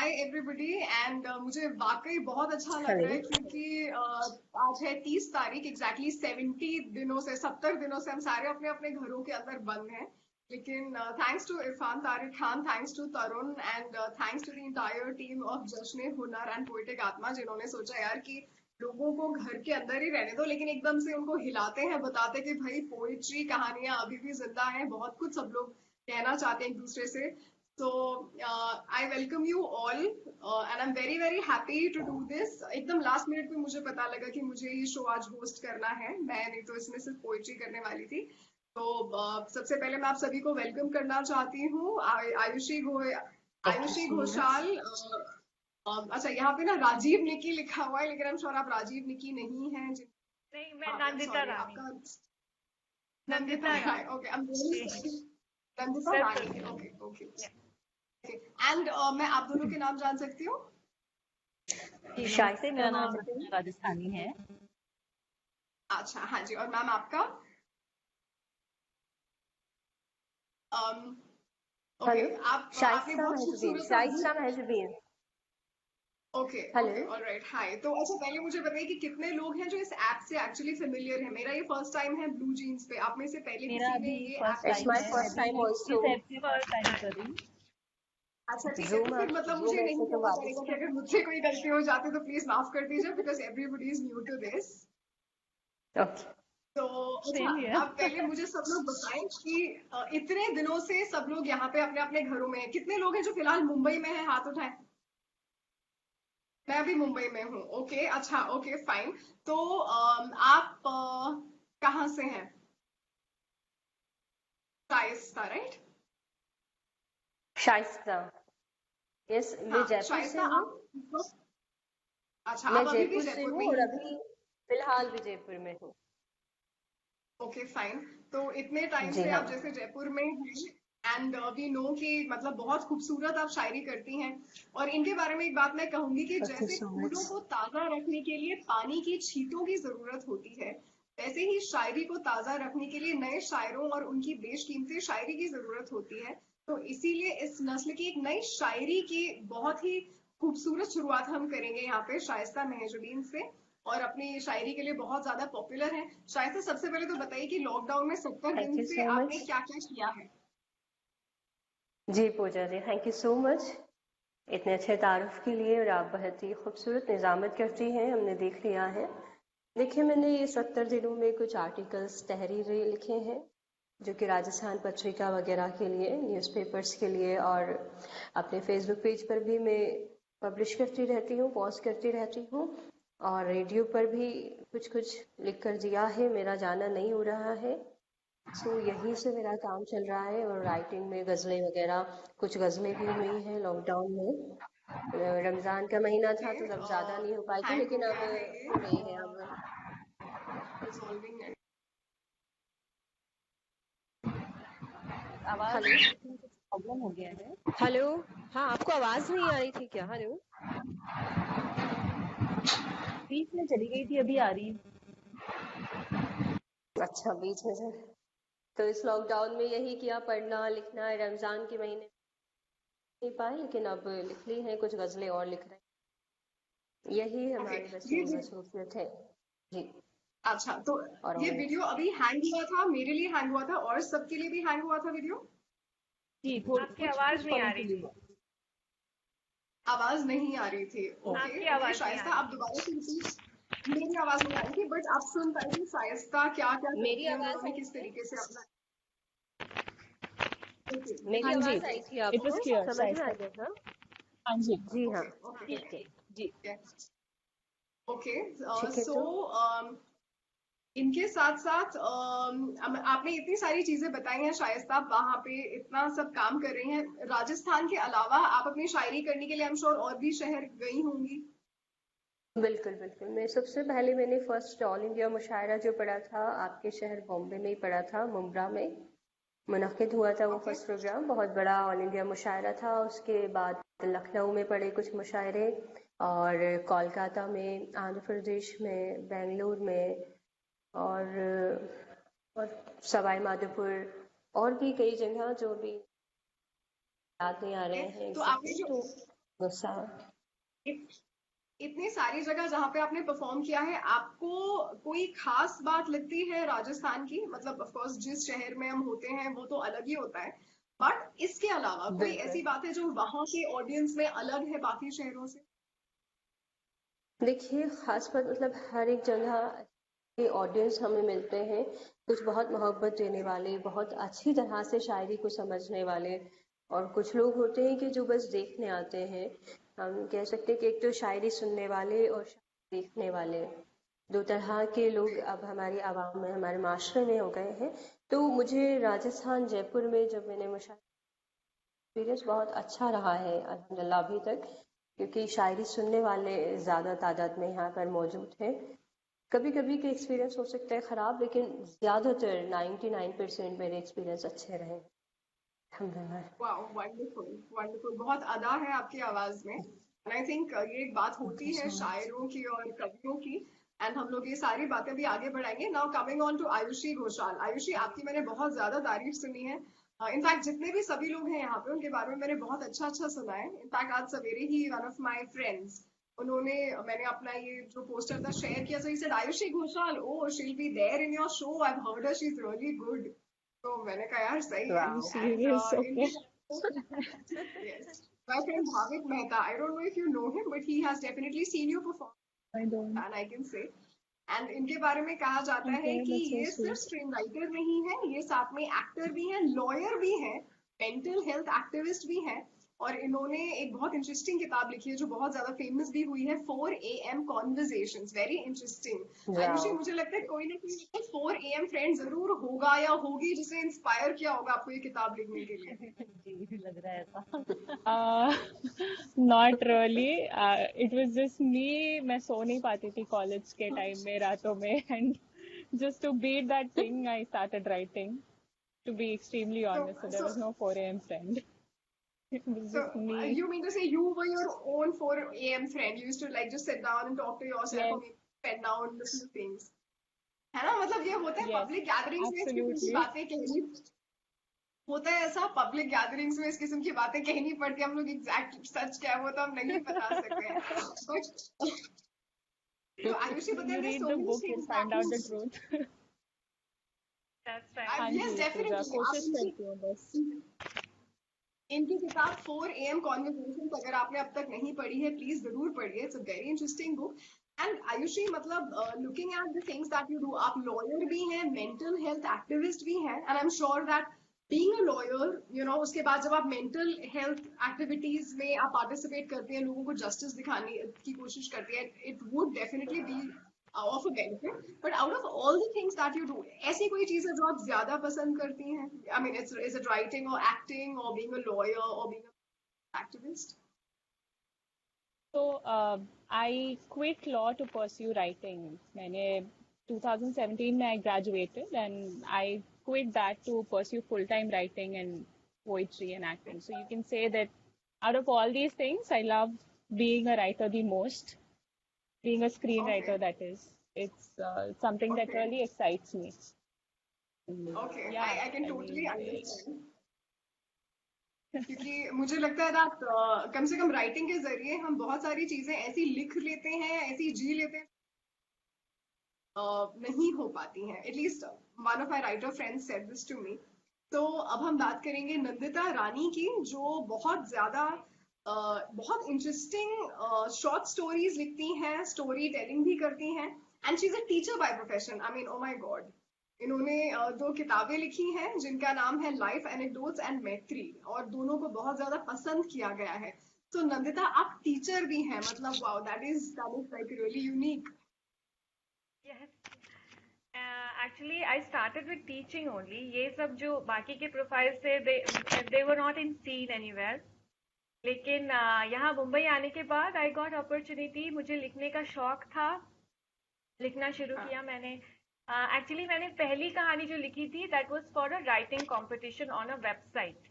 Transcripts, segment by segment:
Hi everybody and मुझे वाकई बहुत अच्छा लग रहा हेलो। है क्योंकि आज है 30 तारीख एग्जैक्टली 70 दिनों से हम सारे अपने अपने घरों के अंदर बंद हैं। लेकिन thanks to Irfan Tariq Khan, thanks to Tarun and thanks to the entire team of Jashn Hunar and poetic आत्मा, जिन्होंने सोचा यार कि लोगों को घर के अंदर ही रहने दो, लेकिन एकदम से उनको हिलाते हैं, बताते कि भाई पोइट्री कहानियां अभी भी जिंदा हैं, बहुत कुछ सब लोग कहना चाहते हैं एक दूसरे से। So I welcome you all and I'm very very happy to do this. एकदम लास्ट मिनट पे मुझे पता लगा कि मुझे ये शो आज होस्ट करना है, मैं नहीं तो इसमें सिर्फ पोइट्री करने वाली थी। तो सबसे पहले मैं आप सभी को वेलकम करना चाहती हूँ। Thank you Ayushi so much. Ghoshal. अच्छा, यहाँ पे ना राजीव निकी लिखा हुआ है, लेकिन I'm sure आप राजीव निकी नहीं हैं। नहीं, मैं हाँ, I'm नंदिता sorry, रानी। आपका Nandita Rai. Okay, I'm really sorry। Nandita Rani. Okay okay. And मैं आप दोनों के नाम जान सकती हूँ? नमस्ते, मेरा नाम रचना राजस्थानी है। अच्छा, हाँ जी। और मैम आपका? Okay, hello. आपने शाइस्ता बहुत महजबीन, खूबसूरत सा Shaista Mahjabeen. Okay okay, hello. Alright, hi. तो अच्छा, पहले मुझे बताइए कि कितने लोग हैं जो इस ऐप से एक्चुअली फेमिलियर है। मेरा ये फर्स्ट टाइम है ब्लू जीन्स पे। आप में से पहले मेरा किसी ने अभी ये first app it's time my है, मैं फर्स्ट भी टाइम आल्सो। इस ऐप से फर्स्ट टाइम कर रही हूँ। अच्छा ठीक है, तो जूम फिर मतलब मुझे जूम नहीं ऐसे तो कहना वापस। पड़ेगा कि अगर मुझसे कोई गलती हो जाती तो प्लीज माफ कर दीजिए, because everybody is new to this. Okay. तो अच्छा, सेम हियर। अब पहले मुझे सब लोग बताएं कि इतने दिनों से सब लोग यहाँ पे अपने अपने घरों में हैं। कितने लोग हैं जो फिलहाल मुंबई में हैं? हाथ उठाएं। मैं भी मुंबई में हूँ। ओके, अच्छा, ओके फाइन। तो आप कहाँ से हैं? शाइस्ता, राइट? शाइस्ता। यस, मैं हाँ जयपुर से शाइस्ता, हूँ। आप अच्छा, मैं आप अभी भी जयपुर से जयपुर में हूँ और ही हैं? अभी फिलहाल भी जयपुर में हूँ। Okay fine. तो इतने टाइम जी से हाँ। आप जैसे जयपुर में हैं एंड वी नो कि मतलब बहुत खूबसूरत आप शायरी करती हैं। और इनके बारे में एक बात मैं कहूंगी कि थैंक यू जैसे सो मच। फूलों को ताजा रखने के लिए पानी की छींटों की जरूरत होती है, वैसे ही शायरी को ताजा रखने के लिए नए शायरों और उनकी बेशकीमती शायरी की जरूरत होती है। तो इसीलिए इस नस्ल की एक नई शायरी की बहुत ही खूबसूरत शुरुआत हम करेंगे यहाँ पे शाइस्ता महजुबीन से, और अपनी शायरी के लिए बहुत ज्यादा पॉपुलर है। शाइस्ता, सबसे पहले तो बताइए कि लॉकडाउन में 70 थैंक दिन यू से सो आपने मच। क्या क्या किया है? जी पूजा जी, थैंक यू सो मच इतने अच्छे तारुफ के लिए। और आप बहुत ही खूबसूरत निजामत करती हैं, हमने देख लिया है। देखिए, मैंने ये 70 दिनों में कुछ आर्टिकल्स तहरीरें लिखे हैं जो कि राजस्थान पत्रिका वगैरह के लिए, न्यूज़पेपर्स के लिए, और अपने फेसबुक पेज पर भी मैं पब्लिश करती रहती हूँ, पोस्ट करती रहती हूँ। और रेडियो पर भी कुछ कुछ लिख कर दिया है, मेरा जाना नहीं हो रहा है। सो यहीं से मेरा काम चल रहा है। और राइटिंग में गज़लें वगैरह, कुछ गज़लें भी हुई हैं लॉकडाउन में। रमज़ान का महीना था तो तब ज़्यादा नहीं हो पाई थी, हैंग हो लेकिन अब गया है ये हो रही है अब। रिजॉल्विंग। आवाज हेलो। में कुछ प्रॉब्लम हो गया है। हेलो। हाँ, आपको आवाज़ नहीं आ रही थी क्या? हेलो। बीच में चली गई थी, अभी आ रही है। अच्छा, बीच में से। तो इस लॉकडाउन में यही किया, पढ़ना लिखना। रमज़ान के महीने नहीं पाए, लेकिन अब लिख ली हैं कुछ गज़लें और लिख रहे हैं। यही ओके, हमारी बस ये मसरूफियत है। जी। अच्छा, तो और ये वीडियो अभी हैंग हुआ था, मेरे लिए हैंग हुआ था और सबके लिए भी हैंग हुआ था वीडियो। जी, थोड़ी आपकी कुछ कुछ आवाज नहीं पलों आ के रही लिए। थी। आवाज नहीं आ रही थी। ओके आपकी ओके, आवाज नहीं आ शाइस्ता रही आप थी। दोबारा से रिपीट। मेरी आवाज नहीं आ रही थी, बट आप सुन पाई थी शाइस्ता क्या क्या मेरी करती है, आवाज़ उन्होंने आई किस थी? तरीके से अपना। ओके मेरी हाँ जी, आवाज़ आई थी इट वाज आपको? क्लियर समझ में आ शाइस्ता। गया था? हाँ जी, जी हाँ। ओके ओके ठीक है जी। ठीक है। ओके, ठीक है सो तो इनके साथ साथ आपने इतनी सारी चीजें बताई हैं शाइस्ता, आप वहां पे इतना सब काम कर रही हैं। राजस्थान के अलावा आप अपनी शायरी करने के लिए आई एम श्योर और भी शहर गई होंगी। बिल्कुल बिल्कुल। मैं सबसे पहले मैंने फर्स्ट ऑल इंडिया मुशायरा जो पढ़ा था आपके शहर बॉम्बे में ही पढ़ा था, मुंब्रा में मुनक्किद हुआ था वो ओके फर्स्ट प्रोग्राम। बहुत बड़ा ऑल इंडिया मुशायरा था। उसके बाद लखनऊ में पढ़े कुछ मुशायरे, और कोलकाता में, आंध्र प्रदेश में, बेंगलुरु में, और सवाई माधोपुर, और भी कई जगह जो भी याद नहीं आ रहे हैं तो आपने एग्जैक्टली। जो तो गुस्सा। इतनी सारी जगह जहाँ पे आपने परफॉर्म किया है, आपको कोई खास बात लगती है राजस्थान की? मतलब ऑफ कोर्स जिस शहर में हम होते हैं वो तो अलग ही होता है, बट इसके अलावा कोई बिल्कुल। ऐसी बात है जो वहाँ के ऑडियंस में अलग है बाकी शहरों से? देखिए, खास बात मतलब हर एक जगह के ऑडियंस हमें मिलते हैं, कुछ बहुत मोहब्बत देने वाले, बहुत अच्छी तरह से शायरी को समझने वाले, और कुछ लोग होते हैं कि जो बस देखने आते हैं। हम कह सकते हैं कि एक तो शायरी सुनने वाले और शायरी देखने वाले, दो तरह के लोग अब हमारी आवाम में, हमारे माशरे में हो गए हैं। तो मुझे राजस्थान जयपुर में जब मैंने मुशायरा, एक्सपीरियंस बहुत अच्छा रहा है अल्हम्दुलिल्लाह अभी तक, क्योंकि शायरी सुनने वाले ज़्यादा तादाद में यहाँ पर मौजूद हैं। कभी कभी के एक्सपीरियंस हो सकता है ख़राब, लेकिन ज़्यादातर 99% मेरे एक्सपीरियंस अच्छे रहे अल्हम्दुलिल्लाह। वाह, वंडरफुल वंडरफुल, बहुत अदा है आपकी आवाज में। एंड आई थिंक ये एक बात थैंक यू होती है सो मच। शायरों की और कवियों की। एंड हम लोग ये सारी बातें भी आगे बढ़ाएंगे। Now coming on to Ayushi Ghoshal. Ayushi, आपकी मैंने बहुत ज्यादा तारीफ सुनी है। इनफैक्ट जितने भी सभी लोग हैं यहाँ पे उनके बारे में मैंने बहुत अच्छा अच्छा सुना है। इनफैक्ट आज सवेरे ही वन ऑफ माय फ्रेंड्स, उन्होंने, मैंने अपना ये जो पोस्टर था शेयर किया, so he said Ayushi Ghoshal, oh she will be there in your show, I have heard her, she is really good. तो मैंने कहा यार सही है। Are you wow. And serious? Okay. इनके yes. My friend Bhavik Mehta, I don't know if you know him, but he has definitely seen you perform, I don't. and I can say. And इनके बारे में कहा जाता है Okay, कि that's so ये सिर्फ sweet. स्क्रीन राइटर नहीं है, ये साथ में एक्टर भी हैं, लॉयर भी हैं, मेंटल हेल्थ एक्टिविस्ट भी हैं। और इन्होंने एक बहुत इंटरेस्टिंग किताब लिखी है जो बहुत ज्यादा फेमस भी हुई है, 4 AM conversations, very interesting. Ayushi, wow. मुझे लगता है कोई ना कोई 4 AM फ्रेंड जरूर होगा या होगी जिसे इंस्पायर किया होगा आपको ये किताब लिखने के लिए। जी लग रहा है ऐसा। uh, Not really. It was just me. मैं सो नहीं पाती थी कॉलेज के टाइम में रातों में and just to beat that thing I started writing. To be extremely So, honest, so there so was no 4 a.m. friend. It was So just me. you mean to say you were your own 4 AM friend? You used to like just sit down and talk to yourself or Yes, maybe pen down a few things. है ना? मतलब ये होता है yes, public gatherings में इस किस्म की absolutely. बातें कहनी, होता है ऐसा पब्लिक गैदरिंग्स में इस किस्म की बातें कहनी पड़ती है। हम लोग एग्जैक्ट सच क्या है वो तो हम नहीं बता सकते हैं, बट तो Ayushi, but When you then there's read so the many book, you'll things find that out you, the truth. That's right. हाँ yes जी पूजा definitely, आप कोशिश इनकी करती हूँ बस. इनकी किताब 4 AM कॉन्वर्सेशंस अगर आपने अब तक नहीं पढ़ी है, प्लीज जरूर पढ़िए। It's a very interesting book. And Ayushi, मतलब looking at the things that you do, आप लॉयर भी हैं, मेंटल हेल्थ एक्टिविस्ट भी हैं, and I am sure that being a lawyer, you know, उसके बाद जब आप मेंटल हेल्थ एक्टिविटीज में आप पार्टिसिपेट करते हैं, लोगों को जस्टिस दिखाने की कोशिश करते हैं, it would definitely be of a benefit. But out of all the things that you do, ऐसी कोई चीज है जो आप ज्यादा पसंद करती हैं? I mean, is it writing और एक्टिंग और बीइंग अ लॉयर और being a activist? So I quit law to pursue writing. मैंने 2017 में I graduated and I quit that to pursue full-time writing and poetry and acting. So you can say that out of all these things, I love being a writer the most. Being a okay, screenwriter, that is. It's something that okay, really excites me. Okay, Yeah, I can I totally mean, understand. क्योंकि मुझे लगता है that come से कम writing के जरिए हम बहुत सारी चीजें ऐसी लिख लेते हैं, ऐसी जी लेते हैं, नहीं हो पाती हैं। At least one of my writer friends said this to me. तो अब हम बात करेंगे नंदिता रानी की, जो बहुत ज्यादा बहुत इंटरेस्टिंग शॉर्ट स्टोरीज लिखती हैं, स्टोरी टेलिंग भी करती हैं, and she is a teacher by profession. I mean, oh my God, इन्होंने 2 किताबें लिखी हैं जिनका नाम है लाइफ एनेक्डोट्स एंड मैत्री, और दोनों को बहुत ज्यादा पसंद किया गया है। तो नंदिता, आप टीचर भी हैं, मतलब wow, that is like really unique. Yes. Actually, I started with teaching only. ये सब जो बाकी के प्रोफाइल्स थे, they were not in scene anywhere. लेकिन यहाँ मुंबई आने के बाद I got opportunity. मुझे लिखने का शौक था, लिखना शुरू हाँ, किया मैंने. Actually, मैंने पहली कहानी जो लिखी थी, that was for a writing competition on a website.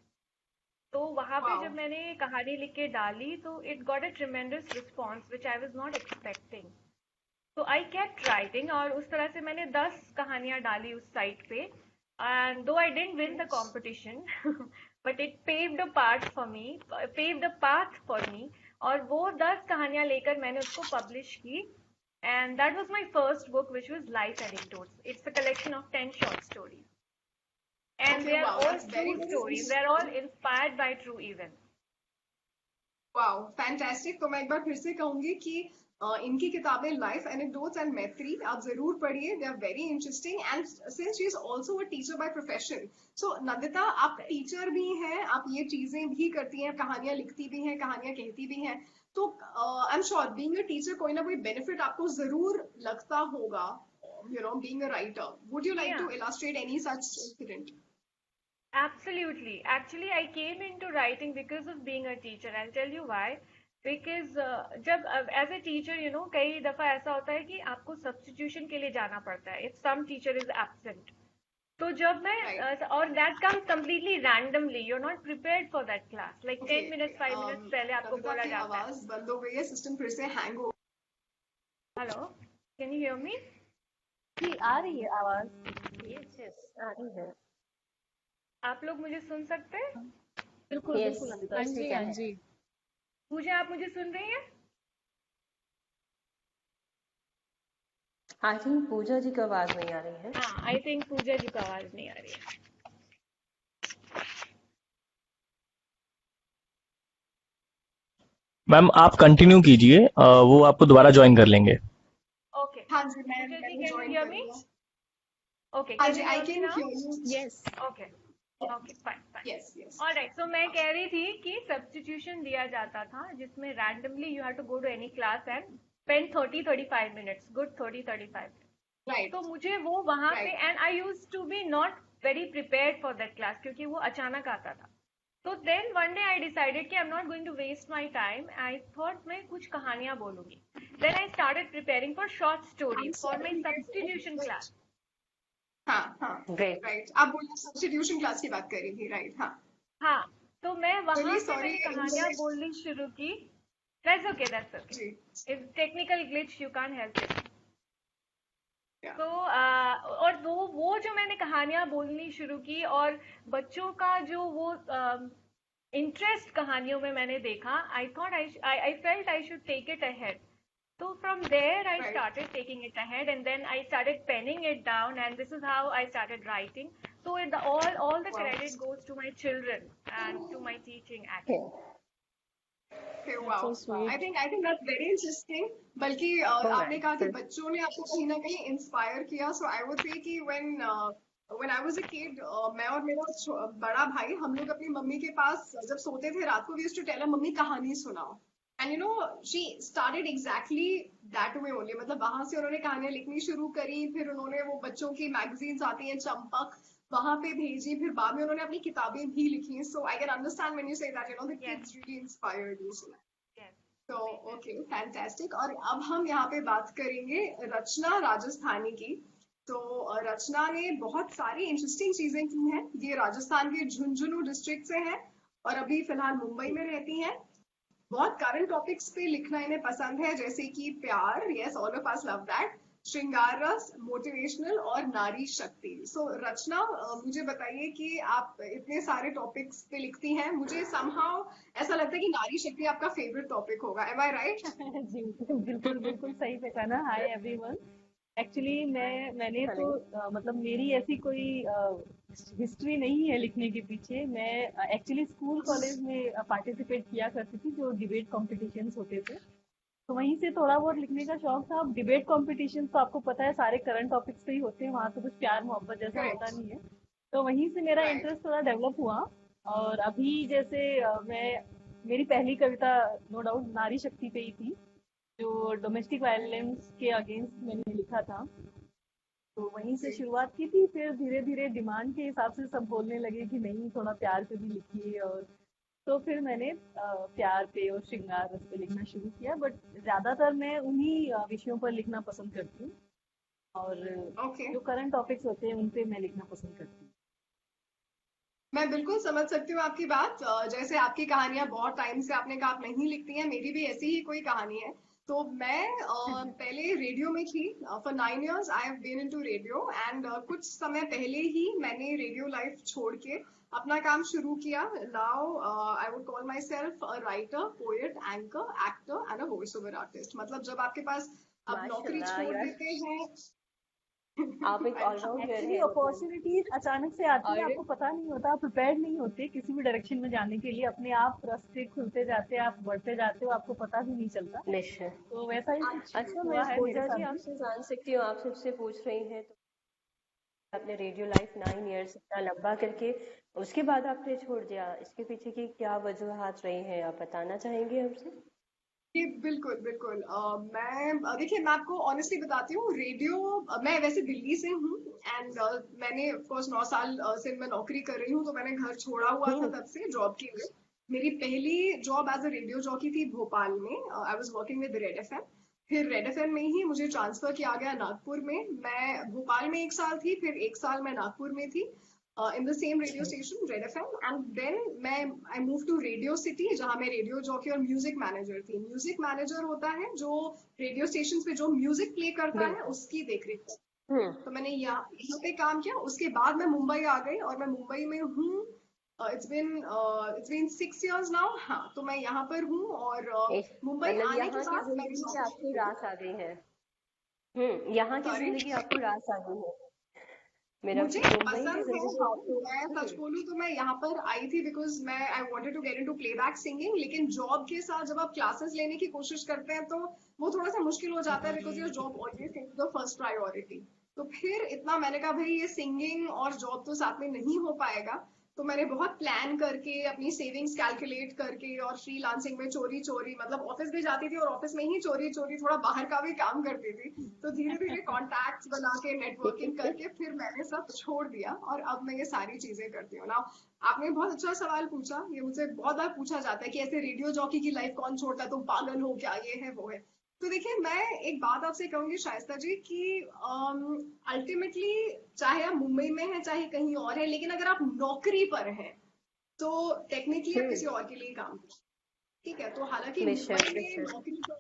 तो वहाँ पे वाओ, जब मैंने कहानी लिख के डाली तो it got a tremendous response which I was not expecting. तो आई केप्ट राइटिंग और उस तरह से मैंने 10 कहानियां डाली उस साइट पे. एंड दो I didn't win the competition but it paved a path for me. और वो 10 कहानियां लेकर मैंने उसको पब्लिश की, and that was my first book, which was Life Anecdotes. It's a collection of 10 short stories, and Okay, they are wow, all that's very, true very stories. They're all inspired by true events. Wow fantastic. तो मैं एक बार फिर से कहूंगी कि इनकी किताबें life anecdotes and मैत्री आप जरूर पढ़िए, they are very interesting and since she is also a teacher by profession, so Nandita आप टीचर भी हैं, आप ये चीजें भी करती हैं, कहानियां लिखती भी हैं, कहानियां कहती भी हैं, तो I am sure being a teacher कोई ना कोई बेनिफिट आपको जरूर लगता होगा, you know being a writer. Would you like Yeah. To illustrate any such incident? Absolutely. Actually, I came into writing because of being a teacher. I'll tell you why. Because जब as a teacher, you know, कई दफा ऐसा होता है कि आपको substitution के लिए जाना पड़ता है if some teacher is absent. तो जब मैं Right. और that comes completely randomly. You're not prepared for that class. Like 10 minutes, 5 minutes पहले आपको नंदिता बोला की जाता है. आवाज बंद हो गई है, सिस्टम फिर से हैंग हो। Hello, can you hear me? जी आ रही है आवाज? यस यस आ रही है। आप लोग मुझे सुन सकते हैं? बिल्कुल Yes, बिल्कुल नंदिता, yes, हाँ we जी can हाँ hear. जी। पूजा, आप मुझे सुन रही हैं? आई थिंक पूजा जी की आवाज नहीं आ रही है। हाँ, आई थिंक पूजा जी को आवाज नहीं आ रही है। मैम आप कंटिन्यू कीजिए, वो आपको दोबारा ज्वाइन कर लेंगे। ओके, हाँ जी, पूजा जी, मैंने कैन यू ज्वाइन हियर कर मी? लिया। ओके, हाँ कैन जी, you I hear me can now? Hear you. Yes okay okay, fine fine. Yes yes. Alright, so मैं कह रही थी कि सब्स्टिट्यूशन दिया जाता था जिसमें randomly you have to go to any class and spend 30-35 minutes, good 30-35। Right तो मुझे वो वहां पे, right and I used to be not very prepared for that class क्योंकि वो अचानक आता था। तो then one day I decided कि I am not going to waste my time. I thought मैं कुछ कहानियां बोलूंगी। Then I started preparing for short stories for my substitution class. हाँ हाँ ग्रेट। राइट, आप बोलिए, सब्स्टिट्यूशन क्लास की बात कर रही थी, राइट? हाँ हाँ, तो मैं वहां बोलिए, से सॉरी मैंने कहानियां बोलनी शुरू की। That's okay, that's okay. Ji. It's technical glitch, you can't help it. Yeah. तो और वो जो मैंने कहानियां बोलनी शुरू की और बच्चों का जो वो इंटरेस्ट कहानियों में मैंने देखा, I thought I felt I should take it ahead. So from there I Right. started taking it ahead, and then I started penning it down, and this is how I started writing. So all the Wow. credit goes to my children and to my teaching actually. Okay, That's wow. so sweet. I think that's very interesting. बल्कि आपने कहा कि बच्चों ने आपको कहीं ना कहीं इंस्पायर किया, so I would say कि when I was a kid, मैं और मेरा बड़ा भाई, हम लोग अपनी मम्मी के पास जब सोते थे रात को, we used to tell her, mummy कहानी सुनाओ, and you know she started exactly that way only. मतलब वहां से उन्होंने कहानियां लिखनी शुरू करी, फिर उन्होंने वो बच्चों की मैगजीन्स आती हैं चंपक, वहां पे भेजी, फिर बाद में उन्होंने अपनी किताबें भी लिखी। So I can understand when you say that, you know, the kids really inspired you. Yes. तो ओके, फैंटास्टिक। और अब हम यहाँ पे बात करेंगे रचना राजस्थानी की। तो रचना ने बहुत सारी इंटरेस्टिंग चीजें की हैं। ये राजस्थान के झुंझुनू डिस्ट्रिक्ट से हैं और अभी फिलहाल मुंबई में रहती हैं। बहुत करंट टॉपिक्स पे लिखना इन्हें पसंद है, जैसे कि प्यार, yes all of us love that, श्रृंगार रस, मोटिवेशनल और नारी शक्ति। सो रचना, मुझे बताइए कि आप इतने सारे टॉपिक्स पे लिखती हैं, मुझे समहाउ ऐसा लगता है कि नारी शक्ति आपका फेवरेट टॉपिक होगा। एम आई राइट? जी बिल्कुल बिल्कुल सही पहचाना। Hi everyone. एक्चुअली मैंने तो मतलब मेरी ऐसी कोई हिस्ट्री नहीं है लिखने के पीछे। मैं एक्चुअली स्कूल कॉलेज में पार्टिसिपेट किया करती थी, जो डिबेट कॉम्पिटिशन्स होते थे, तो वहीं से थोड़ा बहुत लिखने का शौक था। अब डिबेट कॉम्पिटिशन तो आपको पता है सारे करंट टॉपिक्स पे ही होते हैं, वहाँ तो कुछ प्यार मोहब्बत जैसा होता नहीं है। तो वहीं से मेरा इंटरेस्ट थोड़ा डेवलप हुआ। और अभी जैसे मेरी पहली कविता नो डाउट नारी शक्ति पे ही थी, जो डोमेस्टिक वायलेंस के अगेंस्ट मैंने लिखा था। तो वहीं से शुरुआत की थी, फिर धीरे धीरे डिमांड के हिसाब से सब बोलने लगे कि नहीं थोड़ा प्यार पे भी लिखिए, और तो फिर मैंने प्यार पे और श्रृंगार रस पे लिखना शुरू किया। बट ज्यादातर मैं उन्हीं विषयों पर लिखना पसंद करती हूँ, और जो करंट टॉपिक्स होते हैं उन पे मैं लिखना पसंद करती हूँ। मैं बिल्कुल समझ सकती हूँ आपकी बात। जैसे आपकी कहानियां बहुत टाइम से आपने कहा आप नहीं लिखती हैं, मेरी भी ऐसी ही कोई कहानी है। तो मैं पहले रेडियो में थी for 9 years। I have been into radio, and कुछ समय पहले ही मैंने रेडियो लाइफ छोड़ के अपना काम शुरू किया. Now I would call my self a writer, poet, anchor, actor and a voice over artist. मतलब जब आपके पास आप नौकरी माशाल्लाह छोड़ यार, देते हैं. आप एक ऑलराउंडर एक्चुअली हैं मतलब। अपॉर्चुनिटीज अचानक से आती है, और आपको पता नहीं होता, आप प्रिपेयर्ड नहीं होते किसी भी डायरेक्शन में जाने के लिए, अपने आप रास्ते खुलते जाते हैं, आप बढ़ते जाते हो, आपको पता भी नहीं चलता. निश्चय। तो वैसा ही कुछ अच्छा, हुआ मैं है मेरे पूजा जी साथ भी. आपसे जान सकती हूँ, आप सबसे पूछ रही हैं तो आपने रेडियो लाइफ 9 इयर्स इतना लंबा करके उसके बाद आपने छोड़ दिया, इसके पीछे की क्या वजूहात रही हैं, आप बताना चाहेंगे हमसे? जी बिल्कुल बिल्कुल. देखिए मैं आपको ऑनेस्टली बताती हूँ. रेडियो, मैं वैसे दिल्ली से हूँ एंड मैंने ऑफ कोर्स 9 साल से मैं नौकरी कर रही हूँ, तो मैंने घर छोड़ा हुआ था तब से जॉब के लिए. मेरी पहली job as a radio jockey थी भोपाल में. I was working with Red FM. फिर रेड एफएम में ही मुझे ट्रांसफर किया गया नागपुर में. मैं भोपाल में 1 साल थी, फिर 1 साल मैं नागपुर में थी in the same radio station Red FM. and then I moved to Radio City जहाँ मैं रेडियो जॉकी और म्यूजिक मैनेजर थी. म्यूजिक मैनेजर होता है जो रेडियो स्टेशन पे जो म्यूजिक प्ले करता है बिल्कुल. उसकी देखरेख करता है. तो मैंने यहाँ पे काम किया. उसके बाद मैं मुंबई आ गई और मैं मुंबई में हूँ. it's been 6 years now. हाँ, तो मैं यहाँ पर हूँ और मुंबई मतलब आने के यहाँ की बाद जिंदगी की आपको रास आ गई है. यहाँ की सॉरी, जिंदगी आपको रास आ गई है. मेरा मुझे मुंबई की पसंद है. जिंदगी हाँ, आपको. मैं सच बोलूं तो मैं यहाँ पर आई थी बिकॉज मैं I wanted to get into playback singing. लेकिन जॉब के साथ जब आप क्लासेस लेने की कोशिश करते हैं तो वो थोड़ा सा मुश्किल हो जाता है because your job always takes the first priority. तो फिर इतना मैंने कहा भाई ये सिंगिंग और जॉब तो साथ में नहीं हो पाएगा. तो मैंने बहुत प्लान करके अपनी सेविंग्स कैलकुलेट करके और फ्रीलांसिंग में चोरी चोरी, मतलब ऑफिस भी जाती थी और ऑफिस में ही चोरी चोरी थोड़ा बाहर का भी काम करती थी. तो धीरे धीरे कॉन्टैक्ट्स बना के नेटवर्किंग करके फिर मैंने सब छोड़ दिया और अब मैं ये सारी चीजें करती हूँ ना. आपने बहुत अच्छा सवाल पूछा. ये मुझे बहुत बार पूछा जाता है कि ऐसे रेडियो जॉकी की लाइफ कौन छोड़ता है, तुम पागल हो क्या, ये है वो है. तो देखिए मैं एक बात आपसे कहूंगी शाइस्ता जी कि अल्टीमेटली चाहे आप मुंबई में हैं चाहे कहीं और है, लेकिन अगर आप नौकरी पर हैं तो टेक्निकली आप किसी और के लिए काम करें. ठीक है. तो हालांकि निश्चय निश्चय.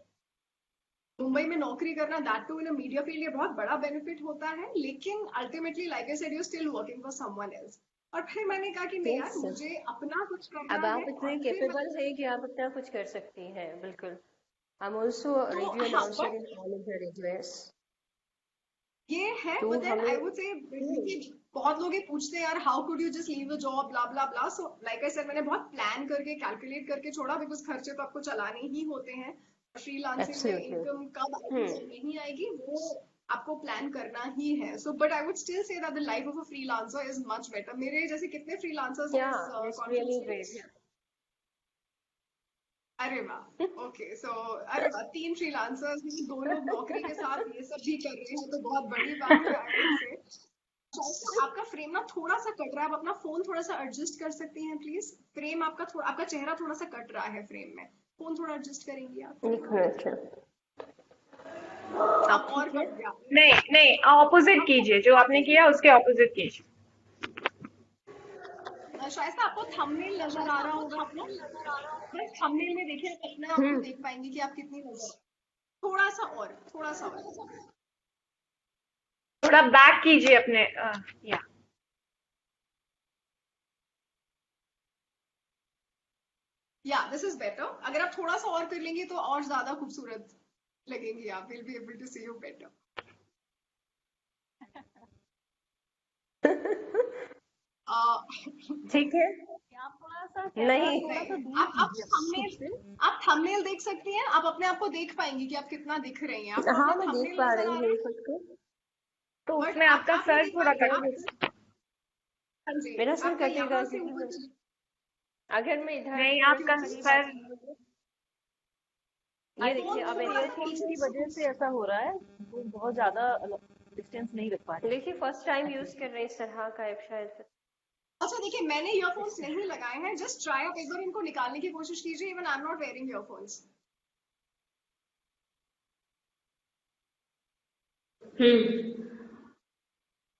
मुंबई में नौकरी करना that too in a media field ये बहुत बड़ा बेनिफिट होता है. लेकिन ultimately like I said you still working for someone else. और फिर मैंने कहा कि नहीं यार, यस, मुझे अपना कुछ करना अब है. आप इतने और फिर केपेबल हैं कि आप इतना कुछ कर सकती हैं. बिल्कुल. आई एम ऑल्सो तो रेडियो हाँ, announcer in all of the radios. ये है. तो बट देन आई हमें वुड से बहुत लोग ये पूछते हैं यार how could you just leave the job blah blah blah. So like I said मैंने बहुत प्लान करके कैलकुलेट करके छोड़ा बिकॉज खर्चे तो आपको चलाने ही होते हैं. फ्रीलांसिंग में एब्सोल्युटली. इनकम कब आएगी कब नहीं आएगी वो आपको प्लान करना ही है. So but I would still say that the life of a freelancer is much better. मेरे जैसे कितने फ्रीलांसर्स हैं या इस दैट्स कॉन्फ्रेंस रियली में. ग्रेट. अरे वाह. ओके. सो अरे वाह, 3 फ्रीलांसर्स हैं, 2 लोग नौकरी के साथ ये सब भी कर रहे हैं तो बहुत बड़ी बात है आई वुड से. आपका फ्रेम ना थोड़ा सा कट रहा है. आप अपना फोन थोड़ा सा एडजस्ट कर सकती हैं प्लीज. फ्रेम आपका थोड़ा, आपका चेहरा थोड़ा सा कट रहा है फ्रेम में. फोन थोड़ा एडजस्ट करेंगी आप? एक मिनट. आप और ठीक है. कट गया. नहीं नहीं, ऑपोजिट कीजिए, जो आपने किया उसके ऑपोजिट कीजिए. शायद से आपको थंबनेल नजर आ रहा होगा अपना. बस थंबनेल में देखिए, आप अपने आप को देख पाएंगे कि आप कितनी नजर. थोड़ा सा और, थोड़ा सा और. थोड़ा बैक कीजिए अपने. या या दिस इज बेटर. अगर आप थोड़ा सा और कर लेंगे तो और ज्यादा खूबसूरत लगेंगी आप. Will be able to see you better. ठीक है. आप थोड़ा सा नहीं. थोड़ा सा दूर आप कीजिए थंबनेल, खुद से. आप थंबनेल देख सकती हैं. आप अपने आप को देख पाएंगी कि आप कितना दिख रही हैं. आपको हाँ, अपना मैं देख थंबनेल पा नजर रही आ हूँ रहा है. खुद को. तो बट उसमें आपका आप नहीं सर देख थोड़ा पाएंगे. कट. हाँ जी, मेरा सर आपका कटेगा यहाँ से क्योंकि ऊपर तक. अगर मैं इधर नहीं, आपका करीब सर. आती हूँ, ये देखिए अब ईयरफोन्स की वजह से ऐसा हो रहा है, वो बहुत ज्यादा डिस्टेंस नहीं रख पा रहे. देखिए फर्स्ट टाइम यूज कर रहे हैं इस तरह का ऐप शायद. अच्छा देखिए, मैंने ईयरफोन्स नहीं लगाए हैं. जस्ट ट्राई, आप एक बार इनको निकालने की कोशिश कीजिए. Even I am not wearing earphones.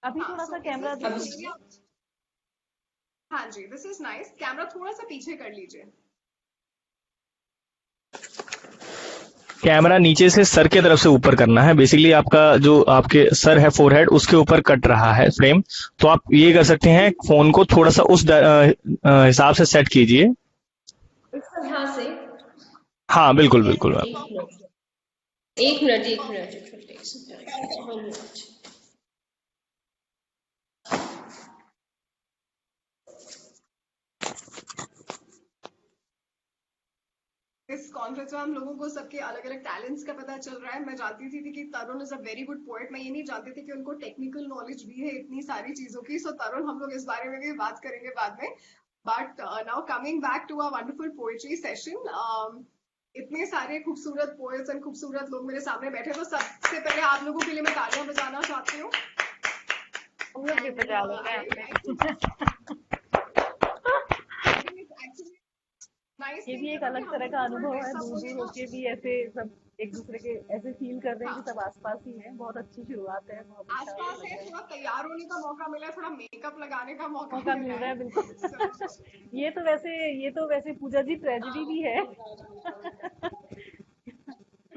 अभी हाँ, थोड़ा so सा is कैमरा this दूर area? हाँ जी, दिस इज नाइस. कैमरा थोड़ा सा पीछे कर लीजिए. कैमरा नीचे से सर के तरफ से ऊपर करना है। बेसिकली आपका जो आपके सर है, फोरहेड, उसके ऊपर कट रहा है फ्रेम। तो आप ये कर सकते हैं, फोन को थोड़ा सा उस हिसाब से सेट कीजिए। इस तरह से। हाँ बिल्कुल बिल्कुल एक मिनट, एक मिनट, एक मिनट, एक minute, take some time. 1 minute. इस कॉन्फ्रेंस में हम लोगों को सबके अलग अलग टैलेंट्स का पता चल रहा है। मैं जानती थी कि Tarun is a very good poet, मैं ये नहीं जानती थी कि उनको टेक्निकल नॉलेज भी है इतनी सारी चीजों की। सो तरुण, हम लोग इस बारे में भी बात करेंगे बाद में। But now coming back to a wonderful poetry session, इतने सारे खूबसूरत पोएट्स एंड खूबसूरत लोग मेरे सामने बैठे, तो सबसे पहले आप लोगों के लिए मैं तालियां बजाना चाहती हूँ। हम लोग भी बजा लेते हैं अपने। ये भी एक अलग तरह का अनुभव है, दूर दूर होके भी ऐसे सब एक दूसरे के ऐसे फील कर रहे हैं कि सब आसपास ही हैं। बहुत अच्छी शुरुआत है, बहुत अच्छा आसपास लग है, रहा है। थोड़ा तैयार होने का मौका मिला है, थोड़ा मेकअप लगाने का मौका मौका मिला मिल रहा है। है, बिल्कुल। ये तो वैसे पूजा जी ट्रेजेडी भी है।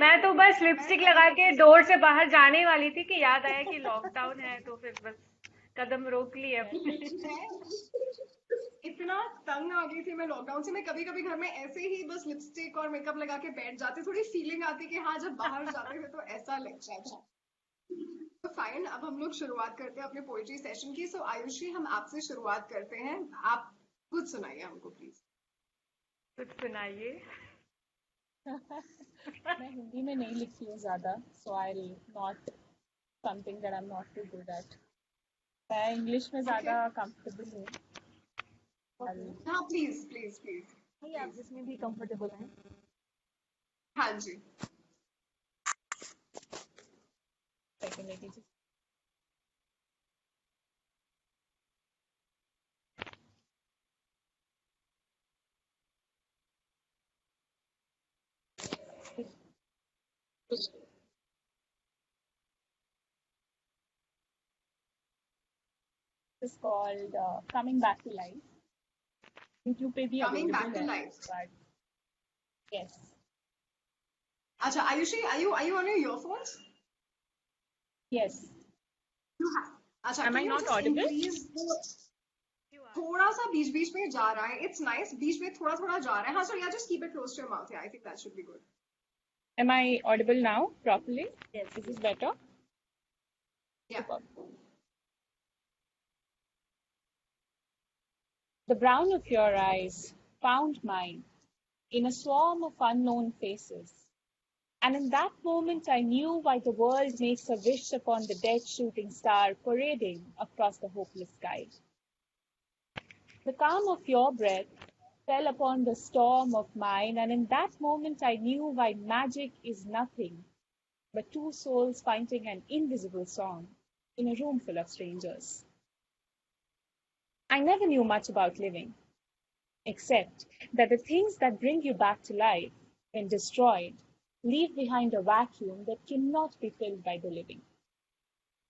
मैं तो बस लिपस्टिक लगा के डोर से बाहर जाने वाली थी कि याद आया कि लॉकडाउन है, तो फिर बस कदम रोक लिए अपने। इतना तंग आ गई थी मैं लॉकडाउन से। मैं कभी कभी घर में ऐसे ही बस लिपस्टिक और मेकअप लगा के बैठ जाती, थोड़ी फीलिंग आती कि हाँ, जब बाहर जाते थे तो ऐसा लगता था। तो फाइन, अब हम लोग शुरुआत करते हैं अपने पोएट्री सेशन की। सो आयुषी, हम आपसे शुरुआत करते हैं। आप कुछ सुनाइए हमको प्लीज। कुछ सुनाइए। मैं हिंदी में नहीं लिखती हूँ ज्यादा, so I not something that I am not too good at. मैं इंग्लिश में ज्यादा कंफर्टेबल हूँ। हाँ प्लीज प्लीज प्लीज। नहीं, आप जिसमें भी कंफर्टेबल हैं। हाँ जी। It's called Coming Back to Life. YouTube पे भी Coming available back to है, life. but yes. अच्छा Ayushi, are you on your earphones? Yes. You have. अच्छा, Am can I you not just audible? increase थोड़ा सा बीच बीच में जा रहा है। It's nice, बीच में थोड़ा थोड़ा जा रहा है। हाँ, so yeah, just keep it close to your mouth. Yeah, I think that should be good. Am I audible now properly? Yes. Is this better? Yeah. Superb. The brown of your eyes found mine in a swarm of unknown faces. And in that moment, I knew why the world makes a wish upon the dead shooting star parading across the hopeless sky. The calm of your breath fell upon the storm of mine, and in that moment, I knew why magic is nothing but two souls finding an invisible song in a room full of strangers. I never knew much about living, except that the things that bring you back to life, when destroyed, leave behind a vacuum that cannot be filled by the living.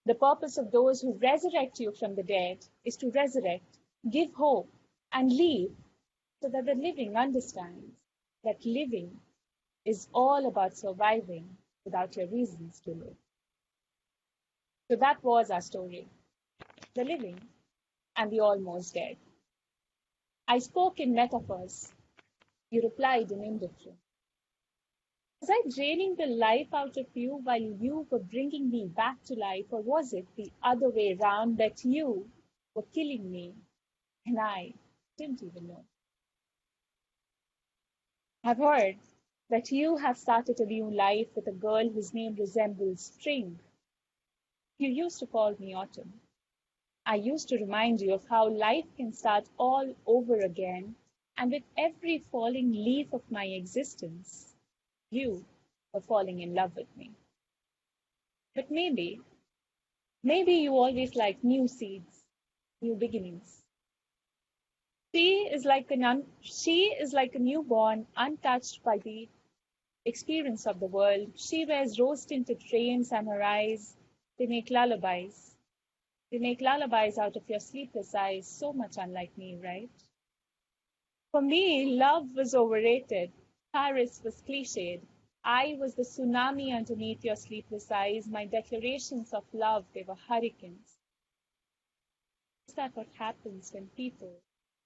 The purpose of those who resurrect you from the dead is to resurrect, give hope, and leave so that the living understands that living is all about surviving without your reasons to live. So that was our story, the living and the almost dead. I spoke in metaphors. You replied in indifference. Was I draining the life out of you while you were bringing me back to life, or was it the other way round, that you were killing me and I didn't even know? I've heard that you have started a new life with a girl whose name resembles spring. You used to call me autumn. I used to remind you of how life can start all over again, and with every falling leaf of my existence, you were falling in love with me. But maybe you always like new seeds, new beginnings. She is like a newborn, untouched by the experience of the world. She wears rose-tinted frames, and her eyes, they make lullabies. They make lullabies out of your sleepless eyes, so much unlike me, right? For me, love was overrated. Paris was cliched. I was the tsunami underneath your sleepless eyes. My declarations of love, they were hurricanes. Is that what happens when people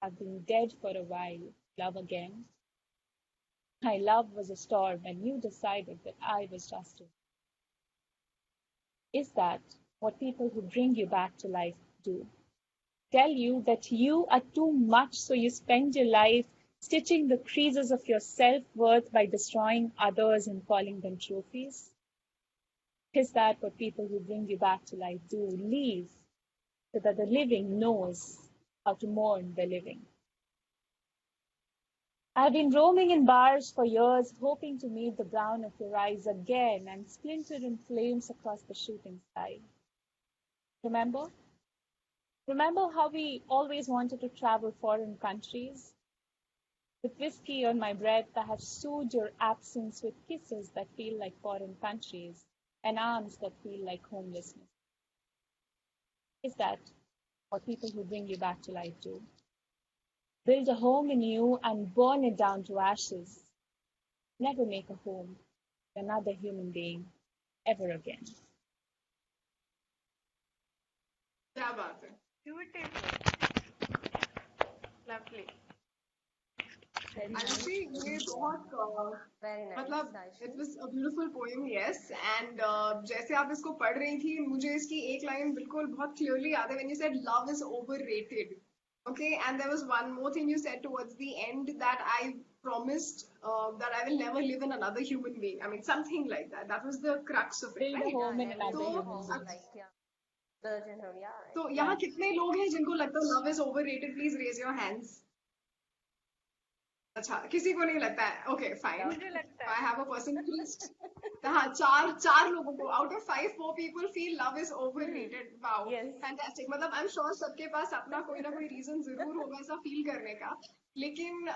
have been dead for a while, love again? My love was a storm, and you decided that I was just a... Is that what people who bring you back to life do? Tell you that you are too much, so you spend your life stitching the creases of your self-worth by destroying others and calling them trophies? Is that what people who bring you back to life do? Leave so that the living knows how to mourn the living. I've been roaming in bars for years, hoping to meet the brown of your eyes again and splintered in flames across the shooting sky. Remember? Remember how we always wanted to travel foreign countries? With whiskey on my breath, I have soothed your absence with kisses that feel like foreign countries and arms that feel like homelessness. Is that what people who bring you back to life do? Build a home in you and burn it down to ashes. Never make a home with another human being ever again. क्या बात है. Beautiful. Lovely. Ayushi, ये बहुत Very nice, मतलब Ayushi. it was a beautiful poem, yes. And जैसे आप इसको पढ़ रही थी, मुझे इसकी एक लाइन बिल्कुल बहुत clearly याद है when you said love is overrated. Okay, and there was one more thing you said towards the end that I promised that I will never live in another human being. I mean, something like that. That was the crux of it, Build a right? home in Yeah, another तो human being. like yeah, virgin home, yeah. तो यहाँ कितने लोग हैं जिनको लगता है love is overrated? Please raise your hands. अच्छा, किसी को नहीं लगता है. Okay, fine. मुझे लगता I है. have a person list. हाँ, चार लोगों को out of 5, 4 people feel love is overrated. Wow, Yes. fantastic. मतलब I'm sure सबके पास अपना कोई ना कोई reason जरूर होगा ऐसा feel करने का. लेकिन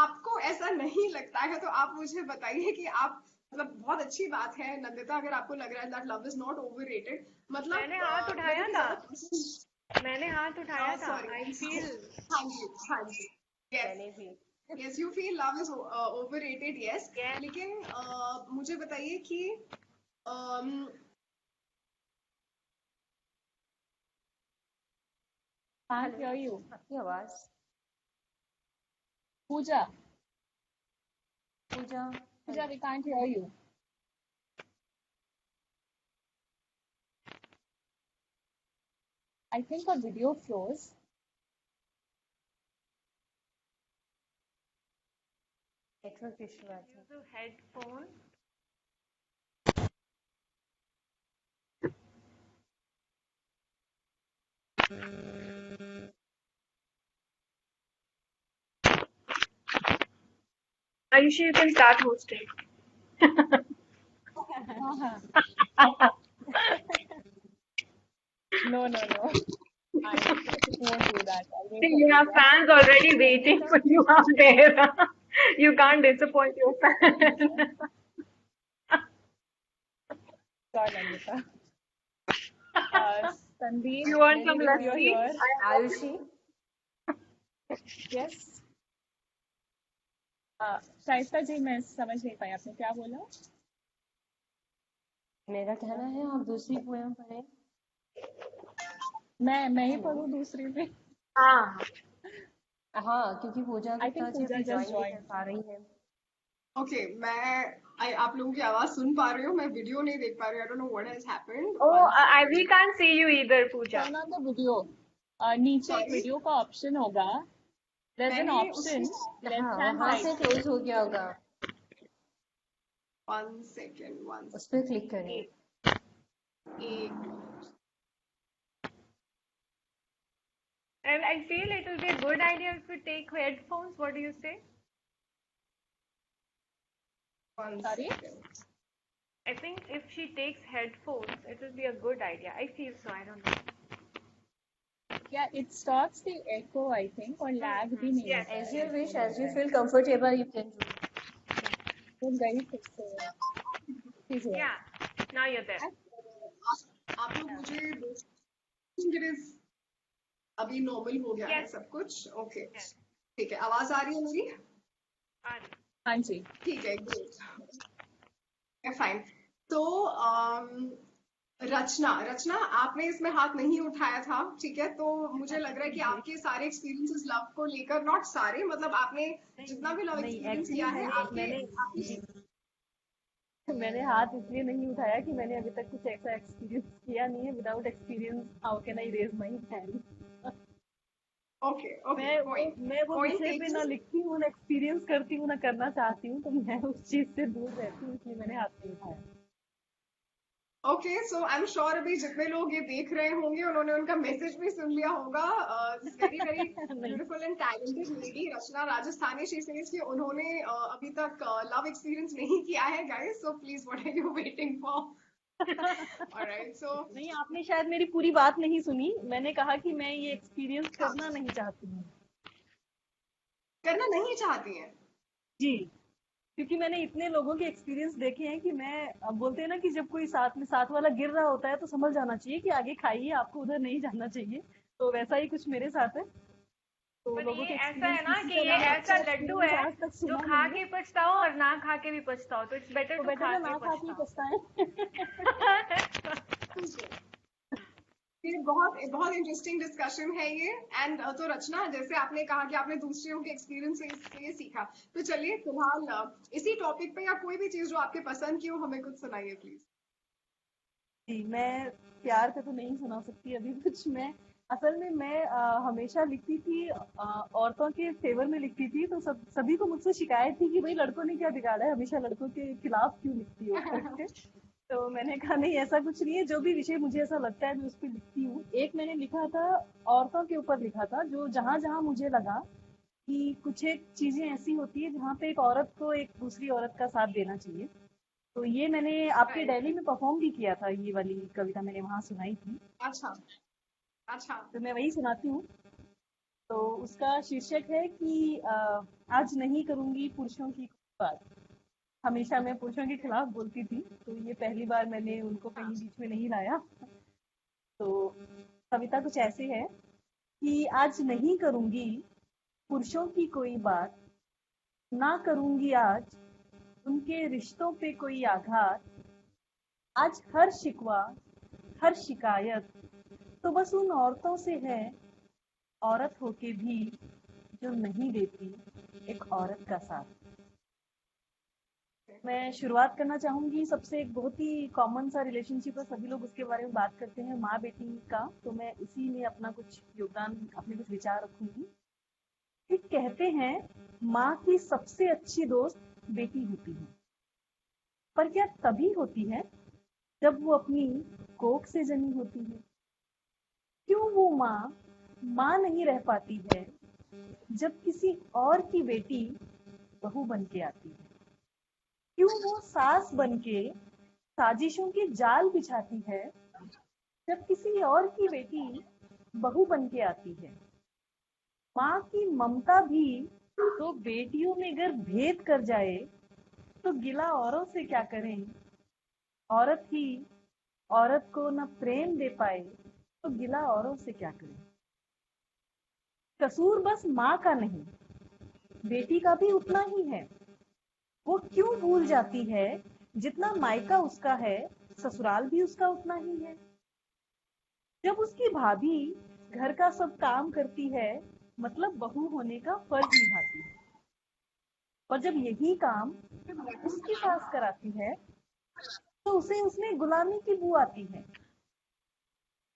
आपको ऐसा नहीं लगता है तो आप मुझे बताइए कि आप मतलब बहुत अच्छी बात है नंदिता अगर आपको लग रहा है that love is not overrated. मतलब मैंने हाथ उठाया मेरे था. को ज़्यादा- मैंने हाथ उठाया था. sorry. I feel. हाँ जी. Yes. मैंने भी. Yes, you feel love is overrated, yes. Yes. लेकिन मुझे बताइए कि Can't hear you. आपकी आवाज. Pooja, Pooja. we can't hear you. I think our video froze. Network issue है. Use a headphone. Ayushi, you can start hosting. No. I won't do that. I'll wait See, for you have Pooja. fans already waiting for you out there. You can't disappoint your fans. Sorry, Nandita. Sandeep, You want some if you're lassi? here, Ayushi. yes. Shaista ji मैं समझ नहीं पाई आपने क्या बोला. मेरा कहना है आप दूसरी पोएम पढ़ें. मैं ही पढ़ूँ दूसरी में. हाँ. हाँ, क्योंकि Pooja I think Gupta ji Pooja अभी just ज्वाइन नहीं कर joined. पा रही है. okay, आप लोगों की आवाज सुन पा रही हूँ मैं वीडियो नहीं देख पा रही हूँ. I don't know what has happened. Oh, we can't see you either, Pooja. Turn on the video. नीचे एक Sorry? वीडियो का ऑप्शन होगा. There's an मैंने option उसमें left हाँ, hand वहाँ side. से क्लोज हो गया होगा. 1 second. उस पर क्लिक करें. एक And I feel it will be a good idea if we take headphones. What do you say? 1 Sorry? second. I think if she takes headphones, it will be a good idea. I feel so. I don't know. Yeah, it stops the echo, I think, or lag भी नहीं Yes. होता As है. you wish, as you feel comfortable, you can do. वो गई फिर से. She's here. Yeah. Now you're there. आप लोग मुझे अभी नॉर्मल हो गया है Yes. सब कुछ. Okay Yes. ठीक है. आवाज आ रही है मेरी? Adi. हाँ जी. ठीक है. great. फाइन। तो रचना रचना आपने इसमें हाथ नहीं उठाया था, ठीक है? तो मुझे लग रहा है कि जी आपके सारे एक्सपीरियंसेस लव को लेकर, नॉट सारे, मतलब आपने जितना भी लव नहीं, एक्सपीरियंस एक्चुअली किया है मैंने आपके मैंने आपके जी मैंने हाथ इसलिए नहीं उठाया कि मैंने अभी तक कुछ ऐसा एक्सपीरियंस किया नहीं है। Without experience how can I raise my hand. Okay okay, मैं वो पॉइंट विषय पे ना टेकन। लिखती हूँ, ना एक्सपीरियंस करती हूँ, ना करना चाहती हूँ, तो मैं उस चीज से दूर रहती हूँ, इसलिए मैंने हाथ नहीं उठाया। Okay, so I am sure अभी जितने लोग ये देख रहे होंगे उन्होंने उनका मैसेज भी सुन लिया होगा। दिस वेरी वेरी नहीं, beautiful and talented lady Rachna Rajasthani, she says कि उन्होंने अभी तक लव एक्सपीरियंस नहीं किया है guys, so please what are you waiting for? Alright, so नहीं, आपने शायद मेरी पूरी बात नहीं सुनी। मैंने कहा कि मैं ये एक्सपीरियंस करना नहीं चाहती हूँ। करना नहीं चाहती हैं? जी, क्योंकि मैंने इतने लोगों के एक्सपीरियंस देखे हैं कि मैं, अब बोलते हैं ना कि जब कोई साथ में साथ वाला गिर रहा होता है तो समझ जाना चाहिए कि आगे खाइए, आपको उधर नहीं जाना चाहिए। तो वैसा ही कुछ मेरे साथ है। तो पर लोगों ये के ऐसा एक्सपीरियंस है ना किसी कि का ये मैंने ऐसा अच्छा लड्डू एक्सपीरियंस है आज तक जो सुना खा नहीं है। के पछताओ और ना खा के भी पछताओ, तो इट्स बेटर तो टू बेटर खा है के ना खा के ही पछताओ। पछताएं। ठीक है, ये बहुत बहुत इंटरेस्टिंग डिस्कशन है ये। एंड तो रचना, जैसे आपने कहा कि आपने दूसरों के एक्सपीरियंस से ये सीखा, तो चलिए फिलहाल इसी टॉपिक पे या कोई भी चीज जो आपके पसंद की हो हमें कुछ सुनाइए प्लीज। जी, मैं प्यार पे तो नहीं सुना सकती अभी कुछ। मैं असल में मैं हमेशा लिखती थी, औरतों के फेवर में लिखती थी, तो सभी को मुझसे शिकायत थी कि भाई लड़कों ने क्या बिगाड़ा है, हमेशा लड़कों के खिलाफ क्यों लिखती हो करके। तो मैंने कहा नहीं, ऐसा कुछ नहीं है, जो भी विषय मुझे ऐसा लगता है मैं उस पर लिखती हूँ। एक मैंने लिखा था, औरतों के ऊपर लिखा था, जो जहां जहां मुझे लगा कि कुछ एक चीजें ऐसी होती है जहाँ पे एक औरत को एक दूसरी औरत का साथ देना चाहिए। तो ये मैंने आपके राइट। दिल्ली में परफॉर्म भी किया था, ये वाली कविता मैंने वहां सुनाई थी। अच्छा अच्छा। तो मैं वही सुनाती हूँ। तो उसका शीर्षक है कि आज नहीं करूंगी पुरुषों की बात। हमेशा मैं पुरुषों के खिलाफ बोलती थी, तो ये पहली बार मैंने उनको कहीं बीच में नहीं लाया। तो कविता कुछ ऐसे है कि आज नहीं करूंगी पुरुषों की कोई बात, ना करूंगी आज उनके रिश्तों पे कोई आघात। आज हर शिकवा, हर शिकायत तो बस उन औरतों से है, औरत होके भी जो नहीं देती एक औरत का साथ। मैं शुरुआत करना चाहूंगी सबसे, एक बहुत ही कॉमन सा रिलेशनशिप है, सभी लोग उसके बारे में बात करते हैं, माँ बेटी का। तो मैं इसी में अपना कुछ योगदान, अपने कुछ विचार रखूंगी। एक कहते हैं माँ की सबसे अच्छी दोस्त बेटी होती है, पर क्या तभी होती है जब वो अपनी कोख से जनी होती है? क्यों वो माँ माँ नहीं रह पाती है जब किसी और की बेटी बहू बन के आती है? क्यों वो सास बन के साजिशों के जाल बिछाती है जब किसी और की बेटी बहू बन के आती है? माँ की ममता भी तो बेटियों में अगर भेद कर जाए तो गिला औरों से क्या करें? औरत ही औरत को न प्रेम दे पाए तो गिला औरों से क्या करें? कसूर बस माँ का नहीं, बेटी का भी उतना ही है। वो क्यों भूल जाती है जितना मायका उसका है, ससुराल भी उसका उतना ही है। जब उसकी भाभी घर का सब काम करती है, मतलब बहू होने का फर्ज निभाती है, और जब यही काम उसकी सास कराती है तो उसे उसमें गुलामी की बू आती है।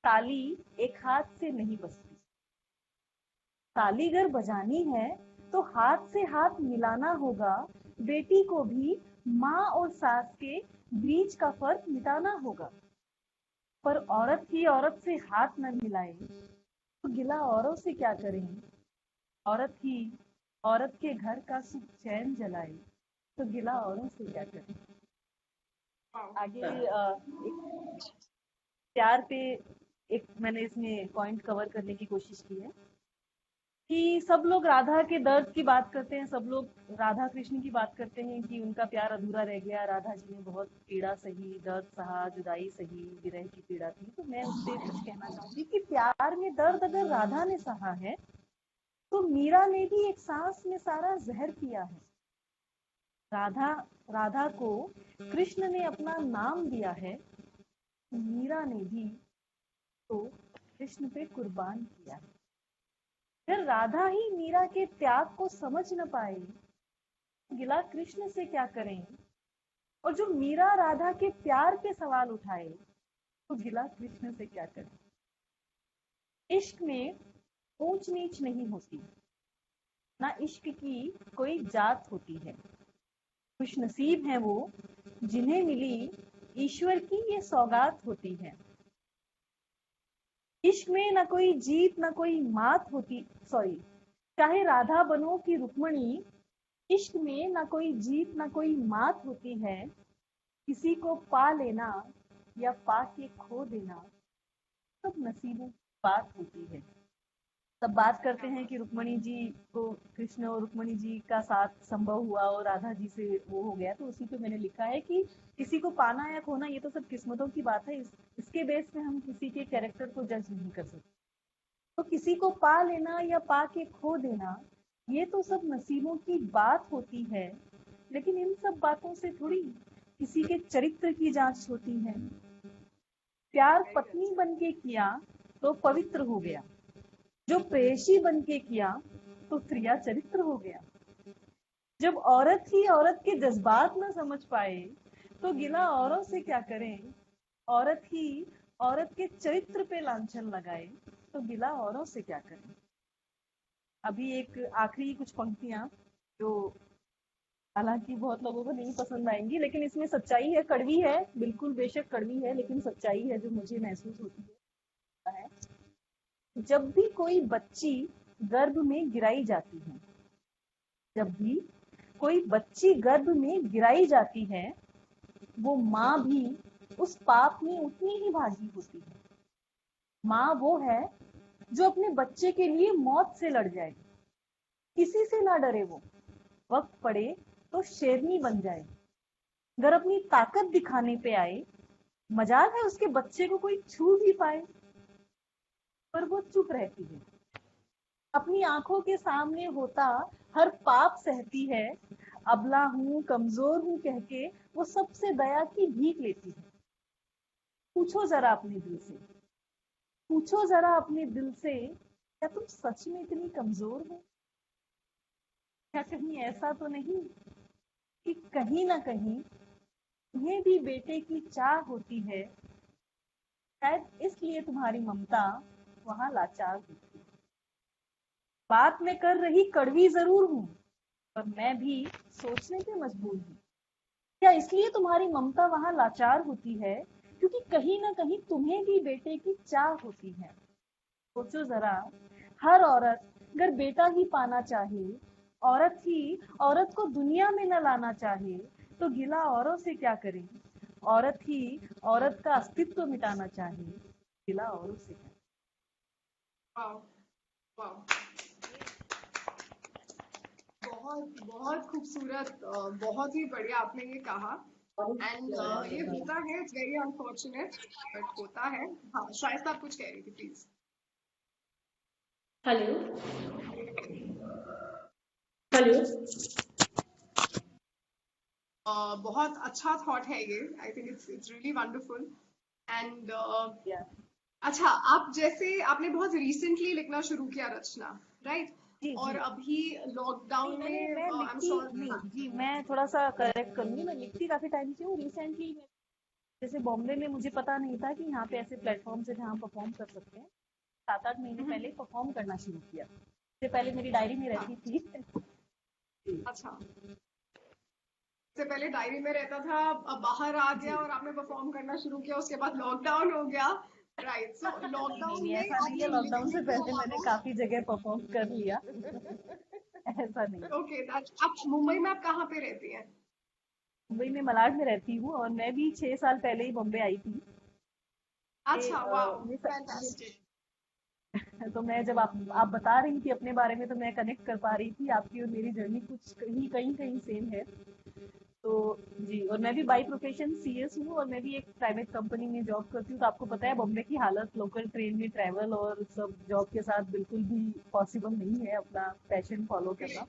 ताली एक हाथ से नहीं बजती, ताली अगर बजानी है तो हाथ से हाथ मिलाना होगा, बेटी को भी माँ और सास के बीच का फर्क मिटाना होगा। पर औरत ही औरत से हाथ न मिलाए तो गिला औरों से क्या करें? औरत ही औरत के घर का सुख चैन जलाए तो गिला औरों से क्या करें? आगे एक प्यार पे एक मैंने इसमें पॉइंट कवर करने की कोशिश की है कि सब लोग राधा के दर्द की बात करते हैं, सब लोग राधा कृष्ण की बात करते हैं कि उनका प्यार अधूरा रह गया, राधा जी ने बहुत पीड़ा सही, दर्द सहा, जुदाई सही, विरह की पीड़ा थी। तो मैं उससे कुछ कहना चाहूंगी कि प्यार में दर्द अगर राधा ने सहा है तो मीरा ने भी एक सांस में सारा जहर पिया है। राधा को कृष्ण ने अपना नाम दिया है, मीरा ने भी तो कृष्ण पे कुर्बान किया है। अगर राधा ही मीरा के त्याग को समझ न पाए, गिला कृष्ण से क्या करें? और जो मीरा राधा के प्यार पे सवाल उठाए, तो गिला कृष्ण से क्या करें? इश्क में ऊंच नीच नहीं होती, ना इश्क की कोई जात होती है। खुश नसीब है वो जिन्हें मिली ईश्वर की ये सौगात होती है। इश्क में ना कोई जीत ना कोई मात होती, सॉरी, चाहे राधा बनो की रुक्मणी, इश्क में ना कोई जीत ना कोई मात होती है। किसी को पा लेना या पाके खो देना सब नसीबों की बात होती है। सब बात करते हैं कि रुक्मणी जी को, कृष्ण और रुक्मणी जी का साथ संभव हुआ और राधा जी से वो हो गया, तो उसी पे मैंने लिखा है कि किसी को पाना या खोना ये तो सब किस्मतों की बात है। इसके बेस पे हम किसी के कैरेक्टर को जज नहीं कर सकते। तो किसी को पा लेना या पा के खो देना ये तो सब नसीबों की बात होती है। लेकिन इन सब बातों से थोड़ी किसी के चरित्र की जांच होती है। प्यार पत्नी बन के किया तो पवित्र हो गया, जो प्रेयसी बन के किया तो क्रिया चरित्र हो गया। जब औरत ही औरत के जज्बात न समझ पाए, तो गिला औरों से क्या करें? औरत ही औरत के चरित्र पे लांछन लगाए, तो गिला औरों से क्या करें? अभी एक आखिरी कुछ पंक्तियां जो हालांकि बहुत लोगों को नहीं पसंद आएंगी, लेकिन इसमें सच्चाई है, कड़वी है, बिल्कुल बेशक कड़वी है, लेकिन सच्चाई है जो मुझे महसूस होती है। जब भी कोई बच्ची गर्भ में गिराई जाती है, जब भी कोई बच्ची गर्भ में गिराई जाती है, वो माँ भी उस पाप में उतनी ही भागी होती है। माँ वो है जो अपने बच्चे के लिए मौत से लड़ जाए, किसी से ना डरे, वो वक्त पड़े तो शेरनी बन जाए। अगर अपनी ताकत दिखाने पे आए, मजाल है उसके बच्चे को कोई छू भी पाए, पर वो चुप रहती है। अपनी आंखों के सामने होता हर पाप सहती है। अबला हूं, कमजोर हूं कह के वो सबसे दया की भीख लेती है। पूछो जरा अपने दिल से, पूछो जरा अपने दिल से, क्या तुम सच में इतनी कमजोर हो? क्या कहीं ऐसा तो नहीं कि कहीं ना कहीं तुम्हें भी बेटे की चाह होती है? शायद इसलिए तुम्हारी ममता वहां लाचार होती है। बात मैं कर रही कड़वी जरूर हूं, पर मैं भी सोचने पे मजबूर हूँ। क्या इसलिए तुम्हारी ममता वहां लाचार होती है क्योंकि कहीं ना कहीं तुम्हें भी बेटे की चाह होती है? सोचो जरा, हर औरत अगर बेटा ही पाना चाहे, औरत ही औरत को दुनिया में न लाना चाहे, तो गिला औरों से क्या करें? औरत ही औरत का अस्तित्व मिटाना चाहे, गिला औरों से क्या? वाह, वाह, बहुत बहुत खूबसूरत, बहुत ही बढ़िया आपने ये कहा। एंड ये होता है, इट्स वेरी अनफॉर्चुनेट, बट होता है। हाँ, शायद आप कुछ कह रही थी, प्लीज। Hello hello. बहुत अच्छा थॉट है ये। I think it's really wonderful. And अच्छा, आप जैसे आपने बहुत रिसेंटली लिखना शुरू किया रचना, राइट? जी और जी अभी लॉकडाउन में मैं आई एम लिखती श्योर। नहीं जी, मैं थोड़ा सा करेक्ट करूंगी, मैं लिखती काफी टाइम से हूँ। रिसेंटली जैसे बॉम्बे में मुझे पता नहीं था कि यहाँ पे ऐसे प्लेटफॉर्म्स है जहाँ परफॉर्म कर सकते हैं। 7-8 महीने पहले परफॉर्म करना शुरू किया। इससे पहले मेरी डायरी में रहती थी। अच्छा, इससे पहले डायरी में रहता था, अब बाहर आ गया और आपने परफॉर्म करना शुरू किया, उसके बाद लॉकडाउन हो गया, राइट? सो लॉकडाउन नहीं में ऐसा नहीं आपने है, लॉकडाउन लिखने से के पहले मैंने अलावा, काफी जगह परफॉर्म कर लिया। ऐसा नहीं। ओके, आप मुंबई में आप कहाँ पे रहती हैं? मुंबई में मलाड में रहती हूँ और मैं भी 6 साल पहले ही बॉम्बे आई थी। अच्छा, वाह, ये फैंटास्टिक। तो मैं जब आप बता रही थी अपने बारे में, तो मैं कनेक्ट कर पा रही थी आपकी और मेरी जर्नी कुछ कहीं कहीं कहीं सेम है। तो जी, और मैं भी बाई प्रोफेशन सीएस हूँ और मैं भी एक प्राइवेट कंपनी में जॉब करती हूँ। तो आपको पता है बॉम्बे की हालत, लोकल ट्रेन में ट्रैवल और सब जॉब के साथ बिल्कुल भी पॉसिबल नहीं है अपना पैशन फॉलो करना।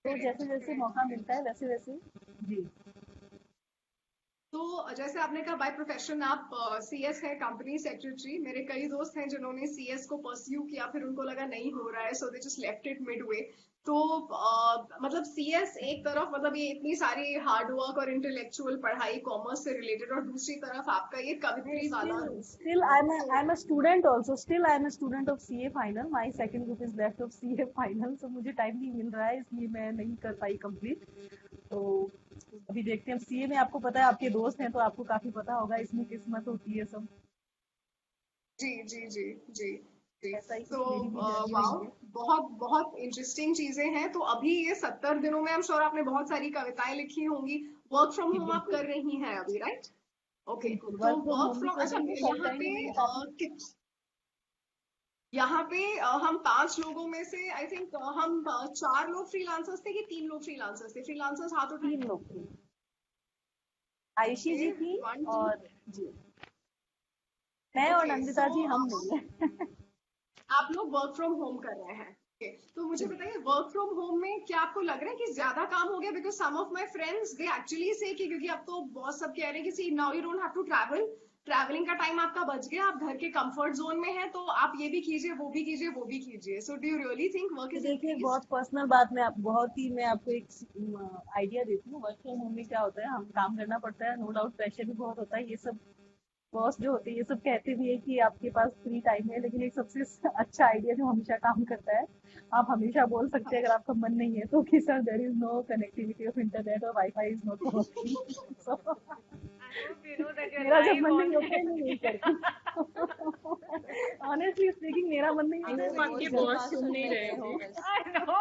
तो जैसे जैसे मौका मिलता है वैसे वैसे। जी। तो जैसे आपने कहा बाय प्रोफेशन आप सीएस है, कंपनी सेक्रेटरी। मेरे कई दोस्त हैं जिन्होंने सीएस को परस्यू किया, फिर उनको लगा नहीं हो रहा है, so they just left it midway. तो मतलब सीएस एक तरफ, मतलब ये इतनी सारी हार्ड वर्क और इंटेलेक्चुअल पढ़ाई कॉमर्स से रिलेटेड, और दूसरी तरफ आपका ये कवित्री वाला। Still I'm a student also. Still I'm a student of CA final. My second group is left of CA final. So मुझे टाइम नहीं मिल रहा है, इसलिए मैं नहीं कर पाई कंप्लीट। तो अभी देखते हैं। सीए में आपको पता है, आपके दोस्त हैं तो आपको काफी पता होगा इसमें किस्मत होती है सब। जी जी जी जी जी। ऐसा ही तो कुछ मेरी भी जर्नी वाओ, रही है। बहुत बहुत इंटरेस्टिंग चीजें हैं। तो अभी ये 70 दिनों में आई एम श्योर आपने बहुत सारी कविताएं लिखी होंगी। वर्क फ्रॉम जी होम आप बिल्कुल कर रही हैं अभी, राइट? ओके। बिल्कुल, तो वर्क फ्रॉम वर्क होम भी फ्रॉम, कर अच्छा रही हूँ, पार्ट यहाँ टाइम पे मैंने काफी। यहाँ पे हम 5 लोगों में से आई थिंक हम 4 लोग फ्रीलांसर्स थे कि 3 लोग फ्रीलांसर्स थे? फ्रीलांसर्स हाथ उठाए। 3 लोग थे, आयुषी ओके, जी थी 1 2। और जी मैं और ओके, नंदिता सो जी, हम नहीं है। आप लोग वर्क फ्रॉम होम कर रहे हैं। Okay, तो मुझे बताइए वर्क फ्रॉम होम में क्या आपको लग रहा है कि ज्यादा काम हो गया? Because some of my friends they actually say कि क्योंकि अब तो बॉस सब कह रहे हैं कि see now you don't have to travel, travelling का टाइम आपका बच गया, आप घर के कंफर्ट जोन में हैं, तो आप ये भी कीजिए, वो भी कीजिए, वो भी कीजिए। So do you really think work is देखिए, बहुत इंक्रीज्ड? पर्सनल बात मैं बहुत ही मैं आपको एक आइडिया देती हूँ। वर्क फ्रॉम होम में क्या होता है, हम काम करना पड़ता है, नो डाउट प्रेशर भी बहुत होता है। ये सब बॉस जो होते हैं ये सब कहते भी है कि आपके पास फ्री टाइम है, लेकिन एक सबसे अच्छा आइडिया जो हमेशा काम करता है, आप हमेशा बोल सकते हैं अगर आपका मन नहीं है तो कि sir there is no connectivity of internet और wifi is not working. I hope you know that you're मेरा जब live मन on नहीं होता है मैं नहीं करती। ऑनेस्टली स्पीकिंग, मेरा मन नहीं आई होता है होप मैं वो नहीं इसकी करती। बात सुन नहीं रहे हो बस। I know.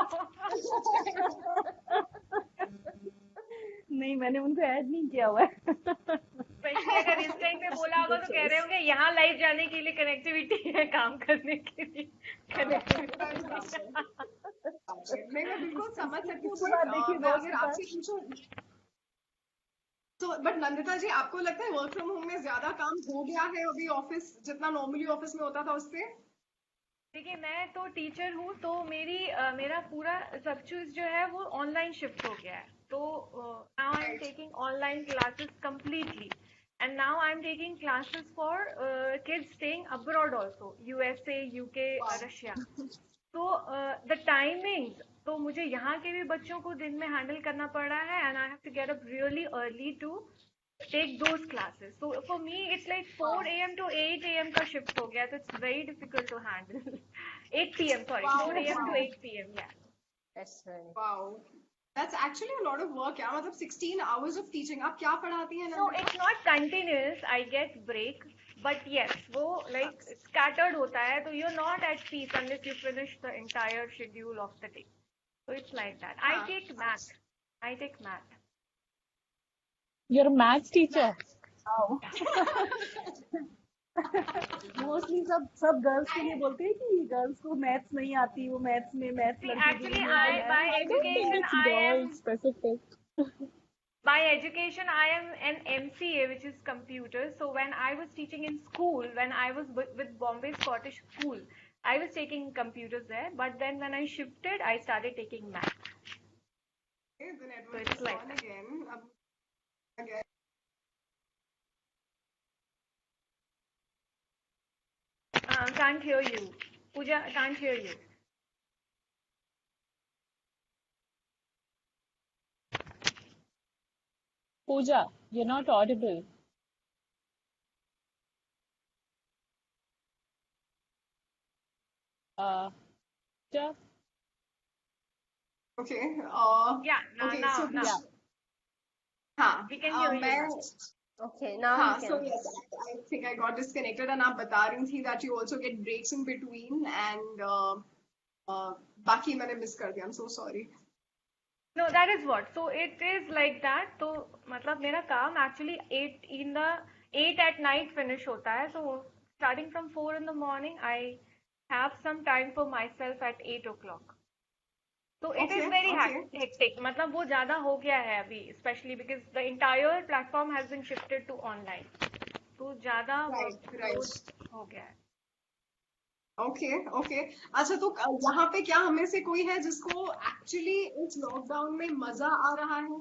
नहीं, मैंने उनको ऐड नहीं किया हुआ है। स्पेशली अगर इस टाइम पे बोला होगा तो कह रहे होंगे यहाँ लाइव जाने के लिए कनेक्टिविटी है, काम करने के लिए कनेक्टिविटी नहीं, मैं बिल्कुल समझ सकती हूँ, इसके बाद देखिए बट मैं बॉस अगर के आपसे पास। पूछूं तो, बट नंदिता जी आपको लगता है वर्क फ्रॉम होम में ज्यादा काम हो गया है अभी ऑफिस जितना नॉर्मली ऑफिस में होता था उससे? देखिए, मैं तो टीचर हूँ, तो मेरा पूरा सब चीज जो है वो ऑनलाइन शिफ्ट हो गया है। तो now I am taking online classes completely, and now I'm taking classes for kids staying abroad also, USA, UK, Russia. तो द टाइमिंग्स, तो मुझे यहाँ के भी बच्चों को दिन में हैंडल करना पड़ रहा है, and I have to get up really early to take those classes. So for me, it's like 4 a.m. to 8 a.m. का shift हो गया, तो it's very difficult to handle. 8 p.m. sorry, Wow, 4 a.m. to wow, 8 p.m. Yeah. That's right. wow. That's actually a lot of work यार, मतलब 16 hours of teaching। आप क्या पढ़ाती हैं No, Nandita? it's not continuous. I get break, but yes, वो like scattered होता है, तो you're not at peace unless you finish the entire schedule of the day. So it's like that. I हाँ, take math. I take math. You're a maths teacher. Mostly सब girls के लिए बोलते हैं कि गर्ल्स को मैथ्स नहीं आती, वो मैथ्स में मैथ्स See, लड़के के actually, लिए है। by I don't think education, it's I am girl specific. by education I am an MCA, which is computer. So when I was teaching in school, when I was with Bombay Scottish School, I was taking computers there, but then when I shifted, I started taking math. okay, the So network it's is like gone that. again. Again. Can't hear you, Pooja, can't hear you. Pooja, you're not audible. Pooja? Okay. Yeah, Okay. now So now Yeah. हाँ, we can hear you मैं now. Okay now हाँ, we so can. yes, I think I got disconnected and आप बता रही थी that you also get breaks in between and बाकी मैंने miss कर दिया, I'm so sorry. No, that is what. So it is like that. तो मतलब मेरा काम actually 8 at night finish होता है. So starting from 4 in the morning, I have some time for myself at 8 o'clock. So it is Okay, very okay. hectic. मतलब वो ज़्यादा हो गया है अभी, especially because the entire platform has been shifted to online. तो ज़्यादा Right, right. workload हो गया है. Okay okay. अच्छा तो यहाँ पे क्या हमें से कोई है जिसको एक्चुअली इस लॉकडाउन में मजा आ रहा है?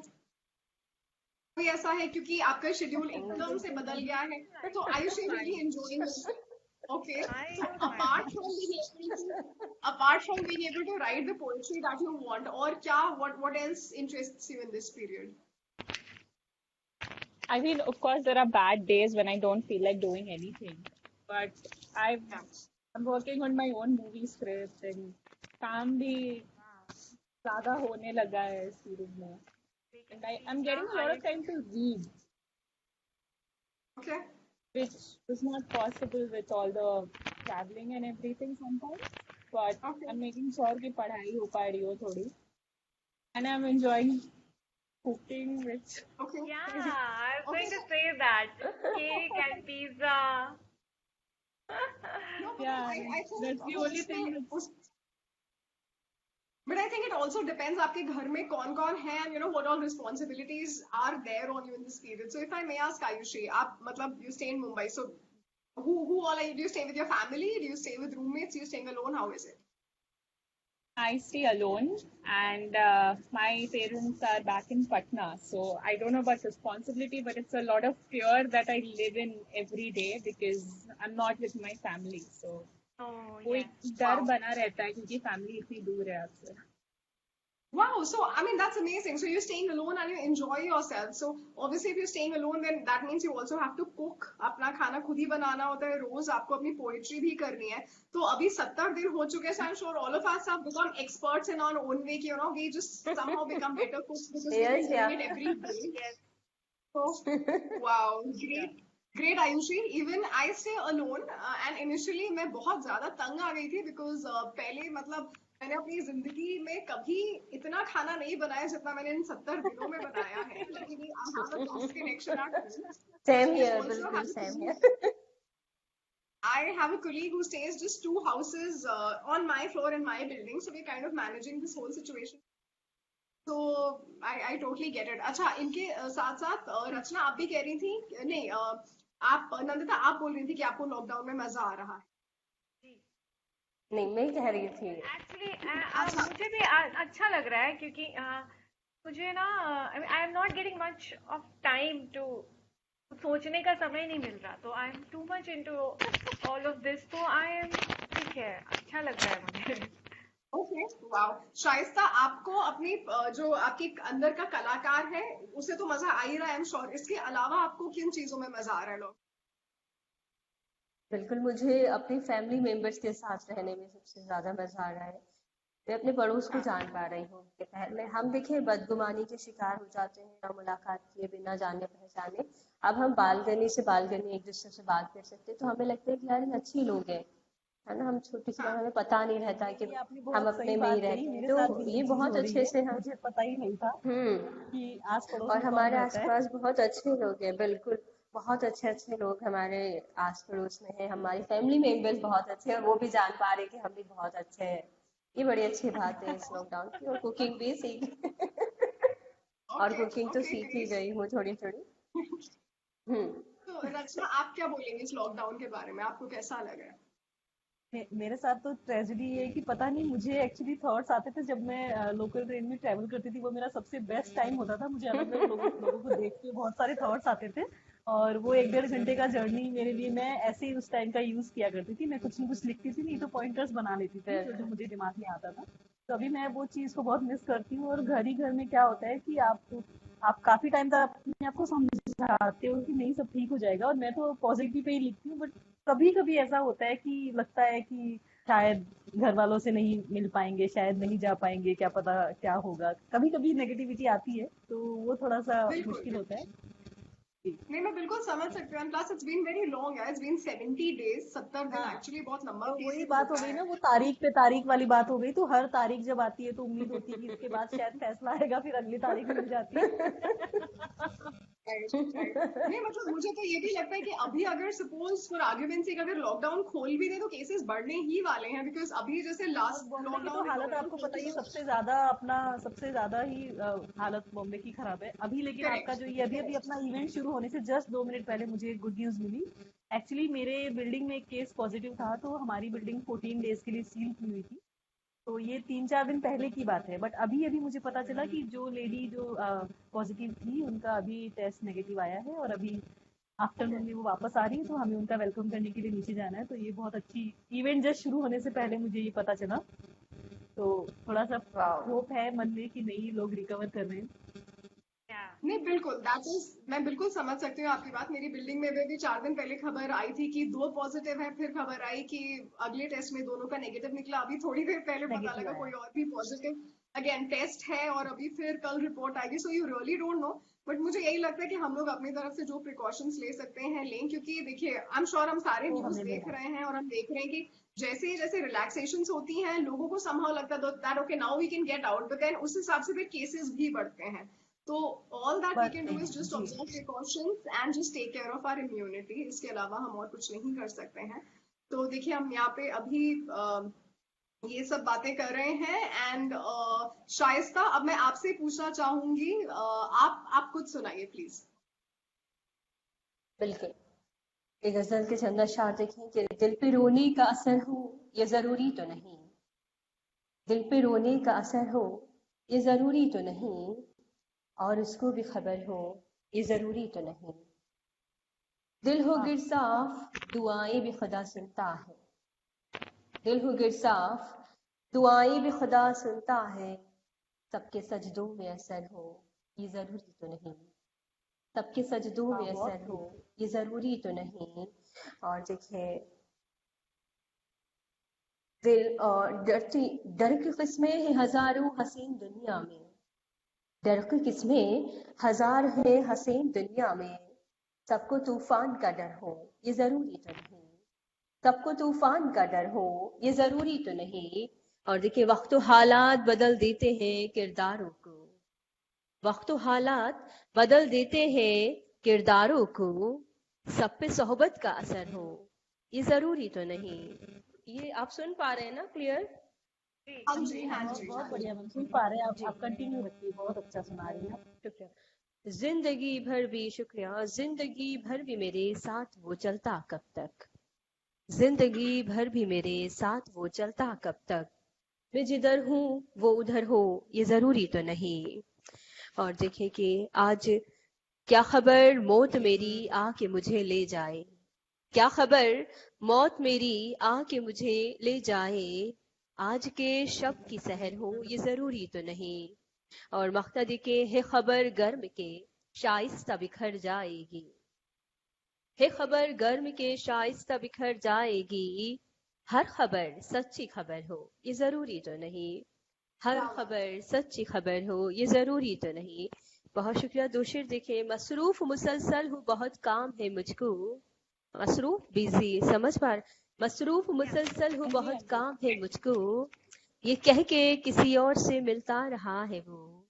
कोई ऐसा है क्योंकि आपका शेड्यूल एकदम से बदल गया है, तो Ayushi really enjoying it? Okay, I so don't mind. apart from being able to write the poetry that you want, और क्या what else interests you in this period? I mean, of course, there are bad days when I don't feel like doing anything, but I've, Yeah. I'm working on my own movie script and काम भी ज़्यादा होने लगा है इस period में, and I'm getting a lot of time to read, Okay. which was not possible with all the traveling and everything sometimes. But Okay. I'm making sure कि पढ़ाई हो पा रही हो थोड़ी, and I'm enjoying cooking, which Okay. Yeah, I was going Okay. to say that. Cake and pizza. No, but yeah, I think that's the वो only thing उसमें that's but I think it also depends आपके घर में कौन कौन है and you know what all responsibilities are there on you in this period. So if I may ask Ayushi, आप मतलब you stay in Mumbai, so who all are you? Do you stay with your family? Do you stay with roommates? Are you staying alone? How is it? I stay alone, and my parents are back in Patna, so I don't know about responsibility, but it's a lot of fear that I live in every day because I'm not with my family. So Oh, वो yes. एक डर Wow. बना रहता है क्योंकि family इतनी दूर है आपसे. Wow, so I mean that's amazing. So you're staying alone and you enjoy yourself. So obviously if you're staying alone, then that means you also have to cook. अपना खाना खुद ही बनाना होता है, रोज आपको अपनी पोएट्री भी करनी है. तो अभी 70 दिन हो चुके हैं, so I'm sure all of us have become experts in our own way. You know, we just somehow become better cooks because we've Yes, been doing yeah. it every day. Yes. So wow, great. Great Ayushi, even I stay alone and initially मैं बहुत ज़्यादा तंग आ गई थी because पहले मतलब मैंने अपनी जिंदगी में कभी इतना खाना नहीं बनाया जितना मैंने इन 70 दिनों में बनाया है. Luckily, I have a close connection at home. Same I here, also बिल्कुल have a same colleague. here. I have a colleague who stays just 2 houses on my floor in my building, so we're kind of managing this whole situation. So I totally get it. अच्छा इनके साथ साथ रचना आप भी कह रही थी नहीं आप नंदिता आप बोल रही थी कि आपको लॉकडाउन में मजा आ रहा है. नहीं, मैं कह रही थी Actually, अच्छा मुझे भी अच्छा लग रहा है क्योंकि मुझे ना I am not getting much of time to सोचने का समय नहीं मिल रहा, तो I am too much into all of this, तो आई एम ठीक है, अच्छा लग रहा है मुझे. Okay wow. शाइस्ता आपको अपनी जो आपके अंदर का कलाकार है उसे तो मजा आ ही रहा है, आई एम श्योर. इसके अलावा आपको किन चीजों में मजा आ रहा है लोग? बिल्कुल मुझे अपनी फैमिली मेंबर्स के साथ रहने में सबसे ज्यादा मजा आ रहा है. मैं अपने पड़ोस को जान पा रही हूँ कि पहले हम देखिए बदगुमानी के शिकार हो जाते हैं ना मुलाकात किए बिना जाने पहचाने. अब हम बालकनी से बालकनी एक दूसरे से बात कर सकते हैं तो हमें लगता है कि यार ये अच्छे लोग हैं, है ना. हम छोटी सी बात हमें पता नहीं रहता है कि ये आपने हम बहुत अपने सही में ही बात कही. रहते हैं, मेरे तो साथ भी ये ये चीज बहुत हो रही अच्छे है, से हम मुझे पता ही नहीं था कि आस पड़ोस और में कौन हमारे रहता है. आसपास बहुत अच्छे लोग हैं. बिल्कुल बहुत अच्छे अच्छे लोग हमारे आस पड़ोस में हैं. हमारी फैमिली मेंबर्स बहुत अच्छे हैं और वो भी जान पा रहे हैं कि हम भी बहुत अच्छे हैं. ये बड़ी अच्छी बात है इस लॉकडाउन की. और कुकिंग भी सीख और ओके कुकिंग तो ओके सीख ही ग्रेट. गई हूँ थोड़ी थोड़ी. हम्म तो रचना आप क्या बोलेंगे इस लॉकडाउन के बारे में, आपको कैसा लग रहा है? मेरे साथ तो ट्रेजेडी ये है कि पता नहीं मुझे एक्चुअली थॉट्स आते थे जब मैं लोकल ट्रेन में ट्रैवल करती थी. वो मेरा सबसे बेस्ट टाइम होता था. मुझे अलग अलग लोगों को देख के बहुत सारे थॉट्स आते थे और वो 1-1.5 घंटे का जर्नी मेरे लिए मैं ऐसे ही उस टाइम का यूज किया करती थी. मैं कुछ न कुछ लिखती थी, नहीं तो पॉइंटर्स बना लेती थी जो जो मुझे दिमाग में आता था. तो अभी मैं वो चीज को बहुत मिस करती हूँ. और घर ही घर में क्या होता है कि आप काफी टाइम तक अपने आप को समझाते हो कि नहीं सब ठीक हो जाएगा. और मैं तो पॉजिटिव पे ही लिखती हूँ, बट कभी कभी ऐसा होता है कि लगता है कि शायद घर वालों से नहीं मिल पाएंगे, शायद नहीं जा पाएंगे, क्या पता क्या होगा. कभी कभी नेगेटिविटी आती है तो वो थोड़ा सा बिल्कुल मुश्किल होता है. नहीं मैं बिल्कुल समझ सकती हूँ. Plus it's been very long है, इट्स बीन 70 डेज. 70 दिन हाँ, एक्चुअली बहुत लंबा तो वही पीरियड बात हो होता गई है. ना, वो तारीख पे तारीख वाली बात हो गई. तो हर तारीख जब आती है तो उम्मीद होती है कि इसके बाद शायद फैसला आएगा, फिर अगली तारीख मिल जाती है. Right right. नहीं मतलब मुझे तो ये भी लगता है कि अभी अगर सपोज फॉर आर्ग्यूमेंट से अगर लॉकडाउन खोल भी दे तो केसेस बढ़ने ही वाले हैं, बिकॉज अभी जैसे और लास्ट बॉम्बे की तो लॉकडाउन हालत आपको पता ही है, सबसे ज्यादा ही हालत बॉम्बे की खराब है अभी. लेकिन आपका करेक्ट जो ये अभी अभी करेक्ट. अपना इवेंट शुरू होने से जस्ट 2 मिनट पहले मुझे एक गुड न्यूज मिली एक्चुअली मेरे बिल्डिंग में एक केस पॉजिटिव था, तो हमारी बिल्डिंग 14 डेज के लिए सील की हुई थी। तो ये 3-4 दिन पहले की बात है, बट अभी अभी मुझे पता चला कि जो लेडी जो पॉजिटिव थी उनका अभी टेस्ट नेगेटिव आया है, और अभी आफ्टरनून में वो वापस आ रही है, तो हमें उनका वेलकम करने के लिए नीचे जाना है। तो ये बहुत अच्छी इवेंट जस्ट शुरू होने से पहले मुझे ये पता चला, तो थोड़ा सा वाह। होप है मन में कि नहीं, लोग रिकवर कर रहे हैं। नहीं बिल्कुल, दैट इज, मैं बिल्कुल समझ सकती हूँ आपकी बात। मेरी बिल्डिंग में भी 4 दिन पहले खबर आई थी कि 2 पॉजिटिव है, फिर खबर आई कि अगले टेस्ट में दोनों का नेगेटिव निकला। अभी थोड़ी देर पहले पता नेगेटिव लगा आया। कोई और भी पॉजिटिव अगेन टेस्ट है, और अभी फिर कल रिपोर्ट आएगी। So you really don't know, but मुझे यही लगता है कि हम लोग अपनी तरफ से जो प्रिकॉशंस ले सकते हैं लें, क्योंकि देखिए आई एम श्योर हम सारे वो न्यूज हमें देख लेना है। रहे हैं, और हम देख रहे हैं कि जैसे जैसे रिलैक्सेशन होती हैं लोगों को समहाउ लगता है that okay now we can get out, but then उस हिसाब से फिर केसेस भी बढ़ते हैं। तो all that we can बढ़ते do is हैं just ji. observe precautions and just take care of our immunity। इसके अलावा हम और कुछ नहीं कर सकते हैं। तो देखिए हम यहाँ पे अभी ये सब बातें कर रहे हैं, एंड शाइस्ता, अब मैं आपसे पूछना चाहूंगी, आप कुछ सुनाइए प्लीज। बिल्कुल। एक गजल के चंद अशआर देखें कि दिल पे रोने का असर हो ये जरूरी तो नहीं, दिल पे रोने का असर हो ये जरूरी तो नहीं, और उसको भी खबर हो ये जरूरी तो नहीं। दिल हो गिर साफ दुआएं भी खुदा सुनता है, दिल हो गिर साफ दुआएं भी खुदा सुनता है, सबके सजदों में असर हो ये जरूरी तो नहीं, सबके सजदों में असर हो ये जरूरी तो नहीं। और देखिए दिल और डरती डर की किस्में हैं हजारों हसीन दुनिया में, डर की किस्में हजार है हसीन दुनिया में, सबको तूफान का डर हो ये जरूरी तो नहीं, सबको तूफान का डर हो ये जरूरी तो नहीं। और देखिए वक्त हालात बदल देते हैं किरदारों को, वक्त हालात बदल देते हैं किरदारों को, सब पे सोहबत का असर हो ये जरूरी तो नहीं। ये आप सुन पा रहे हैं ना क्लियर? हाँ जी, हाँ जी, बहुत हाँ जी। बढ़िया मैम, सुन पा रहे हैं आप कंटिन्यू रखिए, बहुत अच्छा सुना रही हैं आप। शुक्रिया। जिंदगी भर भी शुक्रिया, जिंदगी भर भी मेरे साथ वो चलता कब तक, जिंदगी भर भी मेरे साथ वो चलता कब तक, मैं जिधर हूँ वो उधर हो ये जरूरी तो नहीं। और देखिए कि आज क्या खबर मौत मेरी आके मुझे ले जाए, क्या खबर मौत मेरी आके मुझे ले जाए, आज के शब की सहर हो ये जरूरी तो नहीं। और मख्तदी के है खबर गर्म के शाइस्ता बिखर जाएगी, है खबर गर्म के शाइस्ता बिखर जाएगी, हर खबर सच्ची खबर हो ये जरूरी तो नहीं, हर खबर सच्ची खबर हो ये जरूरी तो नहीं। बहुत शुक्रिया। दो शेर देखे, मसरूफ मुसलसल हूँ बहुत काम है मुझको, मसरूफ बिजी समझ पा रहे, मसरूफ मुसलसल हूँ बहुत काम है मुझको, ये कह के किसी और से मिलता रहा है वो,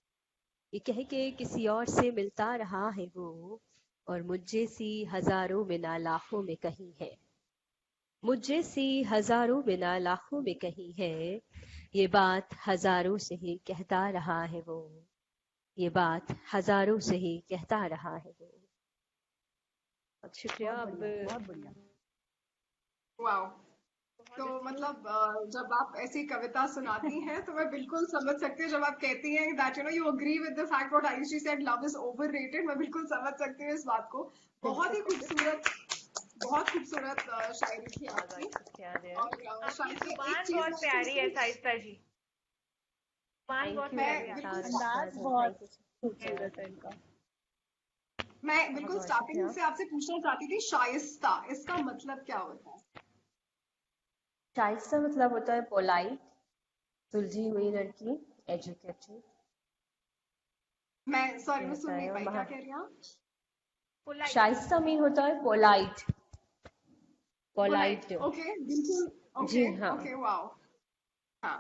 ये कह के किसी और से मिलता रहा है वो, और मुझे सी हजारों में ना लाखों में कहीं है, मुझे सी हजारों में ना लाखों में कहीं है, ये बात हजारों से ही कहता रहा है वो, ये बात हजारों से ही कहता रहा है वो। बहुत शुक्रिया। अब बहुत बढ़िया। वाओ। तो मतलब जब आप ऐसी कविता सुनाती हैं तो मैं बिल्कुल समझ सकती हूँ, जब आप कहती हैं that you no you agree with the fact what Ayushi said love is overrated, मैं बिल्कुल समझ सकती हूँ इस बात को। बहुत ही खूबसूरत, बहुत खूबसूरत शायरी थी आपकी। और शायद आपकी से एक जुबान चीज बहुत प्यारी है शाइस्ता जी, जुबान बहुत प्यारी है बिल्कुल आपकी। अंदाज बहुत खूबसूरत है इनका। मैं बिल्कुल स्टार्टिंग से आपसे पूछना चाहती थी, शाइस्ता इसका मतलब क्या होता है? शाइस्ता मतलब होता है पोलाइट, सुलझी हुई लड़की, एजुकेटेड। मैं सॉरी, मैं सुन नहीं पाई, क्या कह रही हैं आप? शाइस्ता मीन होता है पोलाइट, पोलाइट। ओके, बिल्कुल जी ओके हाँ। Okay, wow. हाँ,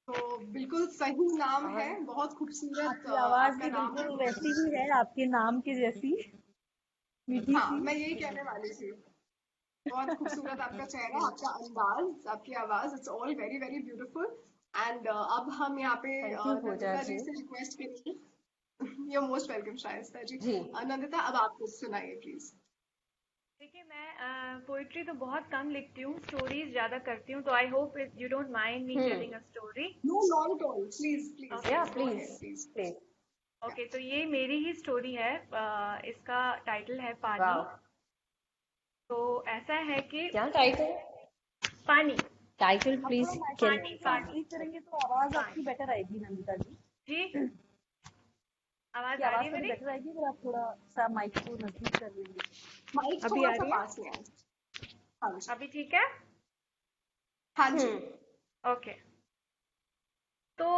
तो बिल्कुल सही नाम है, बहुत खूबसूरत आपकी आवाज आपका भी नाम है। बिल्कुल वैसी ही है, आपके नाम की जैसी मीठी हाँ, सी। मैं यही कहने वाली थी। बहुत खूबसूरत आपका चेहरा, आपका अंदाज, आपकी आवाज, it's all very very beautiful. And अब हम यहाँ पे Thank you, पूजा नंदिता जी जी। से रिक्वेस्ट करेंगे। यू मोस्ट वेलकम शाइस्ता जी। जी। नंदिता, अब आप कुछ सुनाइए प्लीज। देखिए मैं पोइट्री तो बहुत कम लिखती हूँ, स्टोरीज ज्यादा करती हूँ, तो I hope you don't mind me telling a story. No, not at all. Please, please, Okay. या please, go ahead, please please. Please. Okay, तो ये मेरी ही स्टोरी है. इसका टाइटल है पानी. वाओ, तो ऐसा है कि क्या टाइटल? पानी. टाइटल आप प्लीज. थोड़ा कैन माइक्रोफोन से स्पीक करेंगे तो आवाज आपकी बेटर आएगी नंदिता जी. जी, आवाज की आ आवाज रही है थोड़ी मेरी? बेटर आएगी अगर आप थोड़ा सा माइक को नजदीक कर लेंगे. Mic अभी थोड़ा आ सा रही है? पास में है. हाँ जी. अभी ठीक है? हाँ जी. ओके. तो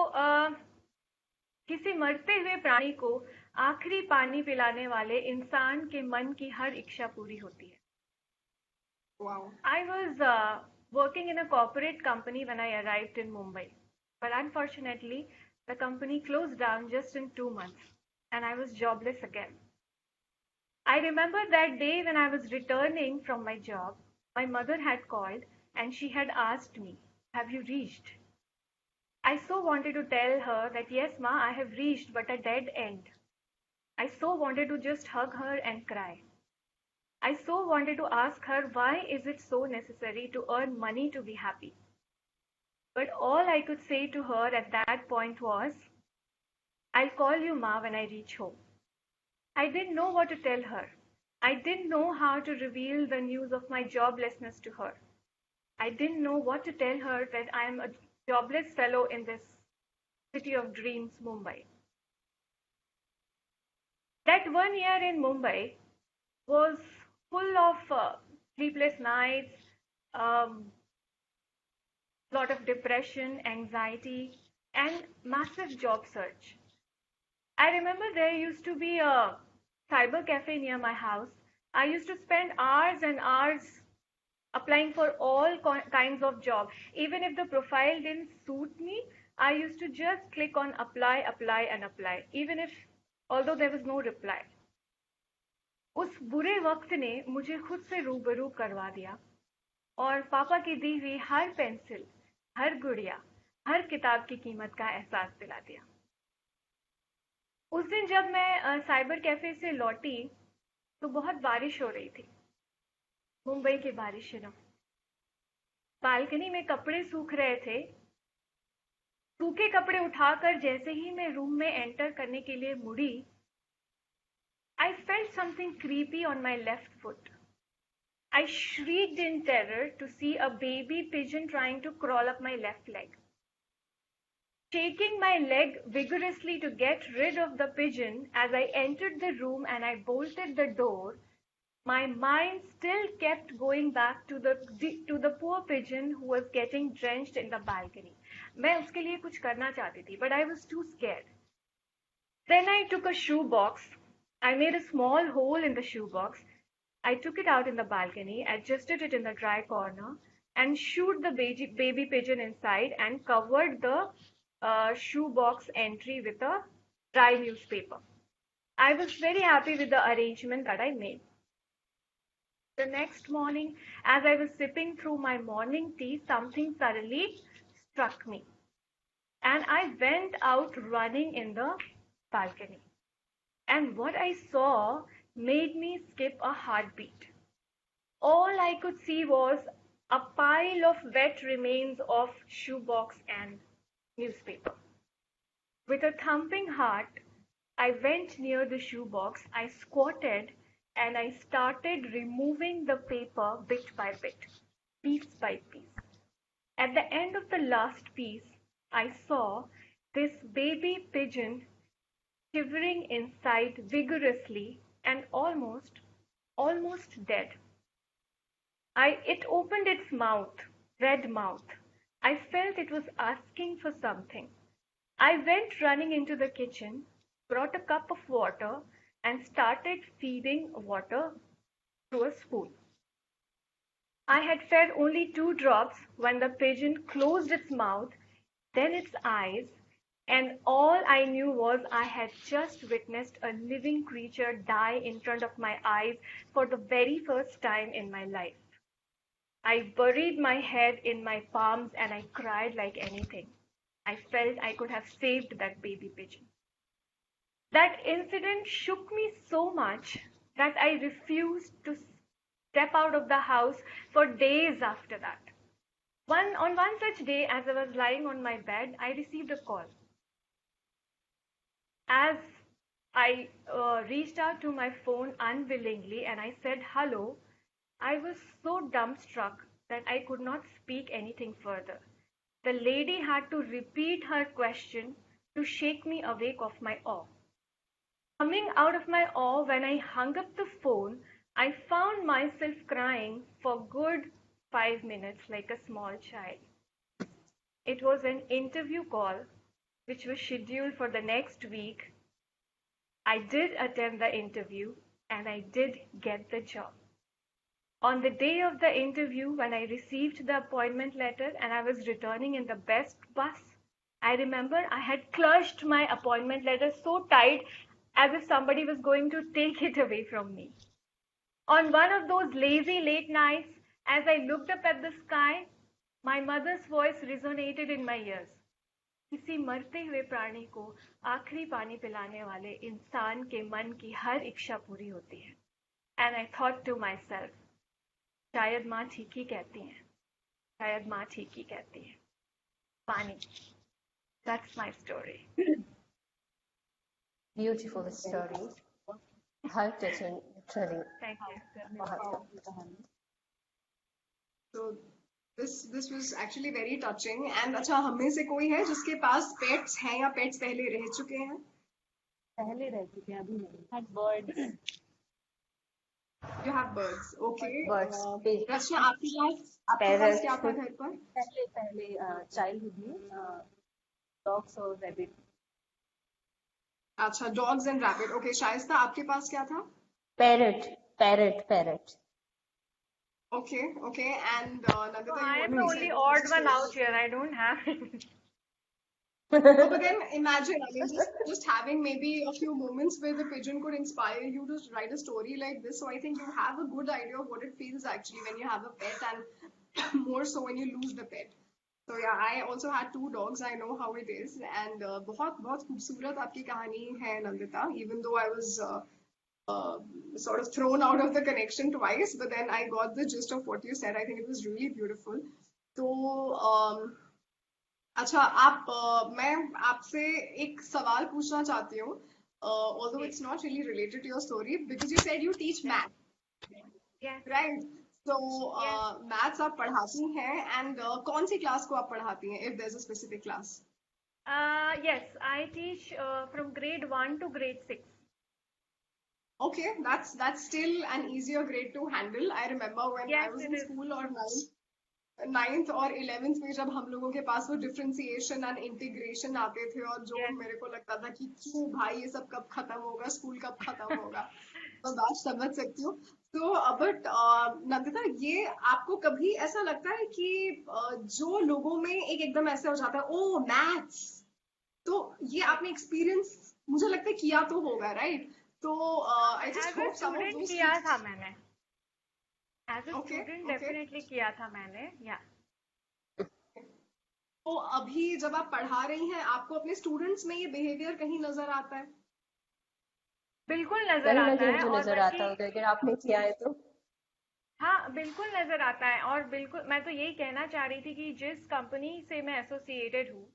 किसी मरते हुए प्राणी को आखिरी पानी पिलाने वाले इंसान के मन की हर इच्छा पूरी होती है. Wow. I was working in a corporate company when I arrived in Mumbai, but unfortunately, the company closed down just in 2 months, and I was jobless again. I remember that day when I was returning from my job, my mother had called and she had asked me, "Have you reached?" I so wanted to tell her that yes, ma, I have reached, but a dead end. I so wanted to just hug her and cry. I so wanted to ask her why is it so necessary to earn money to be happy. But all I could say to her at that point was, "I'll call you, ma, when I reach home." I didn't know what to tell her. I didn't know how to reveal the news of my joblessness to her. I didn't know what to tell her that I am a jobless fellow in this city of dreams, Mumbai. That 1 year in Mumbai was full of sleepless nights, lot of depression, anxiety, and massive job search. I remember there used to be a cyber cafe near my house. I used to spend hours and hours applying for all kinds of jobs. Even if the profile didn't suit me, I used to just click on apply, apply, and apply, even if, although there was no reply. उस बुरे वक्त ने मुझे खुद से रूबरू करवा दिया और पापा की दी हुई हर पेंसिल, हर गुड़िया, हर किताब की कीमत का एहसास दिला दिया. उस दिन जब मैं साइबर कैफे से लौटी तो बहुत बारिश हो रही थी, मुंबई की बारिश ना. बालकनी में कपड़े सूख रहे थे. सूखे कपड़े उठाकर जैसे ही मैं रूम में एंटर करने के लिए मुड़ी, I felt something creepy on my left foot. I shrieked in terror to see a baby pigeon trying to crawl up my left leg. Shaking my leg vigorously to get rid of the pigeon as I entered the room and I bolted the door, my mind still kept going back to the poor pigeon who was getting drenched in the balcony. मैं उसके लिए कुछ करना चाहती थी, but I was too scared. Then I took a shoe box. I made a small hole in the shoebox. I took it out in the balcony, adjusted it in the dry corner, and shooed the baby pigeon inside and covered the shoebox entry with a dry newspaper. I was very happy with the arrangement that I made. The next morning, as I was sipping through my morning tea, something suddenly struck me. And I went out running in the balcony. And what I saw made me skip a heartbeat. All I could see was a pile of wet remains of shoebox and newspaper. With a thumping heart, I went near the shoebox, I squatted, and I started removing the paper bit by bit, piece by piece. At the end of the last piece, I saw this baby pigeon shivering inside vigorously and almost dead. It opened its mouth, red mouth. I felt it was asking for something. I went running into the kitchen, brought a cup of water, and started feeding water through a spoon. I had fed only 2 drops when the pigeon closed its mouth, then its eyes, and all I knew was I had just witnessed a living creature die in front of my eyes for the very first time in my life. I buried my head in my palms and I cried like anything. I felt I could have saved that baby pigeon. That incident shook me so much that I refused to step out of the house for days after that. On one such day, as I was lying on my bed, I received a call. As I reached out to my phone unwillingly and I said hello, I was so dumbstruck that I could not speak anything further. The lady had to repeat her question to shake me awake of my awe. Coming out of my awe, when I hung up the phone, I found myself crying for good 5 minutes like a small child. It was an interview call which was scheduled for the next week. I did attend the interview and I did get the job. On the day of the interview, when I received the appointment letter and I was returning in the best bus, I remember I had clutched my appointment letter so tight as if somebody was going to take it away from me. On one of those lazy late nights, as I looked up at the sky, my mother's voice resonated in my ears. किसी मरते हुए प्राणी को आखिरी पानी पिलाने वाले इंसान के मन की हर इच्छा पूरी होती है. And I thought to myself, शायद माँ ठीक ही कहती हैं, शायद माँ ठीक ही कहती हैं. पानी. That's my story. Beautiful story. Heart touching, literally. Thank you. बहुत. So this was actually very touching. And अच्छा, हम में से कोई है जिसके पास पेट्स हैं या पेट्स पहले रह चुके हैं? पहले रह चुके हैं, अभी नहीं. Had birds. You have birds, okay. Birds. अच्छा, आपके पास क्या था घर पर? पहले चाइल्डहुड में डॉग्स और रैबिट. अच्छा, dogs and rabbit. Okay, Shaista आपके पास क्या था? Parrot. Okay, and Nandita, So I you am the want to only say odd something? one out here. I don't have it. No, but then imagine, I mean, just having maybe a few moments where the pigeon could inspire you to write a story like this. So I think you have a good idea of what it feels actually when you have a pet, and more so when you lose the pet. So yeah, I also had 2 dogs. I know how it is, and बहुत बहुत खूबसूरत आपकी कहानी है Nandita. Even though I was sort of thrown out of the connection twice, but then I got the gist of what you said. I think it was really beautiful. तो अच्छा, मैं आपसे एक सवाल पूछना चाहती हूँ. Although it's not really related to your story, because you said you teach math, Yes. right? So maths आप पढ़ाती हैं, and कौन सी क्लास को आप पढ़ाती हैं, if there's a specific class? Yes, I teach from grade 1 to grade 6. Okay, that's still an easier grade to handle. I remember when Yes, I was it in is. school or ninth और 11th में जब हम लोगों के पास वो differentiation and integration आते थे, और जो Yes. मेरे को लगता था कि क्यों भाई ये सब कब खत्म होगा, स्कूल कब खत्म होगा. तो बात समझ सकती हूँ. तो बट नंदिता, ये आपको कभी ऐसा लगता है कि जो लोगों में एक एकदम ऐसे हो जाता है, ओ मैथ्स, तो ये आपने एक्सपीरियंस मुझे लगता है किया तो होगा, राइट? तो I just As a hope some of student those किया था मैंने. As a Okay, student okay. definitely किया था मैंने. Yeah. तो अभी जब आप पढ़ा रही हैं, आपको अपने स्टूडेंट्स में ये बिहेवियर कहीं नजर आता है? बिल्कुल नजर कहीं ना आता कहीं है. मुझे और नजर आता होगा अगर आपने किया है तो. हाँ, बिल्कुल नजर आता है. और बिल्कुल मैं तो यही कहना चाह रही थी कि जिस कंपनी से मैं एसोसिएटेड हूँ,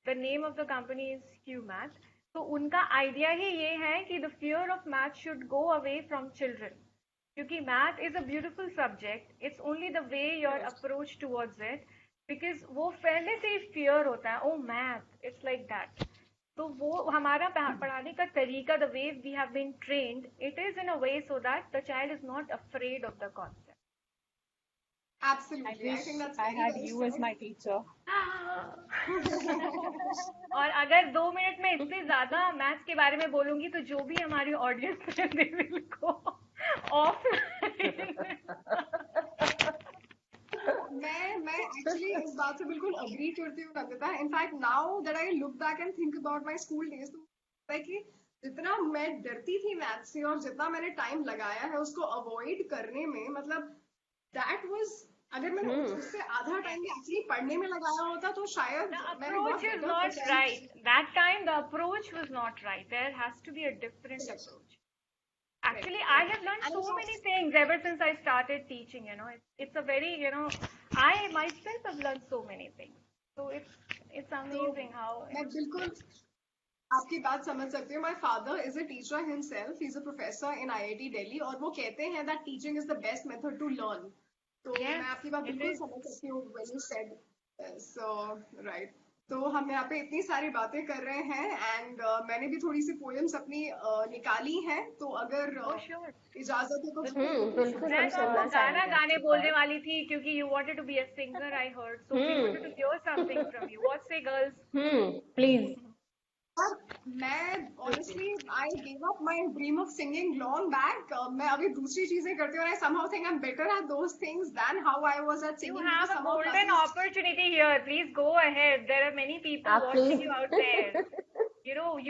the name of the company is QMath. तो उनका आइडिया ही ये है कि the fear of math should go away from children, क्योंकि math is a beautiful subject. It's only the way your approach towards it, because वो पहले से ही फियर होता है. Oh math, it's like that. तो वो हमारा पढ़ाने का तरीका, the way we have been trained, it is in a way so that the child is not afraid of the concept. I Absolutely, I wish think that's I very had well you as said. my teacher. और अगर 2 minute में इससे ज्यादा maths के बारे में बोलूंगी तो जो भी हमारी ऑडियंस है दे विल गो ऑफलाइन. मैं एक्चुअली इस बात से बिल्कुल अग्री करती हूँ Nandita. In fact now that I look back and think about my school days, तो लगता है कि जितना मैं डरती थी मैथ से और जितना मैंने टाइम लगाया है उसको अवॉइड करने में, मतलब दैट वाज, अगर मैंने उससे आधा टाइम भी एक्चुअली पढ़ने में लगाया होता तो शायद The मैंने बहुत approach is better not percent. right. That time the approach was not right. There has to be a different approach. Actually, I have learned And so many things ever since I started teaching. It's a very, I myself have learned so many things. So it's तो amazing how. मैं बिल्कुल आपकी बात समझ सकती हूँ. My father is a teacher himself, he is a professor in IIT Delhi, और वो कहते हैं that teaching is the best method to learn. तो Yes, मैं आपकी बात it बिल्कुल is. समझ सकती हूँ when you said so right. तो हम यहाँ पे इतनी सारी बातें कर रहे हैं एंड मैंने भी थोड़ी सी पोएम्स अपनी निकाली हैं, तो अगर Oh, sure. इजाजत है तो बिल्कुल मैं हम तो आपको सुनना गाना चाहेंगे गाने आपकी बोलने बात. वाली थी क्योंकि you wanted to be a singer, I heard. So we wanted to hear something from you. What say, girls? Please. और मैं honestly I give up my dream of singing long back. मैं अभी दूसरी चीजें करती हूँ. I somehow think I am better at those things than how I was at You singing. have a golden opportunity here. Please go ahead. There are many people आप watching please. you out there.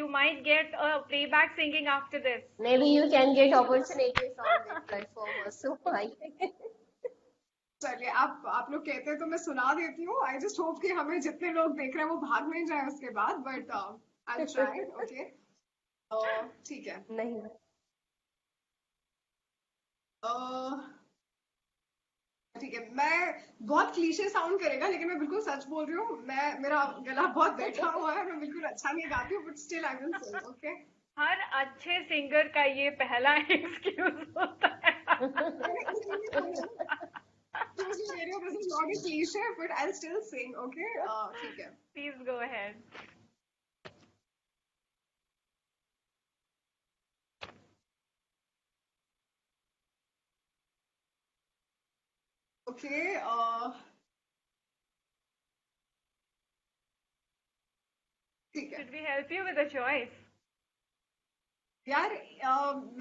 You might get a playback singing after this. Maybe you can get opportunities on this platform also. चलिए, आप लोग कहते हैं तो मैं सुना देती हूँ. आई जस्ट होप कि हमें जितने लोग देख रहे हैं वो भाग नहीं जाए उसके बाद, बट आई ट्राई. ओके, ठीक है. नहीं. ठीक है. मैं बहुत क्लीशे साउंड करेगा, लेकिन मैं बिल्कुल सच बोल रही हूँ. मेरा गला बहुत बैठा हुआ है, मैं बिल्कुल अच्छा नहीं गाती हूँ, but still I will sing. Okay. हर अच्छे सिंगर का ये पहला एक्सक्यूज होता है. Radio, this is not a cliche, but I'll still sing. Okay. ठीक है. Please go ahead. Okay. ठीक है. Should we help you with a choice? यार,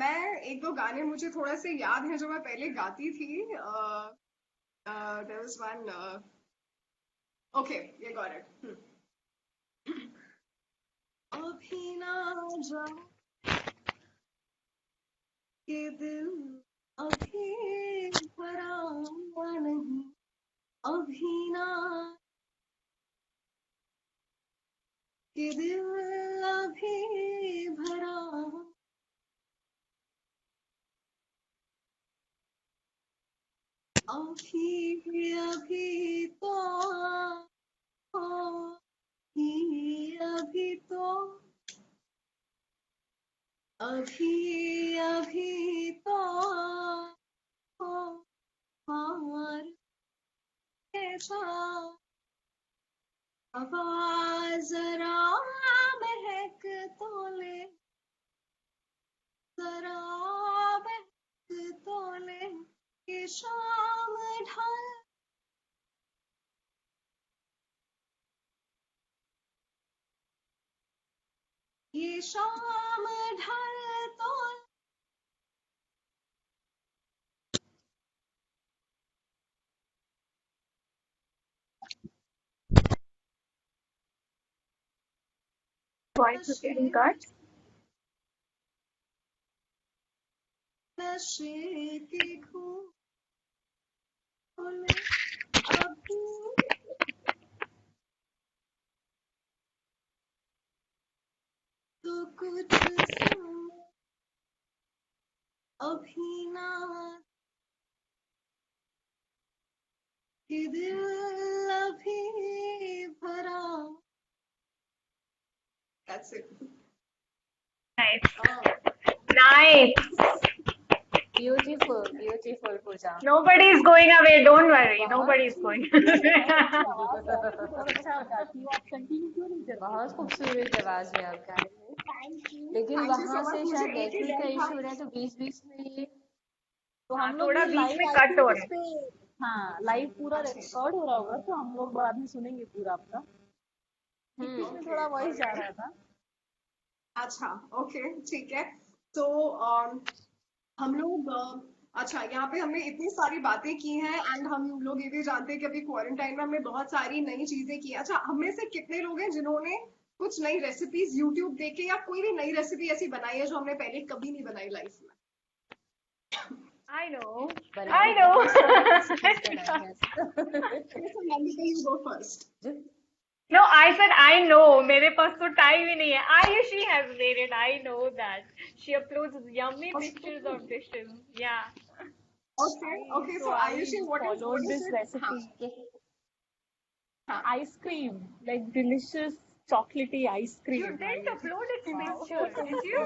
मैं एक दो गाने मुझे थोड़ा से याद हैं जो मैं पहले गाती थी. There was one. Okay, you got it. अभी ना जा के दिल अभी भरा नहीं, अभी ना के दिल अभी भरा. अभी तो अभी तो हार कैसा आवाज जरा महक तो ले, जरा महक तो ले. ये शाम ढल, ये शाम ढल तो Voice is getting cut. नशे की घूम अभी तो कुछ सुन, अभी ना कि दिल अभी भरा. That's it. Nice. Nice. Beautiful, beautiful, Pooja. Nobody is going away. Don't worry. Nobody is going. बहुत खूबसूरत आवाज है आपका. लेकिन वहाँ से शायद नेटवर्क का इशू हो रहा है, तो बीच में ये तो हम लोग थोड़ा भी बीच में live कट हो रहा है. इस पे, हाँ लाइव पूरा रिकॉर्ड हो रहा होगा, तो हम लोग बाद में सुनेंगे पूरा आपका. बीच में थोड़ा वॉइस जा रहा था. अच्छा, ओके, ठीक है. तो हम लोग अच्छा, यहाँ पे हमने इतनी सारी बातें की हैं एंड हम लोग ये भी जानते हैं कि अभी क्वारंटाइन में हमने बहुत सारी नई चीजें की. अच्छा, हम में से कितने लोग हैं जिन्होंने कुछ नई रेसिपीज यूट्यूब देख के या कोई भी नई रेसिपी ऐसी बनाई है जो हमने पहले कभी नहीं बनाई लाइफ में? I know. बनाने I know. So, Nandita, you go first. No, I said I know. मेरे पास तो टाइम ही नहीं है. Ayushi has made it. I know that. She uploads yummy pictures of dishes. Yeah. Okay, okay. So So I Ayushi, followed what is this it? recipe. हाँ. Ice cream, like delicious chocolatey ice You cream. didn't upload its Wow. picture, did you?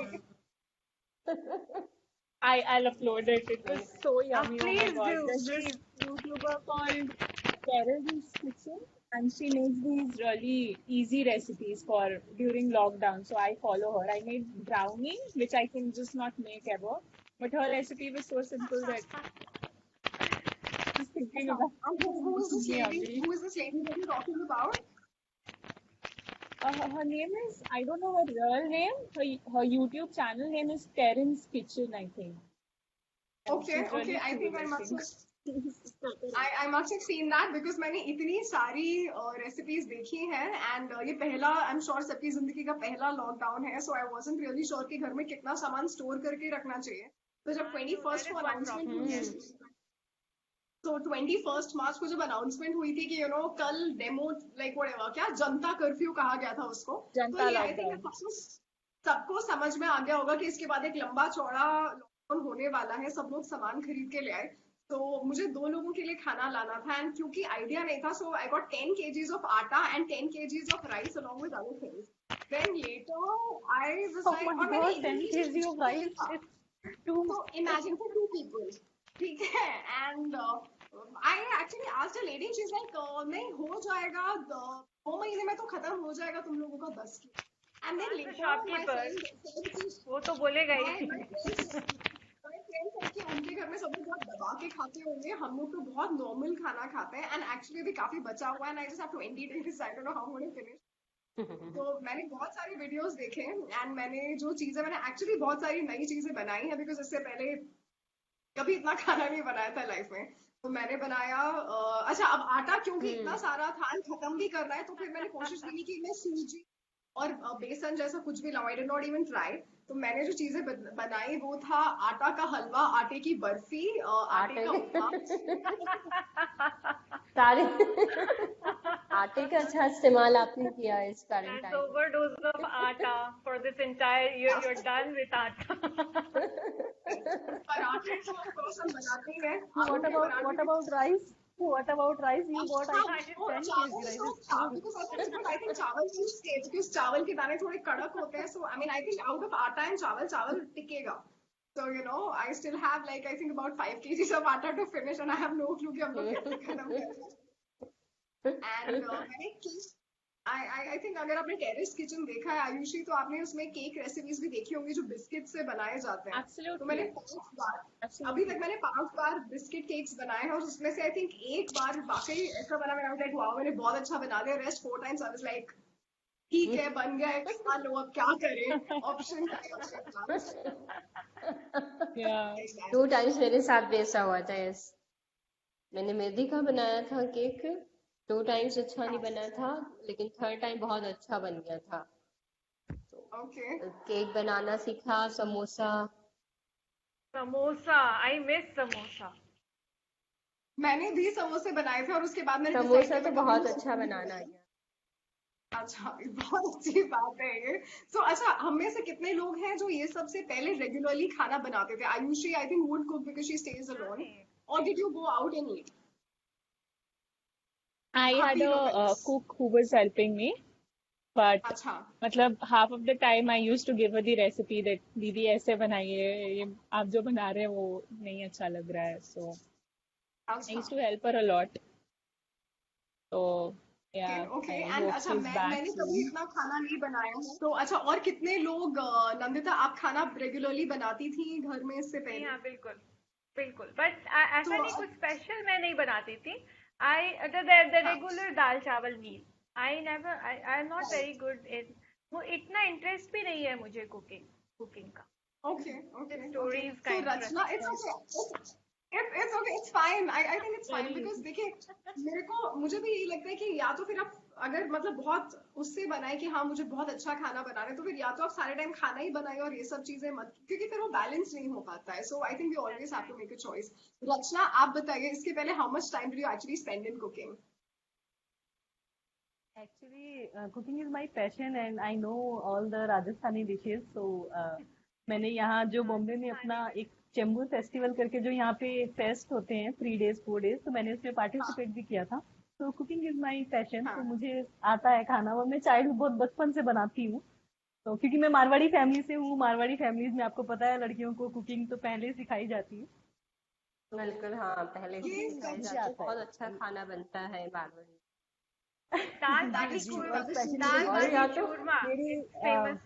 I'll upload it. It was so yummy. Oh my Please god. do, There's this please. YouTuber called Carol's Kitchen, and she makes these really easy recipes for during lockdown. So I follow her. I made brownie, which I can just not make ever. But her recipe was so simple that just thinking about And who is this lady? yummy. Who is this lady that you're talking about? Her name is, I don't know her real name. Her YouTube channel name is Terren's Kitchen, I think. And Okay, she's really okay. I cool, think I I must think. have I must have seen that because मैंने इतनी सारी recipes देखी हैं and ये पहला आई am sure सबकी जिंदगी का पहला लॉकडाउन है so I wasn't really sure कि घर में कितना सामान स्टोर करके रखना चाहिए तो जब 21st को अनाउंसमेंट हुई तो 21st मार्च को जब अनाउंसमेंट हुई थी कि कल डेमो लाइक व्हाटएवर क्या जनता कर्फ्यू कहा गया था उसको जनता तो ये आई थिंक लॉकडाउन. सबको समझ में आ गया होगा कि इसके बाद एक लंबा चौड़ा लॉकडाउन होने वाला है सब लोग सामान खरीद के ले आए तो मुझे 2 लोगों के लिए खाना लाना था एंड क्योंकि आइडिया नहीं था सो आई गॉट 10 kgs ऑफ आटा and 10 kgs of rice along with other things then later I was Oh like my और मैंने God, 10 kg of rice. It's too so imagine for 2 people ठीक है and I actually asked a lady she's like नहीं हो जाएगा 2 महीने में तो खत्म हो जाएगा तुम लोगों का 10 kilo and then later my shopkeeper. friend said कि वो तो बोलेगा ही. my friend said कि उनके घर में सब लोग बहुत दबा के खाते होंगे हम लोग तो बहुत नॉर्मल खाना खाते हैं एंड एक्चुअली अभी काफी बचा हुआ है and I just have 20 days I don't know how I'm going to finish तो मैंने बहुत सारे वीडियोस देखे एंड मैंने जो चीजें मैंने एक्चुअली बहुत सारी नई चीजें बनाई हैं बिकॉज इससे पहले कभी इतना खाना नहीं बनाया था लाइफ में तो मैंने बनाया अच्छा अब आटा क्योंकि इतना सारा था and खत्म भी करना है तो फिर मैंने कोशिश की कि मैं सूजी और बेसन जैसा कुछ भी लाऊं I did not even try तो मैंने जो चीजें बनाई वो था आटा का हलवा आटे की बर्फी आटे का उपमा सारे आटे का अच्छा इस्तेमाल आपने किया है इस current That's time. overdose of atta for this entire year. You're done with atta. पराठे तो of course हम बनाते ही हैं What आलू के about पराठे rice? What about rice? You bought I हाँ, think वो 10 चावल kg rice. तो It's था too because I think चावल की स्टेज because चावल के दाने थोड़े कड़क होते हैं so I mean I think out of आटा and चावल टिकेगा so I still have like I think about 5 kgs of atta to finish and I have no clue कि हम लोग कैसे खत्म करेंगे and मैंने I think अगर आपने टेरेस किचन देखा है आयुषी तो आपने उसमें केक रेसिपीज भी देखी होंगी जो बिस्किट से बनाए जाते हैं Absolutely. तो मैंने 5 बार अभी तक मैंने 5 बार बिस्किट केक्स बनाए हैं और उसमें से आई थिंक एक बार वाकई ऐसा बना मैंने लाइक वाओ मैंने बहुत अच्छा बना दिया rest 4 times I was like ठीक है बन गया एक खा लो अब क्या करें ऑप्शन Yeah. 2 times मेरे साथ भी ऐसा हुआ था. यस मैंने मेहंदी का बनाया था केक 2 times अच्छा नहीं बना था लेकिन 3rd टाइम बहुत अच्छा बन गया था. ओके केक बनाना सीखा. Samosa Samosa. I miss samosa. मैंने भी समोसे बनाए थे और उसके बाद मैंने decide समोसा किया तो मैं कभी बहुत भी अच्छा बनाना है. अच्छा बहुत अच्छी बात है ये तो अच्छा हम में से कितने लोग हैं जो ये सबसे पहले रेगुलरली खाना बनाते थे Ayushi I think would cook because she stays alone और did you go out and eat I had a cook who was helping me, but अच्छा मतलब half of the time I used to give her the recipe that दीदी ऐसे बनाइए ये आप जो बना रहे हैं वो नहीं अच्छा लग रहा है so I used to help her a lot. So yeah, okay I and hope अच्छा she's back मैंने कभी soon. इतना खाना नहीं बनाया है तो अच्छा और कितने लोग नंदिता आप खाना रेगुलरली बनाती थी घर में इससे जी पहले हाँ बिल्कुल बिल्कुल बट ऐसा नहीं कुछ स्पेशल मैं नहीं बनाती थी I the regular dal chawal meal I am not very good in वो इतना इंटरेस्ट भी नहीं है मुझे कुकिंग का Okay, okay, stories okay. का So interest Rachna, it's okay. It's okay. It's fine. I think it's fine because देखिए मुझे भी यही लगता है कि या तो फिर आप अगर मतलब बहुत उससे बनाए कि हाँ मुझे बहुत अच्छा खाना बनाना है तो फिर या तो आप सारे टाइम खाना ही बनाए और ये सब चीजें मत क्योंकि फिर वो बैलेंस नहीं हो पाता है so I think we always have to make a choice Rachna आप बताइए इसके पहले how much time did you actually spend in cooking Actually, cooking is my passion and I know all the Rajasthani dishes. So मैंने यहाँ जो बॉम्बे में अपना एक चेंबूर फेस्टिवल करके जो यहाँ पे फेस्ट होते हैं 3 days 4 days, तो मैंने उसमें पार्टिसिपेट भी किया था. तो कुकिंग इज माय पैशन. तो मुझे आता है खाना और मैं चाइल्ड बहुत बचपन से बनाती हूँ. तो क्योंकि मैं मारवाड़ी फैमिली से हूँ, मारवाड़ी फैमिलीज में आपको पता है लड़कियों को कुकिंग तो पहले सिखाई जाती है. बिल्कुल हाँ, पहले से ये सिखाई सब जाती है. आता बहुत है. अच्छा खाना बनता है मारवाड़ी. दाल That baati is true. Churma, That is true. दाल और बाटी या तो चूरमा मेरी famous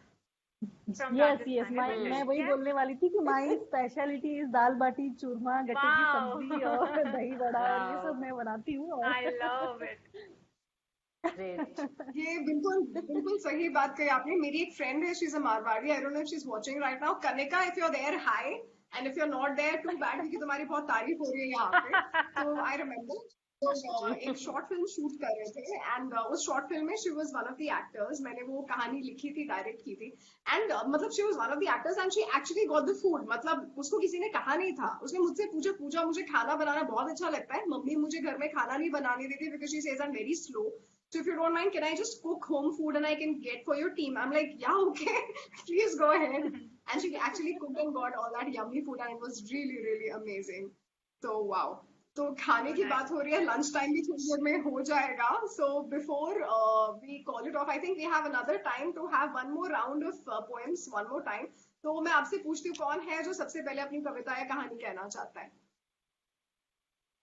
from yes yes Rajasthan, मैं isn't वही it? बोलने वाली थी कि माई स्पेशलिटी इज दाल बाटी चूरमा, गट्टे की सब्जी Wow. और दही बड़ा और ये सब वाओ, मैं बनाती हूँ. I love it. ग्रेट. ये बिल्कुल बिल्कुल सही बात कही आपने. मेरी एक फ्रेंड है, she is a Marwari. I don't know if she is watching right now. Kanika, if you are there, hi. And if you are not there, too bad, क्योंकि तुम्हारी बहुत तारीफ हो रही है यहाँ पे. तो आई रिमेम्बर एक शॉर्ट फिल्म शूट कर रहे थे एंड उस शॉर्ट फिल्म में she was one of the actors. मैंने वो कहानी लिखी थी, डायरेक्ट की थी. एंड मतलब she was one of the actors and she actually got the food. मतलब उसको किसी ने कहा नहीं था. उसने मुझसे पूछा पूछा मुझे खाना बनाना बहुत अच्छा लगता है, मम्मी मुझे घर में खाना नहीं बनाने देती because she says I am very slow. So if you don't mind, can I just cook home food and I can get for your team? I'm like, yeah, okay, please go ahead. And she actually cooked and got all that yummy food and it was really, really amazing. So wow. तो खाने So की nice. बात हो रही है, lunch time भी थोड़ी देर में हो जाएगा. So before we call it off, I think we have another time to have one more round of poems, one more time. तो मैं आपसे पूछती हूँ, कौन है जो सबसे पहले अपनी कविता या कहानी कहना चाहता है?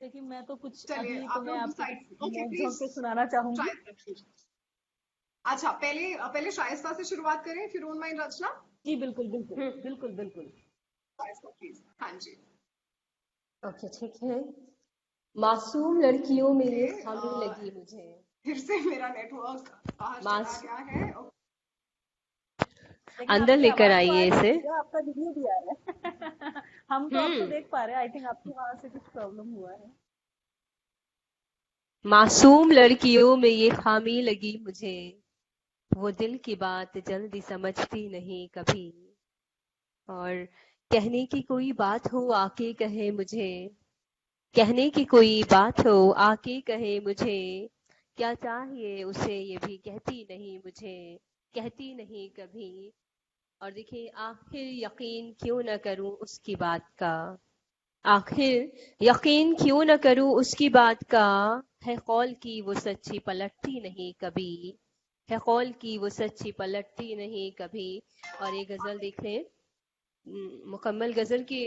लेकिन मैं तो कुछ चलिए, अभी तो आप मैं लोग आपको डिसाइड. ओके, नोक प्लीज. झोंक के सुनाना चाहूंगी. अच्छा, पहले शाइस्ता से शुरुआत करें, if you don't mind, रचना. जी बिल्कुल बिल्कुल बिल्कुल बिल्कुल. शाइस्ता प्लीज. हाँ जी. ओके, ठीक है. मासूम लड़कियों में ये ओके, खामी लगी मुझे. फिर से मेरा नेटवर्क बाहर चला मास गया है. लेकिन अंदर आपकी लेकर आवाज तो आ आइए रही इसे. है, आपका वीडियो भी आ रहा है. हम तो आपको देख पा रहे हैं. आई थिंक आपके वहां से कुछ प्रॉब्लम हुआ है. मासूम लड़कियों में ये खामी लगी मुझे, वो दिल की बात जल्दी समझती नहीं कभी. और कहने की कोई बात हो आके कहे मुझे, कहने की कोई बात हो आके कहे मुझे, क्या चाहिए उसे ये भी कहती नहीं मुझे, कहती नहीं कभी. और देखिए, आखिर यकीन क्यों न करूं उसकी बात का, आखिर यकीन क्यों न करूं उसकी बात का, है कौल की वो सच्ची पलटती नहीं कभी, है कौल की वो सच्ची पलटती नहीं कभी. और ये गजल देख लें, मुकम्मल गजल की.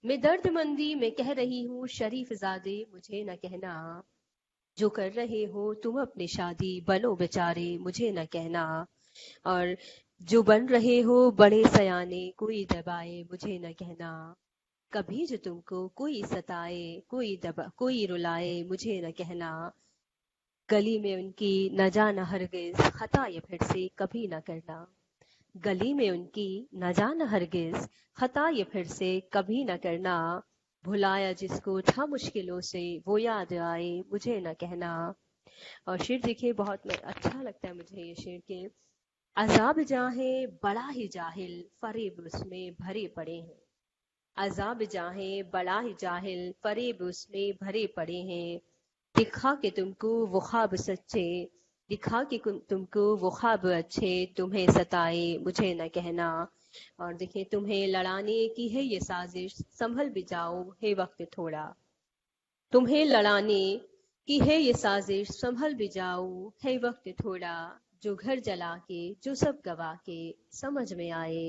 मैं दर्द मंदी में कह रही हूँ शरीफ ज़ादे मुझे न कहना, जो कर रहे हो तुम अपनी शादी बनो बेचारे मुझे न कहना. और जो बन रहे हो बड़े सयाने कोई दबाए मुझे न कहना, कभी जो तुमको कोई सताए कोई रुलाए मुझे न कहना. गली में उनकी न जाना हरगिज खता ये फिर से कभी न करना, गली में उनकी न जाना हरगिज खता ये फिर से कभी न करना, भुलाया जिसको था मुश्किलों से वो याद आए मुझे न कहना. और शेर देखिए, बहुत अच्छा लगता है मुझे ये शेर के. अजाब जाहे बड़ा ही जाहिल फरेब उसमें भरे पड़े हैं, अजाब जाहे बड़ा ही जाहिल फरेब उसमें भरे पड़े हैं, दिखा के तुमको वो ख्वाब सच्चे, दिखा के तुमको वो ख्वाब अच्छे, तुम्हें सताए मुझे न कहना. और देखिए, तुम्हें लड़ाने की है ये साजिश संभल भी जाओ है वक्त थोड़ा, तुम्हें लड़ाने की है ये साजिश संभल भी जाओ है वक्त थोड़ा, जो घर जला के जो सब गवा के समझ में आए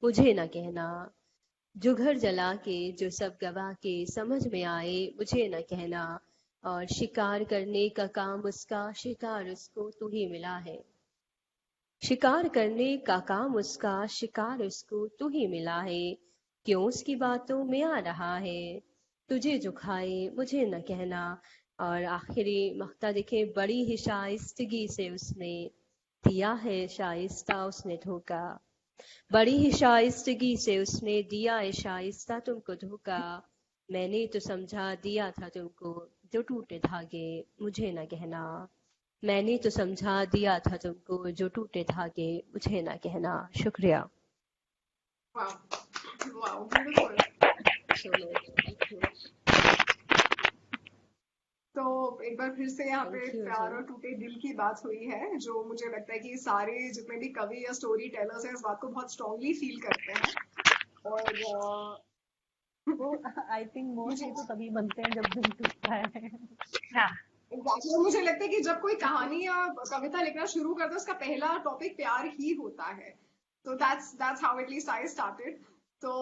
मुझे न कहना, जो घर जला के जो सब गवा के समझ में आए मुझे न कहना. और शिकार करने का काम उसका शिकार उसको तू ही मिला है, शिकार करने का काम उसका शिकार उसको तू ही मिला है, क्यों उसकी बातों में आ रहा है तुझे जो खाए मुझे न कहना. और आखिरी मक्ता देखे, बड़ी ही शाइस्तगी से उसने दिया है शाइस्ता उसने धोखा, बड़ी ही शाइस्तगी से उसने दिया है शाइस्ता तुमको धोखा, मैंने तो समझा दिया था तुमको जो टूटे धागे मुझे न कहना, मैंने तो समझा दिया था तुमको जो टूटे धागे मुझे न कहना. शुक्रिया. Wow. Wow, beautiful. So much. Thank you. तो एक बार फिर से यहाँ पे थैंक यू प्यार जी। और टूटे दिल की बात हुई है, जो मुझे लगता है कि सारे जितने भी कवि या स्टोरी टेलर्स हैं इस बात को बहुत स्ट्रांगली फील करते हैं। और वो आई थिंक मुझे मोस्टली तो तभी बनते हैं जब दिल टूटता है। हाँ, exactly, मुझे लगता है कि जब कोई कहानी या कविता लिखना शुरू करता है उसका पहला टॉपिक प्यार ही होता है। तो that's how at least I started. तो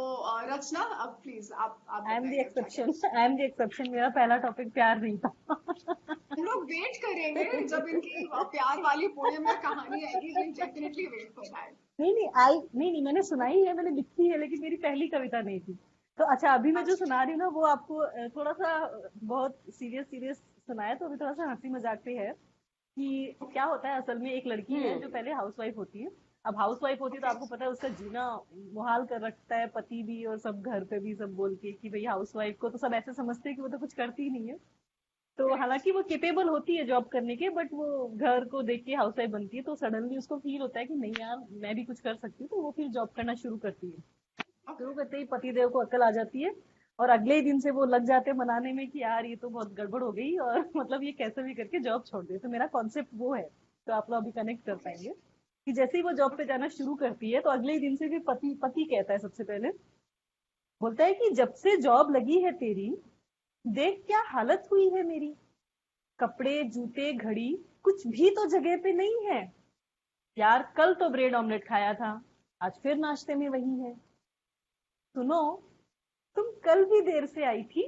रचना, अब प्लीज आप आई एम द बताइए अब क्या एक्सेप्शन, कहना आई एम द एक्सेप्शन। मेरा पहला टॉपिक प्यार नहीं था। हम लोग वेट करेंगे जब इनकी प्यार वाली पोएम या कहानी आएगी। We definitely wait for that. नहीं, मैंने सुनाई है, मैंने लिखी है, लेकिन मेरी पहली कविता नहीं थी। तो अच्छा, अभी मैं जो अच्छा, सुना रही हूँ ना, वो आपको थोड़ा सा बहुत सीरियस सीरियस सुनाया, तो अभी थोड़ा सा हंसी मजाक पे है कि क्या होता है। असल में एक लड़की है जो पहले हाउसवाइफ होती है। अब हाउसवाइफ होती है तो ओके, आपको पता है उसका जीना मुहाल कर रखता है, पति भी और सब घर पे भी सब बोल के कि भाई हाउसवाइफ को तो सब ऐसे समझते हैं कि वो तो कुछ करती ही नहीं है। तो हालांकि वो केपेबल होती है जॉब करने के, बट वो घर को देख के हाउसवाइफ बनती है, तो सडनली उसको फील होता है कि नहीं यार, मैं भी कुछ कर सकती हूँ, तो वो फिर जॉब करना शुरू करती है। शुरू ओके, करते ही पतिदेव को अक्ल आ जाती है, और अगले ही दिन से वो लग जाते हैं मनाने में कि यार ये तो बहुत गड़बड़ हो गई, और मतलब ये कैसे भी करके जॉब छोड़ दे। तो मेरा कॉन्सेप्ट वो है, तो आप लोग अभी कनेक्ट कर ओके, पाएंगे कि जैसे ही वो जॉब पे ओके, जाना शुरू करती है, तो अगले ही दिन से फिर पति पति कहता है, सबसे पहले बोलता है कि जब से जॉब लगी है तेरी, देख क्या हालत हुई है मेरी। कपड़े, जूते, घड़ी, कुछ भी तो जगह पे नहीं है। यार कल तो ब्रेड ऑमलेट खाया था, आज फिर नाश्ते में वही है। सुनो, तुम कल भी देर से आई थी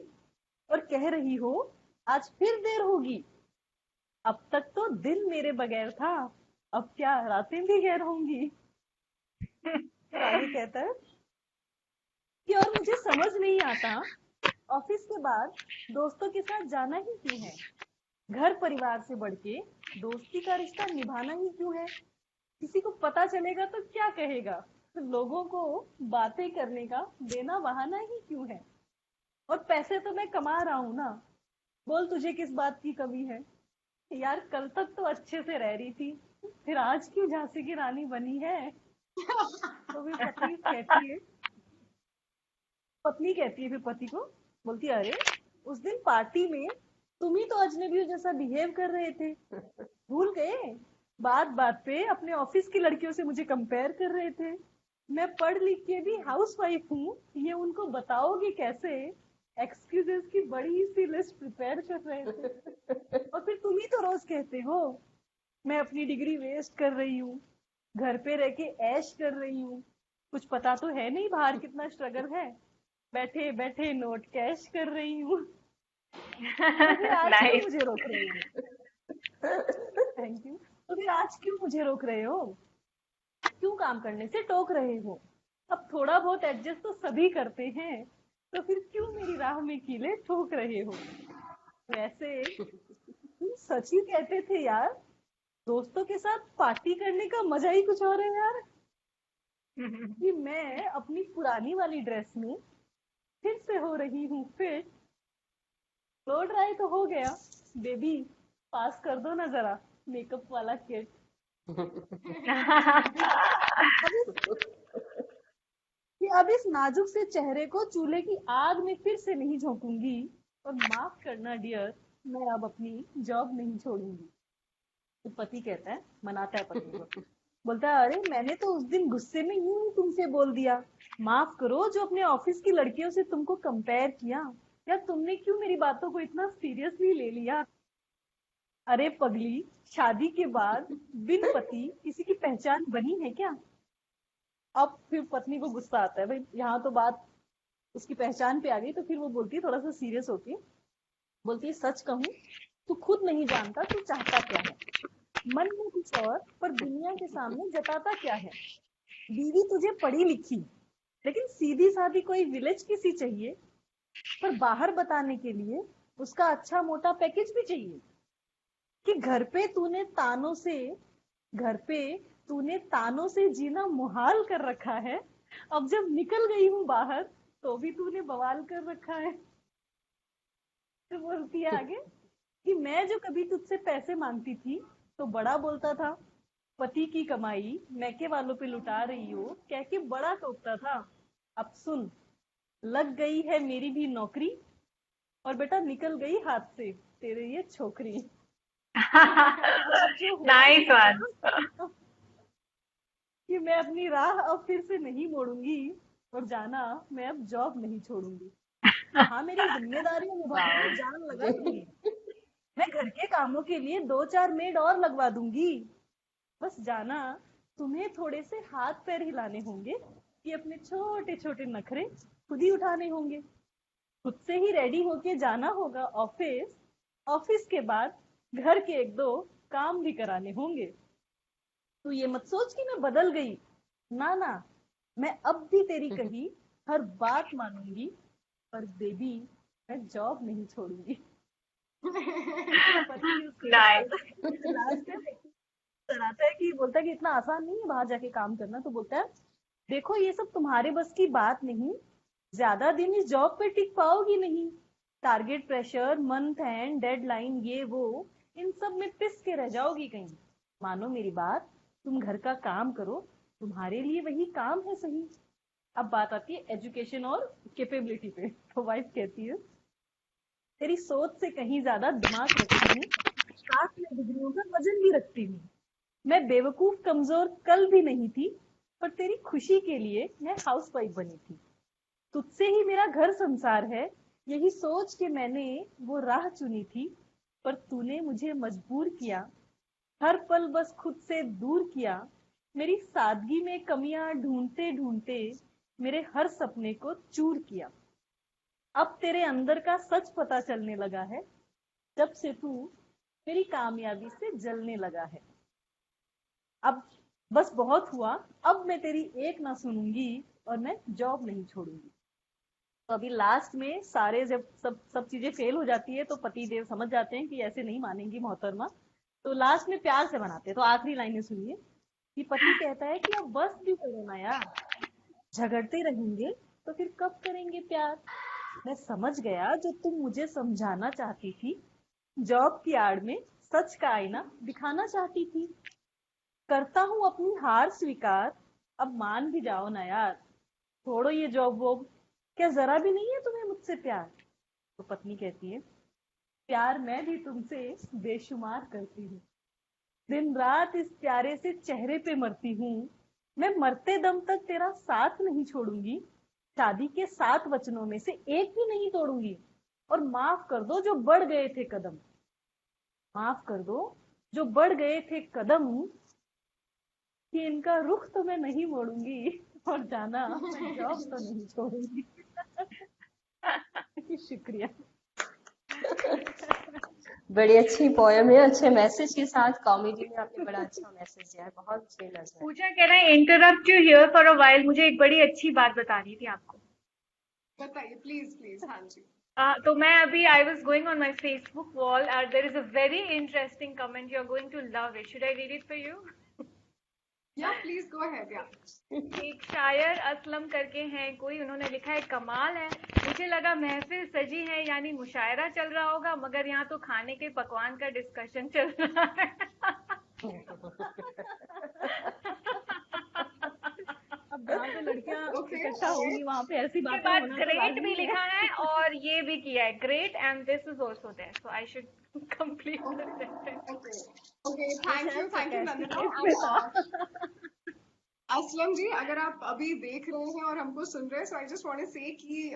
और कह रही हो आज फिर देर होगी। अब तक तो दिन मेरे बगैर था, अब क्या रातें भी गैर होंगी। फिर आगे कहता है कि और मुझे समझ नहीं आता, ऑफिस के बाद दोस्तों के साथ जाना ही क्यों है। घर परिवार से बढ़ के दोस्ती का रिश्ता निभाना ही क्यों है। किसी को पता चलेगा तो क्या कहेगा। तो लोगों को बातें करने का देना बहाना ही क्यों है। और पैसे तो मैं कमा रहा हूं ना, बोल तुझे किस बात की कमी है। यार कल तक तो अच्छे से रह रही थी, फिर आज क्यों झांसी की रानी बनी है। तो फिर पत्नी कहती है फिर पति को, बोलती है अरे उस दिन पार्टी में तुम ही तो अजनबियों जैसा बिहेव कर रहे थे, भूल गए। बात बात पे अपने ऑफिस की लड़कियों से मुझे कंपेयर कर रहे थे। मैं पढ़ लिख के भी हाउस वाइफ हूँ, ये उनको बताओगे कैसे। एक्सक्यूजेस की बड़ी सी लिस्ट प्रिपेयर कर रहे थे, और फिर तुम ही तो रोज कहते हो मैं अपनी डिग्री वेस्ट कर रही हूँ, घर पे रह के ऐश कर रही हूँ। कुछ पता तो है नहीं बाहर कितना स्ट्रगल है, बैठे बैठे नोट कैश कर रही हूँ। तो फिर आज क्यों नाइस। मुझे रोक रहे हो। Thank you. तो फिर आज क्यों मुझे रोक रहे हो, क्यों काम करने से टोक रहे हो। अब थोड़ा बहुत एडजस्ट तो सभी करते हैं, तो फिर क्यों मेरी राह में कीले ठोक रहे हो। वैसे तुम सच ही कहते थे यार, दोस्तों के साथ पार्टी करने का मजा ही कुछ और है यार। कि मैं अपनी पुरानी वाली ड्रेस में फिर से हो रही हूँ फिट। लो ड्राई तो हो गया, बेबी पास कर दो ना जरा मेकअप वाला किट। अब अब इस नाजुक से चेहरे को चूल्हे की आग में फिर से नहीं झोंकूंगी। और माफ करना डियर, मैं अब अपनी जॉब नहीं छोड़ूंगी। तो पति कहता है, मनाता है पत्नी को, बोलता है अरे मैंने तो उस दिन गुस्से में यूं ही तुमसे बोल दिया, माफ करो जो अपने ऑफिस की लड़कियों से तुमको कंपेयर किया। या तुमने क्यों मेरी बातों को इतना सीरियसली ले लिया। अरे पगली, शादी के बाद बिन पति किसी की पहचान बनी है क्या। अब फिर पत्नी को गुस्सा आता है, भाई यहाँ तो बात उसकी पहचान पे आ गई। तो फिर वो बोलती है थोड़ा सा सीरियस होके, बोलती है सच कहूं, तू खुद नहीं जानता तू चाहता क्या है। मन में कुछ और पर दुनिया के सामने जताता क्या है। बीवी तुझे पढ़ी लिखी लेकिन सीधी सादी कोई विलेज किसी चाहिए, पर बाहर बताने के लिए उसका अच्छा मोटा पैकेज भी चाहिए। कि घर पे तूने तानों से जीना मुहाल कर रखा है, अब जब निकल गई हूँ बाहर तो भी तूने बवाल कर रखा है। तो बोलती है आगे कि मैं जो कभी तुझसे पैसे मांगती थी तो बड़ा बोलता था, पति की कमाई मैके वालों पे लुटा रही हो कह के बड़ा टोकता था। अब सुन, लग गई है मेरी भी नौकरी और बेटा निकल गई हाथ से तेरे ये छोकरी। जो हुआ नाइस वन। कि मैं अपनी राह अब फिर से नहीं मोड़ूंगी, और जाना मैं अब जॉब नहीं छोड़ूंगी। हाँ, मेरी जिम्मेदारियां निभाने वाओ में जान लगा दूंगी। मैं घर के कामों के लिए 2-4 मेड और लगवा दूंगी। बस जाना तुम्हें थोड़े से हाथ पैर हिलाने होंगे कि अपने छोटे छोटे नखरे खुद ही उठाने होंगे। खुद से ही रेडी होके जाना होगा ऑफिस। ऑफिस के बाद घर के 1-2 काम भी कराने होंगे। तू ये मत सोच कि मैं बदल गई, ना ना, मैं अब भी तेरी कही हर बात मानूंगी। पर बेबी, मैं जॉब नहीं छोड़ूंगी। उसका पति उसको नाइस। लास्ट में डराता है कि बोलता है कि इतना आसान नहीं है बाहर जाके काम करना। तो बोलता है, देखो ये सब तुम्हारे बस की बात नहीं, ज्यादा दिन इस जॉब पे टिक पाओगी नहीं। Target pressure, month and deadline, ये वो, इन सब में पिस के रह जाओगी कहीं। मानो मेरी बात, तुम घर का काम करो, तुम्हारे लिए वही काम है सही। अब बात आती है एजुकेशन और कैपेबिलिटी पे। तो वाइफ कहती है, तेरी सोच से कहीं ज्यादा दिमाग रखती हूँ, साथ में डिग्रियों का वजन भी रखती हूँ। मैं बेवकूफ कमजोर कल भी नहीं थी, पर तेरी खुशी के लिए मैं हाउसवाइफ बनी थी। तुझसे ही मेरा घर संसार है, यही सोच के मैंने वो राह चुनी थी। पर तूने मुझे मजबूर किया, हर पल बस खुद से दूर किया। मेरी सादगी में कमियां ढूंढते ढूंढते मेरे हर सपने को चूर किया। अब तेरे अंदर का सच पता चलने लगा है, जब से तू मेरी कामयाबी से जलने लगा है। अब बस बहुत हुआ, अब मैं तेरी एक ना सुनूंगी, और मैं जॉब नहीं छोड़ूंगी। तो अभी लास्ट में सारे जब सब सब चीजें फेल हो जाती है तो पति देव समझ जाते हैं कि ऐसे नहीं मानेंगी मोहतरमा। तो लास्ट में प्यार से मनाते हैं। तो आखिरी लाइनें सुनिए कि पति कहता है कि अब बस भी करो ना यार, झगड़ते रहेंगे तो फिर कब करेंगे प्यार। मैं समझ गया जो तुम मुझे समझाना चाहती थी, जॉब की आड़ में सच का आईना दिखाना चाहती थी। करता हूँ अपनी हार स्वीकार, अब मान भी जाओ ना यार। छोड़ो ये जॉब वॉब, क्या जरा भी नहीं है तुम्हें मुझसे प्यार। तो पत्नी कहती है, प्यार मैं भी तुमसे बेशुमार करती हूँ। दिन रात इस प्यारे से चेहरे पे मरती हूँ। मैं मरते दम तक तेरा साथ नहीं छोड़ूंगी। शादी के 7 वचनों में से एक भी नहीं तोड़ूंगी। और माफ कर दो जो बढ़ गए थे कदम, माफ कर दो जो बढ़ गए थे कदम, कि इनका रुख तो मैं नहीं मोड़ूंगी, और जाना मैं जॉब तो नहीं छोड़ूंगी। शुक्रिया। बड़ी अच्छी पोयम है, अच्छे मैसेज के साथ, कॉमेडी में आपने बड़ा अच्छा मैसेज दिया है, बहुत अच्छी नजर। पूजा कह रहा है interrupt you here for a while, मुझे एक बड़ी अच्छी बात बतानी थी आपको। बताइए प्लीज प्लीज। हाँ जी। तो मैं अभी I was going on my Facebook wall, there is a very interesting comment, you are going to love it, should I read it for you? या प्लीज गो अहेड। या एक शायर असलम करके हैं कोई, उन्होंने लिखा है, कमाल है, मुझे लगा महफिल सजी है यानी मुशायरा चल रहा होगा, मगर यहाँ तो खाने के पकवान का डिस्कशन चल रहा है। अब जहाँ पे लड़कियां ओके। इकट्ठा होंगी वहां पे ऐसी उसके बातें बाद होना तो ग्रेट भी लाजमी है। लिखा है और ये भी किया है, great and this is also there, so I should complete the sentence. Okay okay. ये शायद thank you sarcastic Nandita. Case में था। असलम जी, अगर आप अभी देख रहे हैं और हमको सुन रहे हैं, सो आई जस्ट वांट टू से कि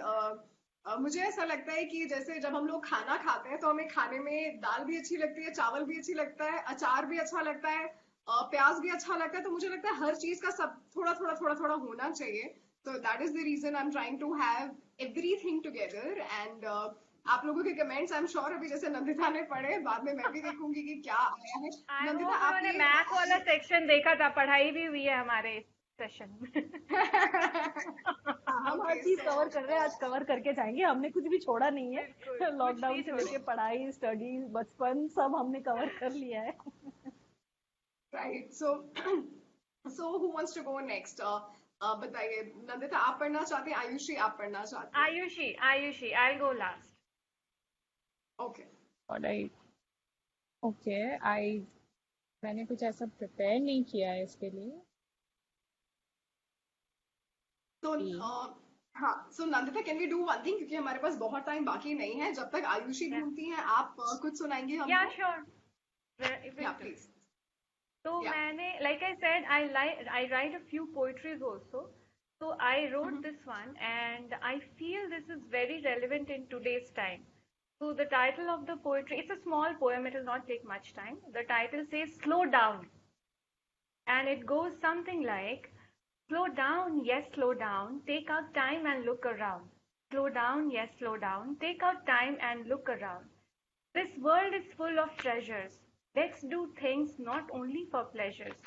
मुझे ऐसा लगता है कि जैसे जब हम लोग खाना खाते हैं तो हमें खाने में दाल भी अच्छी लगती है, चावल भी अच्छी लगता है, अचार भी अच्छा लगता है, प्याज भी अच्छा लगता है। तो मुझे लगता है हर चीज का सब थोड़ा थोड़ा थोड़ा थोड़ा होना चाहिए। तो that is the reason I am trying to have everything together. And आप लोगों के कमेंट्स आई एम श्योर अभी जैसे नंदिता ने पढ़े, बाद में मैं भी देखूंगी कि क्या आया है। आई नंदिता होप उन्होंने आपने मैथ वाला सेक्शन देखा था, पढ़ाई भी हुई है हमारे सेशन में। हम हर ओके चीज सो कवर कर रहे हैं, आज कवर करके जाएंगे, हमने कुछ भी छोड़ा नहीं है। बिल्कुल, कुछ लॉकडाउन नहीं से छोड़ा। लेके पढ़ाई, स्टडी, बचपन, सब हमने कवर कर लिया है। Right. So who wants to go next? बताइए नंदिता आप पढ़ना चाहते हैं, आयुषी आप पढ़ना चाहते हैं? Ayushi, Ayushi, I go last. Okay. Alright, okay, I मैंने कुछ ऐसा प्रिपेयर नहीं किया है इसके लिए। तो कि हाँ, so Nandita, can we do one thing, क्योंकि हमारे पास बहुत टाइम बाकी नहीं है, जब तक आयुषी Yeah. ढूंढती हैं आप कुछ सुनाएंगे Yeah, हमको? sure. या Will do. प्लीज। So या मैंने, like I said, I write a few poetries also. So I wrote this one, and I feel this is very relevant in today's time. So the title of the poetry, it's a small poem, it will not take much time. The title says Slow Down, and it goes something like, slow down, yes, slow down, take out time and look around. Slow down, yes, slow down, take out time and look around. This world is full of treasures. Let's do things not only for pleasures.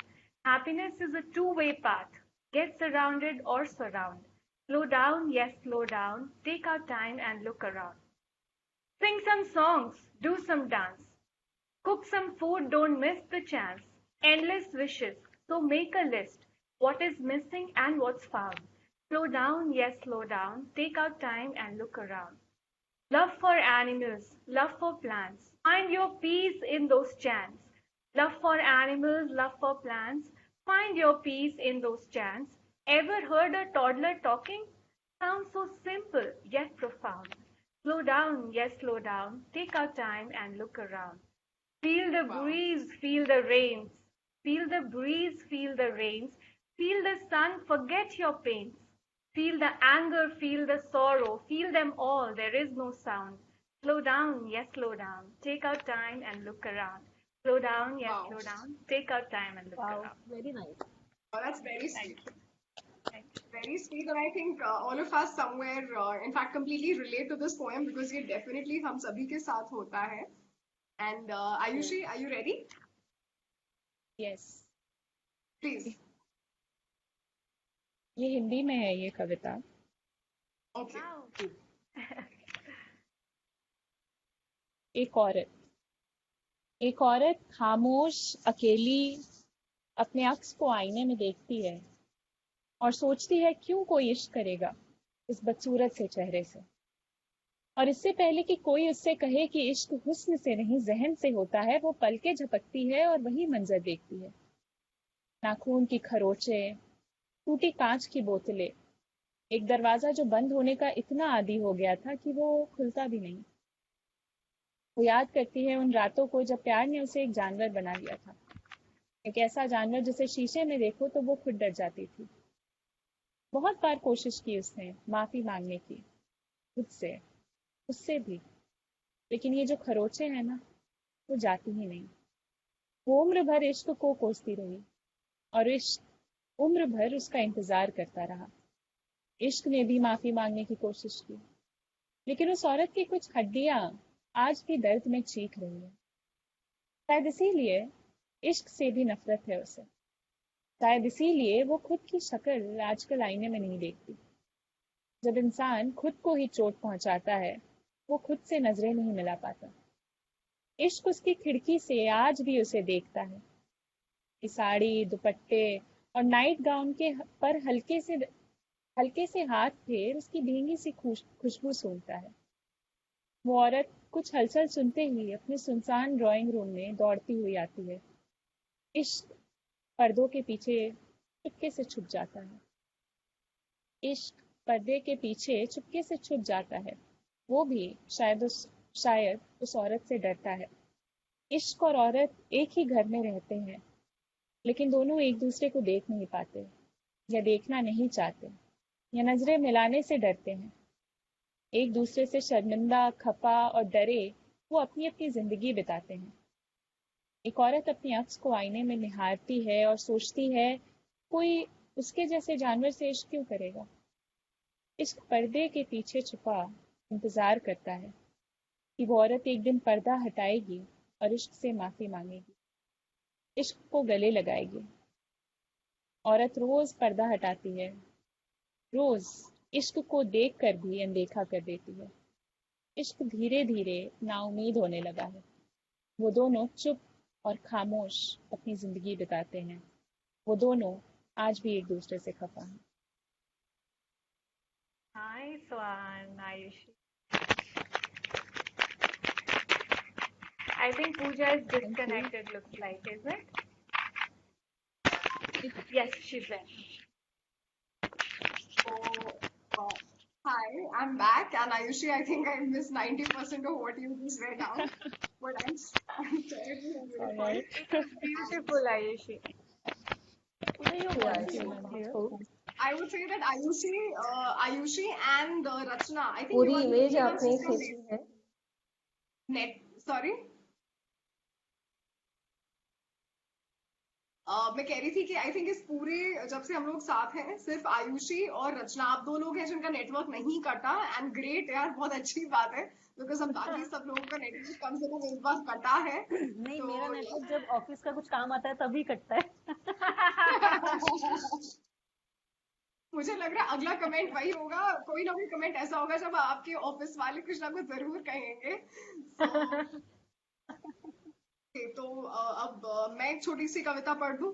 Happiness is a two-way path. Get surrounded or surround. Slow down, yes, slow down. Take our time and look around. Sing some songs, do some dance. Cook some food, don't miss the chance. Endless wishes, so make a list. What is missing and what's found. Slow down, yes, slow down. Take our time and look around. Love for animals, love for plants. Find your peace in those chants. Love for animals, love for plants. Find your peace in those chants. Ever heard a toddler talking? Sounds so simple yet profound. Slow down, yes, slow down. Take our time and look around. Feel the Wow. breeze, feel the rains. Feel the breeze, feel the rains. Feel the sun, forget your pains. Feel the anger, feel the sorrow. Feel them all, there is no sound. Slow down, yes, slow down. Take our time and look around. Slow down, yes, Wow. slow down. Take our time and look Wow, around. very nice. Oh, that's very sweet. Thank you. Very sweet, and I think all of us somewhere, in fact, completely relate to this poem, because ये definitely हम सभी के साथ होता है. And Ayushi, are you ready? Yes, Please. ये हिंदी में है ये कविता। Okay. Wow. एक औरत खामोश अकेली अपने अक्स को आईने में देखती है और सोचती है क्यों कोई इश्क करेगा इस बदसूरत से चेहरे से। और इससे पहले कि कोई उससे कहे कि इश्क हुस्न से नहीं जहन से होता है, वो पलके झपकती है और वही मंजर देखती है। नाखून की खरोचे, टूटी कांच की बोतलें, एक दरवाजा जो बंद होने का इतना आदी हो गया था कि वो खुलता भी नहीं। वो याद करती है उन रातों को जब प्यार ने उसे एक जानवर बना लिया था, एक ऐसा जानवर जिसे शीशे में देखो तो वो खुद डर जाती थी। बहुत बार कोशिश की उसने माफी मांगने की, खुद से, उससे भी, लेकिन ये जो खरोचे हैं ना, वो जाती ही नहीं। वो उम्र भर इश्क को कोसती रही और इश्क उम्र भर उसका इंतजार करता रहा। इश्क ने भी माफी मांगने की कोशिश की, लेकिन उस औरत की कुछ हड्डियां आज भी दर्द में चीख रही है। शायद इसीलिए इश्क से भी नफरत है उसे। शायद इसीलिए वो खुद की शक्ल आजकल आईने में नहीं देखती। जब इंसान खुद को ही चोट पहुंचाता है, वो खुद से नजरें नहीं मिला पाता। इश्क उसकी खिड़की से आज भी उसे देखता है। कि साड़ी, दुपट्टे और नाइट गाउन के पर हल्के से हाथ फेर उसकी भींगी सी खुशबू सूंघता है। वो औरत कुछ हलचल सुनते ही अपने सुनसान ड्राइंग रूम में दौड़ती हुई आती है। इश्क पर्दों के पीछे चुपके से छुप जाता है। इश्क पर्दे के पीछे चुपके से छुप जाता है। वो भी शायद उस औरत से डरता है। इश्क और औरत एक ही घर में रहते हैं, लेकिन दोनों एक दूसरे को देख नहीं पाते, या देखना नहीं चाहते, या नजरें मिलाने से डरते हैं। एक दूसरे से शर्मिंदा, खफा और डरे वो अपनी अपनी जिंदगी बिताते हैं। एक औरत अपनी अक्स को आईने में निहारती है और सोचती है, कोई उसके जैसे जानवर से इश्क क्यों करेगा। इश्क पर्दे के पीछे छुपा इंतजार करता है कि वो औरत एक दिन पर्दा हटाएगी और इश्क से माफी मांगेगी, इश्क को गले लगाएगी। औरत रोज पर्दा हटाती है, रोज इश्क को देखकर भी अनदेखा कर देती है। इश्क धीरे धीरे नाउमीद होने लगा है। वो दोनों चुप और खामोश अपनी जिंदगी बिताते हैं। वो दोनों आज भी एक दूसरे से खफा हैं। Nice one, Ayushi. I think Pooja is disconnected, looks like, is it? Yes, she's there. So Hi, I'm back, and Ayushi, I think I missed 90% of what you just read out, but I'm terribly All grateful. right. It was beautiful, Ayushi. Pooja, your Yeah, voice is she not was clear. खूब I would say that Ayushi and Rachna, I think you पूरी are the image only ones आपने जिसका खींची है। net, sorry, मैं कह रही थी कि आई थिंक इस पूरे जब से हम लोग साथ हैं सिर्फ आयुषी और रचना आप दो लोग हैं जिनका नेटवर्क नहीं कटा, एंड ग्रेट यार, बहुत अच्छी बात है, बिकॉज हम बाकी सब लोगों का नेटवर्क कम से कम एक बार कटा है। नहीं, तो मेरा नेटवर्क जब ऑफिस का कुछ काम आता है तभी कटता है। मुझे लग रहा है अगला कमेंट वही होगा, कोई ना कोई कमेंट ऐसा होगा जब आपके ऑफिस वाले कुछ ना कुछ जरूर कहेंगे। तो अब मैं एक छोटी सी कविता पढ़ दूं।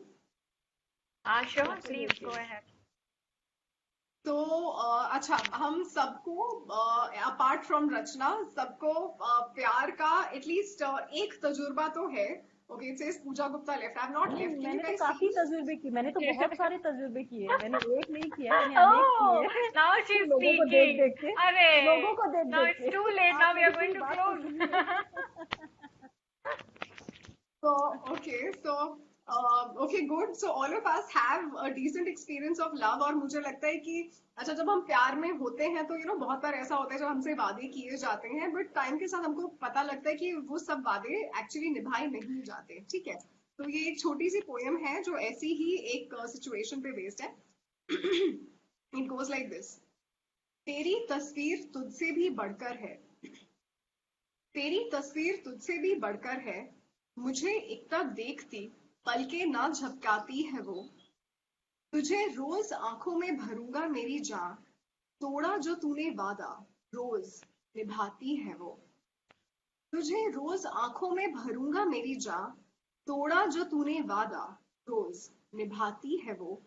Sure, please go ahead. तो अच्छा, हम सबको अपार्ट फ्रॉम रचना सबको प्यार का एटलीस्ट एक तजुर्बा तो है। Okay, it says Pooja Gupta left, I have not नहीं, लेफ्ट, कैन यू मैंने तो गाइस काफी सी? तजुर्बे किए, मैंने तो बहुत सारे तजुर्बे किए, मैंने एक नहीं किया, मैंने अनेक Oh, किए। now she's लोगों को देख speaking. देख के, लोगों को देख Now देख it's के। too late. Now आप we are मेरी going पूरी to बात तो close. सुनिए। So, okay, okay, good. So all of us have a decent experience of love, और मुझे लगता है कि अच्छा, जब हम प्यार में होते हैं तो बहुत बार ऐसा होता है जब हमसे वादे किए जाते हैं, बट टाइम के साथ हमको पता लगता है कि वो सब वादे एक्चुअली निभाए नहीं जाते। ठीक है, तो ये एक छोटी सी पोएम है जो ऐसी ही एक सिचुएशन पे बेस्ड है। It goes like this. तेरी तस्वीर तुझसे भी बढ़कर है, तेरी तस्वीर तुझसे भी बढ़कर है, मुझे एकटक देखती पलके ना झपकाती है वो। तुझे रोज आंखों में भरूंगा मेरी जान, तोड़ा जो तूने वादा रोज निभाती है वो। तुझे रोज आंखों में भरूंगा मेरी जान, तोड़ा जो तूने वादा रोज निभाती है वो।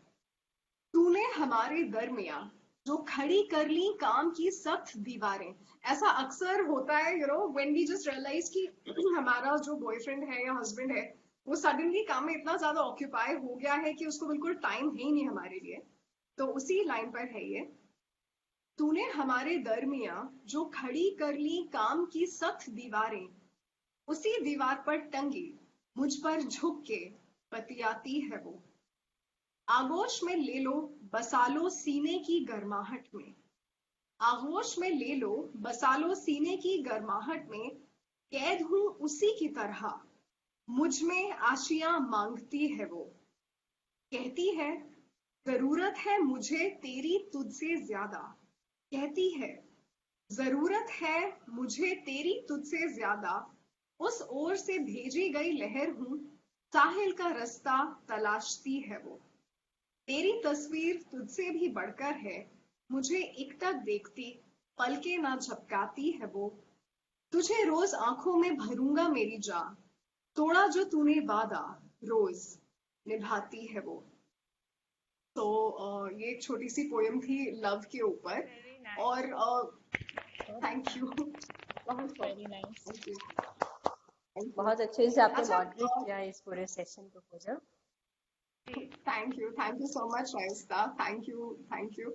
तूने हमारे दरमियां जो खड़ी कर ली काम की सख्त दीवारें। ऐसा अक्सर होता है व्हेन वी जस्ट रियलाइज कि हमारा जो बॉयफ्रेंड है या हस्बैंड है वो सडनली काम में इतना ज्यादा ऑक्यूपाई हो गया है कि उसको बिल्कुल टाइम है ही नहीं हमारे लिए। तो उसी लाइन पर है ये। तूने हमारे दरमियां जो खड़ी कर ली काम की सख्त दीवारें, उसी दीवार पर टंगी मुझ पर झुक के बतियाती है वो। आगोश में ले लो बसा लो सीने की गर्माहट में, आगोश में ले लो बसा लो सीने की गर्माहट में, कैद हूं उसी की तरह मुझ में आशियां मांगती है वो। कहती है जरूरत है मुझे तेरी तुझसे ज्यादा, कहती है जरूरत है मुझे तेरी तुझसे ज्यादा, उस ओर से भेजी गई लहर हूं, साहिल का रास्ता तलाशती है वो। तेरी तस्वीर तुझसे भी बढ़कर है, मुझे एकटक देखती पलके ना झपकाती है वो। तुझे रोज आंखों में भरूंगा मेरी जान, तोड़ा जो तूने वादा रोज निभाती है वो। तो ये एक छोटी सी पोएम थी लव के ऊपर। Very nice. और thank you. Very nice. Thank you. बहुत अच्छे से आपने अच्छा, मॉडरेट किया इस पूरे सेशन को Pooja. Thank you so much Raista, thank you.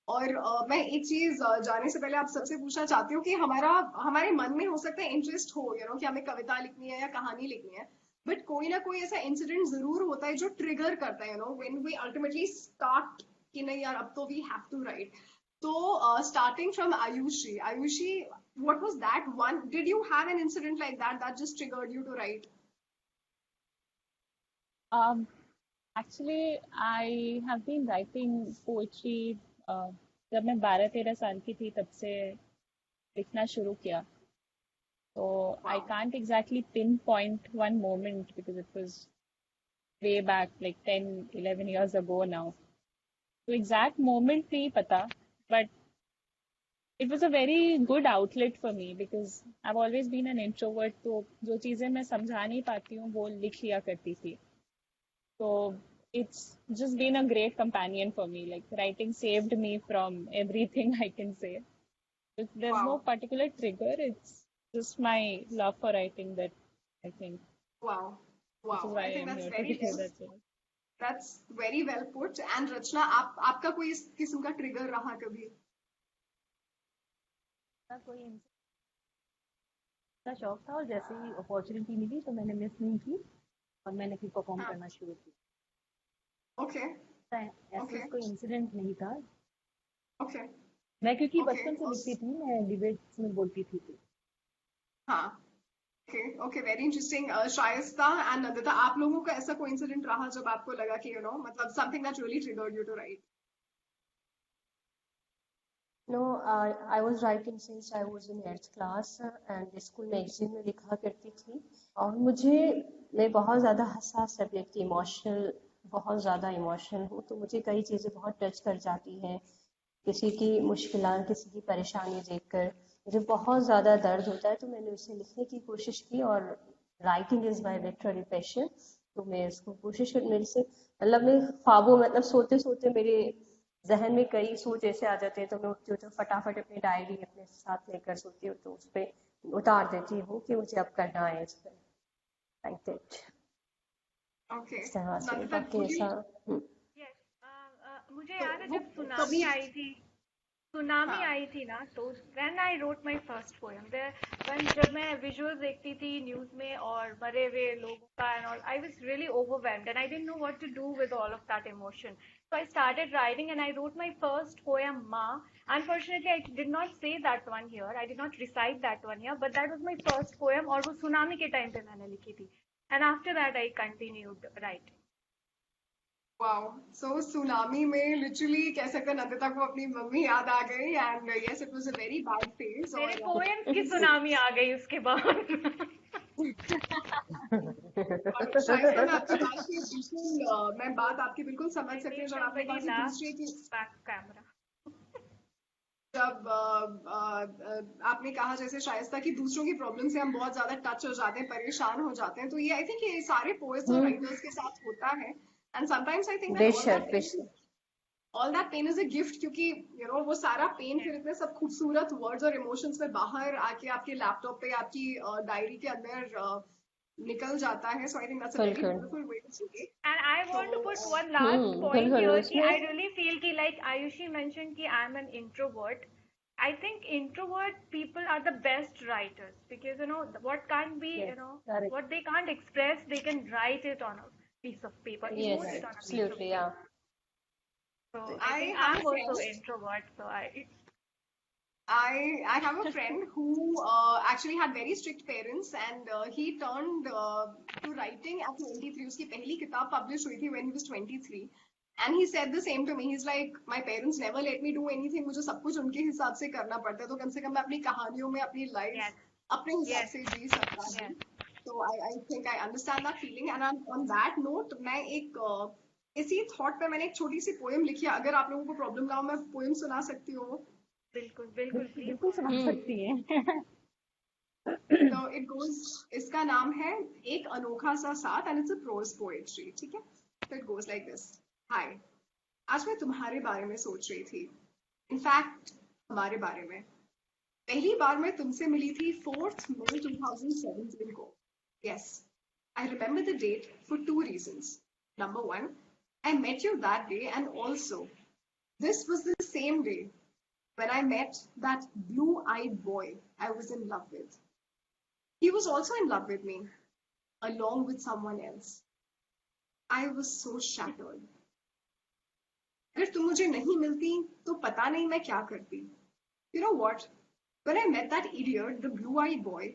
और मैं एक चीज जाने से पहले आप सबसे पूछना चाहती हूँ कि हमारे मन में हो सकता है इंटरेस्ट हो कि हमें कविता लिखनी है या कहानी लिखनी है, बट कोई ना कोई ऐसा इंसिडेंट जरूर होता है जो ट्रिगर करता है व्हेन वी अल्टीमेटली स्टार्ट कि नहीं यार अब तो वी हैव टू राइट। तो starting from Ayushi, what was that one, did you have an incident like that just triggered you to write? Actually, I have been writing poetry जब मैं 12-13 साल की थी तब से लिखना शुरू किया। तो I can't exactly pinpoint one moment because it was way back like 10-11 years ago now. तो exact moment नहीं पता, but it was a very good outlet for me because I've always been an introvert. तो जो चीजें मैं समझा नहीं पाती हूँ वो लिख लिया करती थी। So it's just been a great companion for me. Like writing saved me from everything, I can say. There's no particular trigger. It's just my love for writing that I think. Wow. Which is why I think I'm that's here to very say well. that. That's very well put. And रचना, आपका कोई इस किस्म का trigger रहा कभी? कोई इनका शौक था और जैसे ही अपॉर्चुनिटी मिली तो मैंने मिस नहीं की और मैंने फिर परफॉर्म हाँ, करना शुरू किया। ओके ऐसा ओके कोई इंसिडेंट नहीं था। ओके मैं क्योंकि ओके बचपन से लिखती थी, मैं डिबेट्स में बोलती थी तो। हाँ okay okay, very interesting. Shaista and Nandita, आप लोगों का ऐसा कोई इंसिडेंट रहा जब आपको लगा कि मतलब something that really triggered you too right? No, I was writing since I was in 8th class and school magazine में लिखा करती थी। और मैं बहुत ज़्यादा हसास सब्जेक्ट की, इमोशनल, बहुत ज़्यादा इमोशनल हूँ, तो मुझे कई चीज़ें बहुत टच कर जाती हैं। किसी की मुश्किलात, किसी की परेशानी देखकर मुझे बहुत ज़्यादा दर्द होता है, तो मैंने उसे लिखने की कोशिश की। और writing is my literary passion, तो मैं इसको कोशिश कर, मेरे से मतलब मैं ख्वाबों, मतलब सोते सोते मेरे जहन में कई सोच ऐसे आ जाते हैं, तो मैं उठती हूँ तो फटाफट अपनी डायरी अपने साथ लेकर सोती हूँ, तो उस पर उतार देती हूँ कि मुझे अब करना है इस पर, लाइक दैट। ओके इस तरह से नंदिता, बाकी ऐसा। यस, मुझे तो याद है वो जब सुनामी कभी, आई थी, सुनामी हाँ आई थी ना, तो when I wrote my first poem there, when जब मैं विजुअल्स देखती थी न्यूज में और मरे हुए लोगों का and all, I was really overwhelmed and I didn't know what to do with all of that emotion, so I started writing and I wrote my first poem, Ma. Unfortunately I did not say that one here, I did not recite that one here, but that was my first poem और वो tsunami के time पे मैंने लिखी थी, and after that I continued writing. Wow, so tsunami में literally कह सकते हैं नंदिता को अपनी मम्मी याद आ गई, and yes it was a very bad phase. मेरे और पोएम्स की सुनामी आ गई उसके बाद। और शाइस्ता, मैं आपकी बात की बिल्कुल मैं बात आपकी बिल्कुल समझ I सकती हूँ need जब आपने कहा somebody कि laugh दूसरे की, back camera. जब आपने कहा जैसे शाइस्ता की दूसरों की प्रॉब्लम से हम बहुत ज्यादा टच हो जाते हैं, परेशान हो जाते हैं, तो ये आई थिंक ये सारे पोएट्स और राइटर्स के साथ होता है। And sometimes I think that बेशक बेशक। All that pain is a gift, क्योंकि वो सारा पेन फिर इतने सब खूबसूरत वर्ड्स और इमोशंस में बाहर आके आपके लैपटॉप पे, आपकी डायरी के अंदर निकल जाता है। So I think that's a very बिल्कुल। Beautiful way to see it. And I want to put तो one last point बिल्कुल here कि उसमें। I really feel कि like Ayushi mentioned कि I'm an introvert. I think introvert people are the best writers because what can't be, yes, correct. what they can't express, they can write it on a piece of paper, yes, emote it on a piece of absolutely, या। paper. So I I think have I'm a also friend, introvert. So I have a friend who actually had very strict parents, and he turned to writing at 23. उसकी पहली किताब published हुई थी when he was 23. And he said the same to me. He's like, my parents never let me do anything. मुझे सब कुछ उनके हिसाब से करना पड़ता है, तो कम से कम मैं अपनी कहानियों में अपनी yes, life अपने हिसाब yes, से जी सकता yes. हूँ। So I think I understand that feeling. And on that note, मैं एक इसी thought पे मैंने एक छोटी सी poem लिखी है। अगर आप लोगों को problem ना हो, मैं poem सुना सकती हूँ। बिल्कुल बिल्कुल बिल्कुल please बिल्कुल go सुना ahead. सकती हैं। तो इट गोज, इसका नाम है एक अनोखा सा साथ, and it's a pros poetry, ठीक है? तो इट गोज लाइक दिस। हाय, आज मैं तुम्हारे बारे में सोच रही थी, इनफैक्ट हमारे बारे में। पहली बार मैं तुमसे मिली थी 4th May 2017 को। Yes, I remember the date for 2 reasons. Number 1, I met you that day, and also this was the same day when I met that blue-eyed boy I was in love with. He was also in love with me, along with someone else. I was so shattered. अगर तुम मुझे नहीं मिलती तो पता नहीं मैं क्या करती। You know what? When I met that idiot, the blue-eyed boy,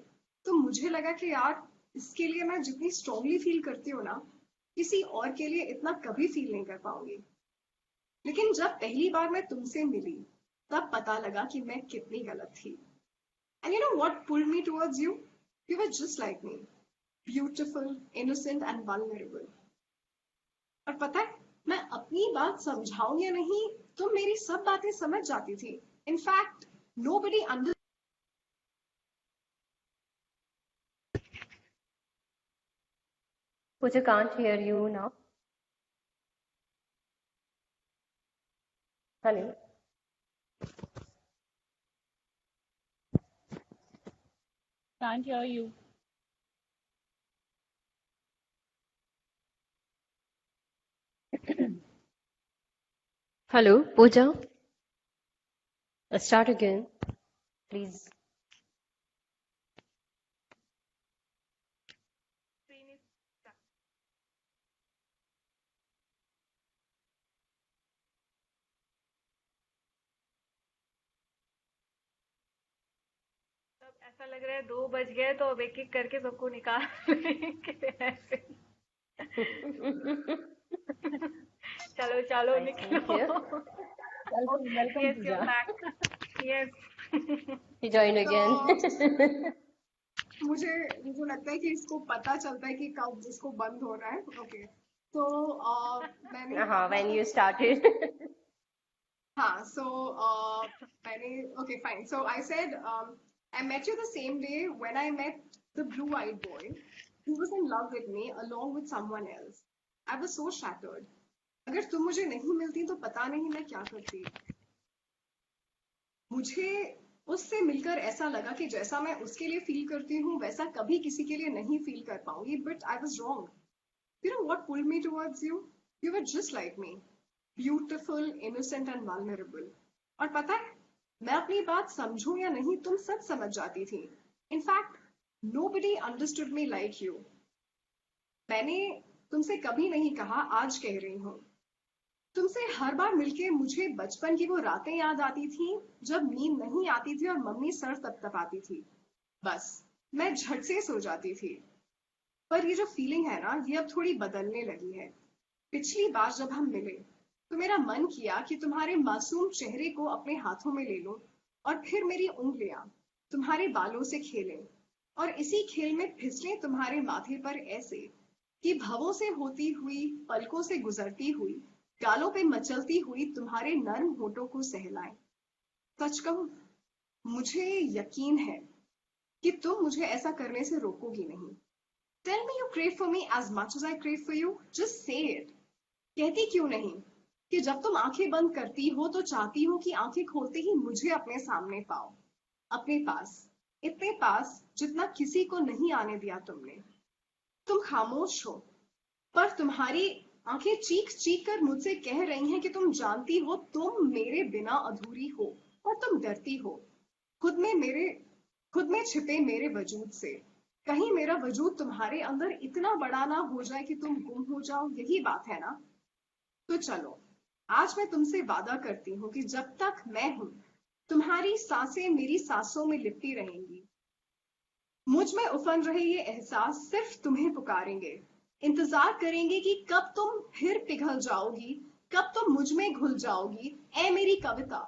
तो मुझे लगा कि यार, इसके लिए मैं जितनी strongly feel करती हूँ ना, किसी और के लिए इतना कभी feel नहीं कर पाऊंगी। लेकिन जब पहली बार मैं तुमसे मिली, तब पता लगा कि मैं कितनी गलत थी। And you know what pulled me towards you? You were just like me. Beautiful, innocent and vulnerable. और पता है, मैं अपनी बात समझाऊं या नहीं, तुम मेरी सब बातें समझ जाती थी। In fact nobody under Pooja can't hear you now. Hello. Can't hear you. Hello, Pooja. Let's start again. Please. Screen is stuck. अब ऐसा लग रहा है 2 बज गए तो अब एक एक करके सबको निकाल लेंगे ऐसे। चलो चलो Nice to meet निकलो। you. Welcome Yes, Pooja. you're back. Yes. You joined again. मुझे मुझे लगता है कि इसको पता चलता है कि कब इसको बंद हो रहा है। ओके, तो मैंने हाँ, when you started. हाँ, so मैंने okay fine. So I said I met you the same day when I met the blue-eyed boy who was in love with me along with someone else. I was so shattered. अगर तुम मुझे नहीं मिलती तो पता नहीं मैं क्या करती। मुझे उससे मिलकर ऐसा लगा कि जैसा मैं उसके लिए फील करती हूँ वैसा कभी किसी के लिए नहीं फील कर पाऊंगी, but I was wrong. You know what pulled me towards you? You were just like me. Beautiful, innocent and vulnerable. और पता है, मैं अपनी बात समझूं या नहीं तुम सब समझ जाती थी। In fact, nobody understood me like you. मैंने तुमसे कभी नहीं कहा, आज कह रही हूँ। तुमसे हर बार मिलके मुझे बचपन की वो रातें याद आती थी जब नींद नहीं आती थी और मम्मी सर तपतपाती थी। बस मैं झट से सो जाती थी। पर ये जो फीलिंग है ना, ये अब थोड़ी बदलने लगी है। पिछली बार जब हम मिले तो मेरा मन किया कि तुम्हारे मासूम चेहरे को अपने हाथों में ले लूं और फिर मेरी उंगलियां तुम्हारे बालों से खेलें और इसी खेल में फिसलें तुम्हारे माथे पर ऐसे कि भवों से होती हुई, पलकों से गुजरती हुई, गालों पे मचलती हुई तुम्हारे नर्म होठों को सहलाएं। सच कहूं, मुझे यकीन है कि तुम मुझे ऐसा करने से रोकोगी नहीं। Tell me you crave for me as much as I crave for you. Just say it. कहती क्यों नहीं कि जब तुम आंखें बंद करती हो तो चाहती हो कि आंखें खोलते ही मुझे अपने सामने पाओ, अपने पास, इतने पास जितना किसी को नहीं आने दिया तुमने। तुम खामोश हो, पर तुम्हारी आंखें चीख चीख कर मुझसे कह रही हैं कि तुम जानती हो तुम मेरे बिना अधूरी हो और तुम डरती हो खुद में छिपे मेरे वजूद से। कहीं मेरा वजूद तुम्हारे अंदर इतना बड़ा ना हो जाए कि तुम गुम हो जाओ। यही बात है ना? तो चलो, आज मैं तुमसे वादा करती हूँ कि जब तक मैं हूं तुम्हारी सांसें मेरी सांसों में लिपटी रहेंगी। मुझ में उफन रहे ये एहसास सिर्फ तुम्हें पुकारेंगे, इंतजार करेंगे कि कब तुम फिर पिघल जाओगी, कब तुम मुझ में घुल जाओगी, ऐ मेरी कविता,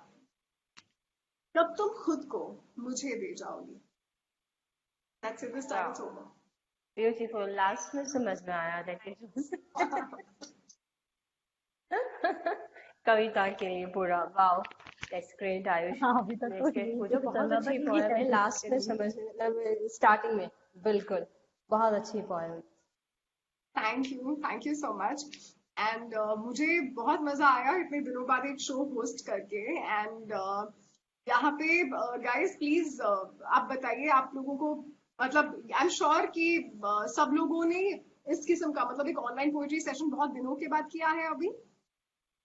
कब तुम खुद को मुझे दे जाओगी। That's it. This time it's over. Beautiful. Last में समझ में आया that कविता के लिए पूरा वाओ, दैट्स ग्रेट आयुष। हाँ, अभी तक तो यही वो जो तो बहुत चल रहा था अच्छी कि पोएम है, ये लास्ट में समझ मतलब स्टार्टिंग में बिल्कुल बहुत अच्छी poem. Thank you so much. And मुझे बहुत मजा आया इतने दिनों बाद एक शो होस्ट करके। एंड यहाँ पे गाइस प्लीज आप बताइए आप लोगों को, मतलब आई एम श्योर कि सब लोगों ने इस किस्म का मतलब एक ऑनलाइन पोएट्री सेशन बहुत दिनों के बाद किया है अभी।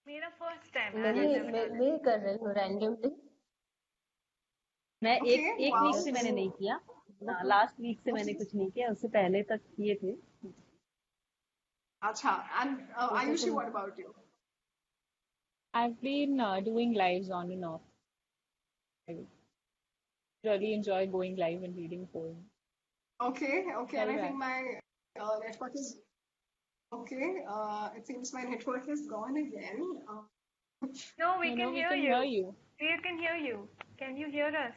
मेरा फर्स्ट टाइम मैं कर रही हूँ रैंडमली। मैं Okay, एक wow. वीक से मैंने नहीं किया, लास्ट वीक से मैंने कुछ नहीं किया, उससे पहले तक किए थे। अच्छा, and Ayushi what about you? I've been doing lives on and off. I really enjoy going live and reading poems. Okay, and I Alright. think my network is okay. It seems my network is gone again. No, we No, can we hear can you. hear you. We can hear you. Can you hear us?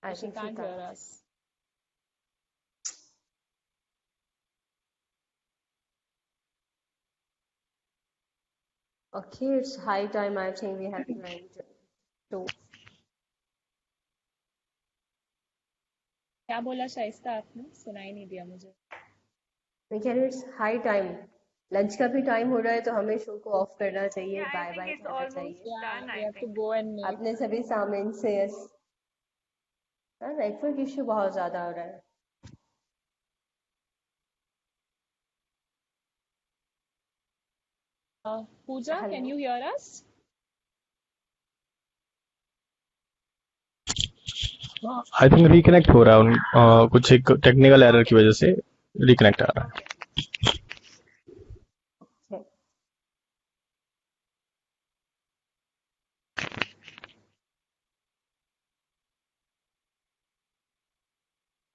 I She think she can't hear can't. us. Okay, it's high time. I think we have to end. So क्या बोला शाइस्ता आपने? सुनाई नहीं दिया मुझे। मैं कह रही हूँ it's high time. लंच का भी टाइम हो रहा है तो हमें शो को ऑफ करना चाहिए, Yeah, I bye think bye it's कहना almost चाहिए Yeah, done, we I have to think. go and make. अपने सभी सामीन से। यस, नेटवर्क इश्यू बहुत ज्यादा हो रहा है। Pooja, can Hello. you hear us? I think reconnect हो रहा है कुछ एक टेक्निकल एरर की वजह से रिकनेक्ट आ रहा है.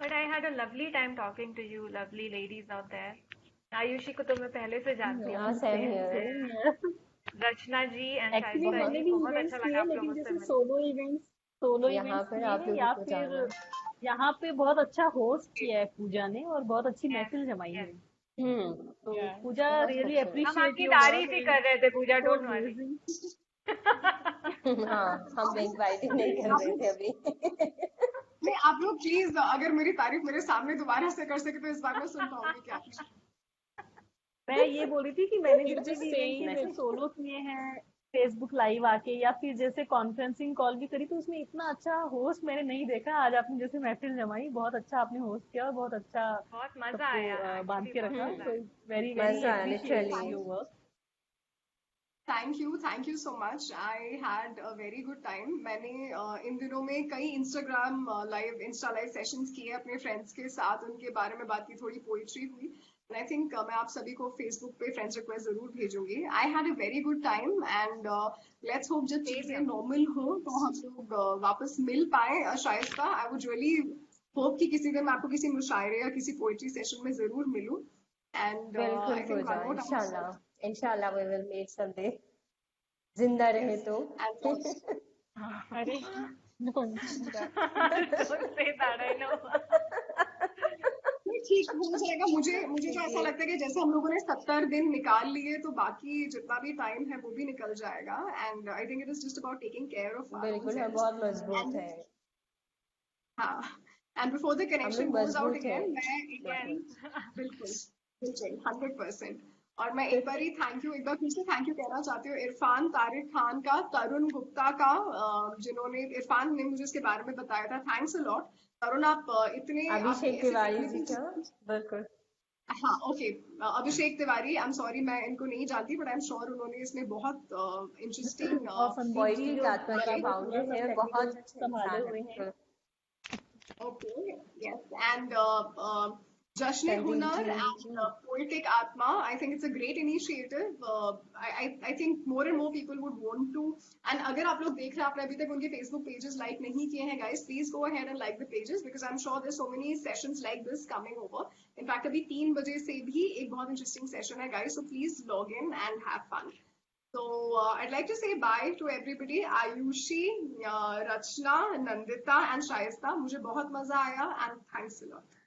But I had a lovely time talking to you, lovely ladies out there. Ayushi को तो मैं पहले से जानती हाँ, हूँ. same here. Same here. Rachna ji and actually Shaista मैंने जी, भी बहुत इवेंट्स अच्छा किए लगा आप लेकिन लोगों से जैसे मिलकर. सोलो यहाँ इवेंट्स पर किए आप हैं लोगों या को फिर जाना. यहाँ पे बहुत अच्छा होस्ट किया है पूजा ने और बहुत अच्छी Yes, महफिल जमाई है. yes. तो Yeah. पूजा बहुत रियली खूबसूरत. हम अप्रिशिएट आपकी योर तारीफ वर्क ही एंड कर रहे थे पूजा, सो डोंट वरी. अमेजिंग. हाँ, हम इनवाइट नहीं कर रहे थे अभी. नहीं, आप लोग प्लीज अगर मेरी तारीफ मेरे सामने दोबारा से कर सके तो इस बार मैं सुन पाऊंगी क्या? मैं ये बोल रही थी कि मैंने You're जितने just भी saying इवेंट it. सोलो किए हैं फेसबुक लाइव आके या फिर जैसे कॉन्फ्रेंसिंग कॉल भी करी तो उसमें इतना अच्छा होस्ट मैंने नहीं देखा. आज आपने जैसे महफिल जमाई, बहुत अच्छा आपने होस्ट किया और बहुत अच्छा बहुत मजा आया, सबको बांध एक्चुअली के बहुत रखा. मजा सो आया. वेरी वेरी मजा आया appreciate literally. Your work. Thank you so much. I had a very good time. मैंने इन दिनों में कई इंस्टा लाइव सेशंस किए अपने फ्रेंड्स के साथ, उनके बारे में बात की, थोड़ी पोइट्री हुई. एंड आई थिंक मैं आप सभी को फेसबुक पे फ्रेंड्स रिक्वेस्ट जरूर भेजूंगी. I had a very good time and let's hope जब चीजें नॉर्मल हो तो हम लोग वापस मिल पाए. Shaista, I would really hope कि किसी दिन मैं आपको किसी मुशायरे या किसी पोइट्री सेशन में जरूर मिलूं. एंड बिल्कुल I think Puja, one more इंशाल्लाह. इंशाल्लाह we will meet someday. जिंदा रहे तो. अरे don't do that. Don't say that, I know. नहीं, ठीक हो जाएगा. मुझे तो ऐसा लगता है कि जैसे हम लोगों ने 70 दिन निकाल लिए तो बाकी जितना भी टाइम है वो भी निकल जाएगा. And I think it is just about taking care of बिल्कुल, हम बहुत मजबूत हैं. हाँ. एंड बिफोर द हम कनेक्शन लोग गोज आउट मजबूत हैं. अगेन, मैं एक बार बिल्कुल 100%. और मैं एक बार ही थैंक यू कहना चाहती हूँ इरफान तारिक खान का, तरुण गुप्ता का, जिन्होंने इरफान ने मुझे इसके बारे में बताया था. थैंक्स अ लॉट तरुण. आप इतने अभिषेक ऐसे तिवारी जी technical- का. बिल्कुल. हाँ, okay. Abhishek Tiwari, I am sorry मैं इनको नहीं जानती, बट आई एम श्योर उन्होंने इसमें बहुत इंटरेस्टिंग और संदीप जी पोइट्री जो आत्मा के बराबर फाउंडर थोड़ा सा है और टेक्निकल बहुत अच्छे संभाले इंसान हुए है. हैं. Okay, yes, and Jashn e Sandeep Hunar ji. and Poetic Atma. I think it's a great initiative. I think more and more people would want to. And अगर आप लोग देख रहे हैं, आपने अभी तक उनके Facebook pages like नहीं किए हैं, guys, please go ahead and like the pages because I'm sure there's so many sessions like this coming over. In fact, अभी 3 बजे से भी एक बहुत interesting session है, guys. So please log in and have fun. So I'd like to say bye to everybody. Ayushi, Rachna, Nandita and Shaista. मुझे बहुत मजा आया and thanks a lot.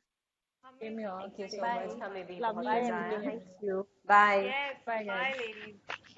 Thank you so Bye. Much. हमें भी Lovely बहुत मजा and आया. thank you. Bye. Yes, Bye, bye guys. ladies.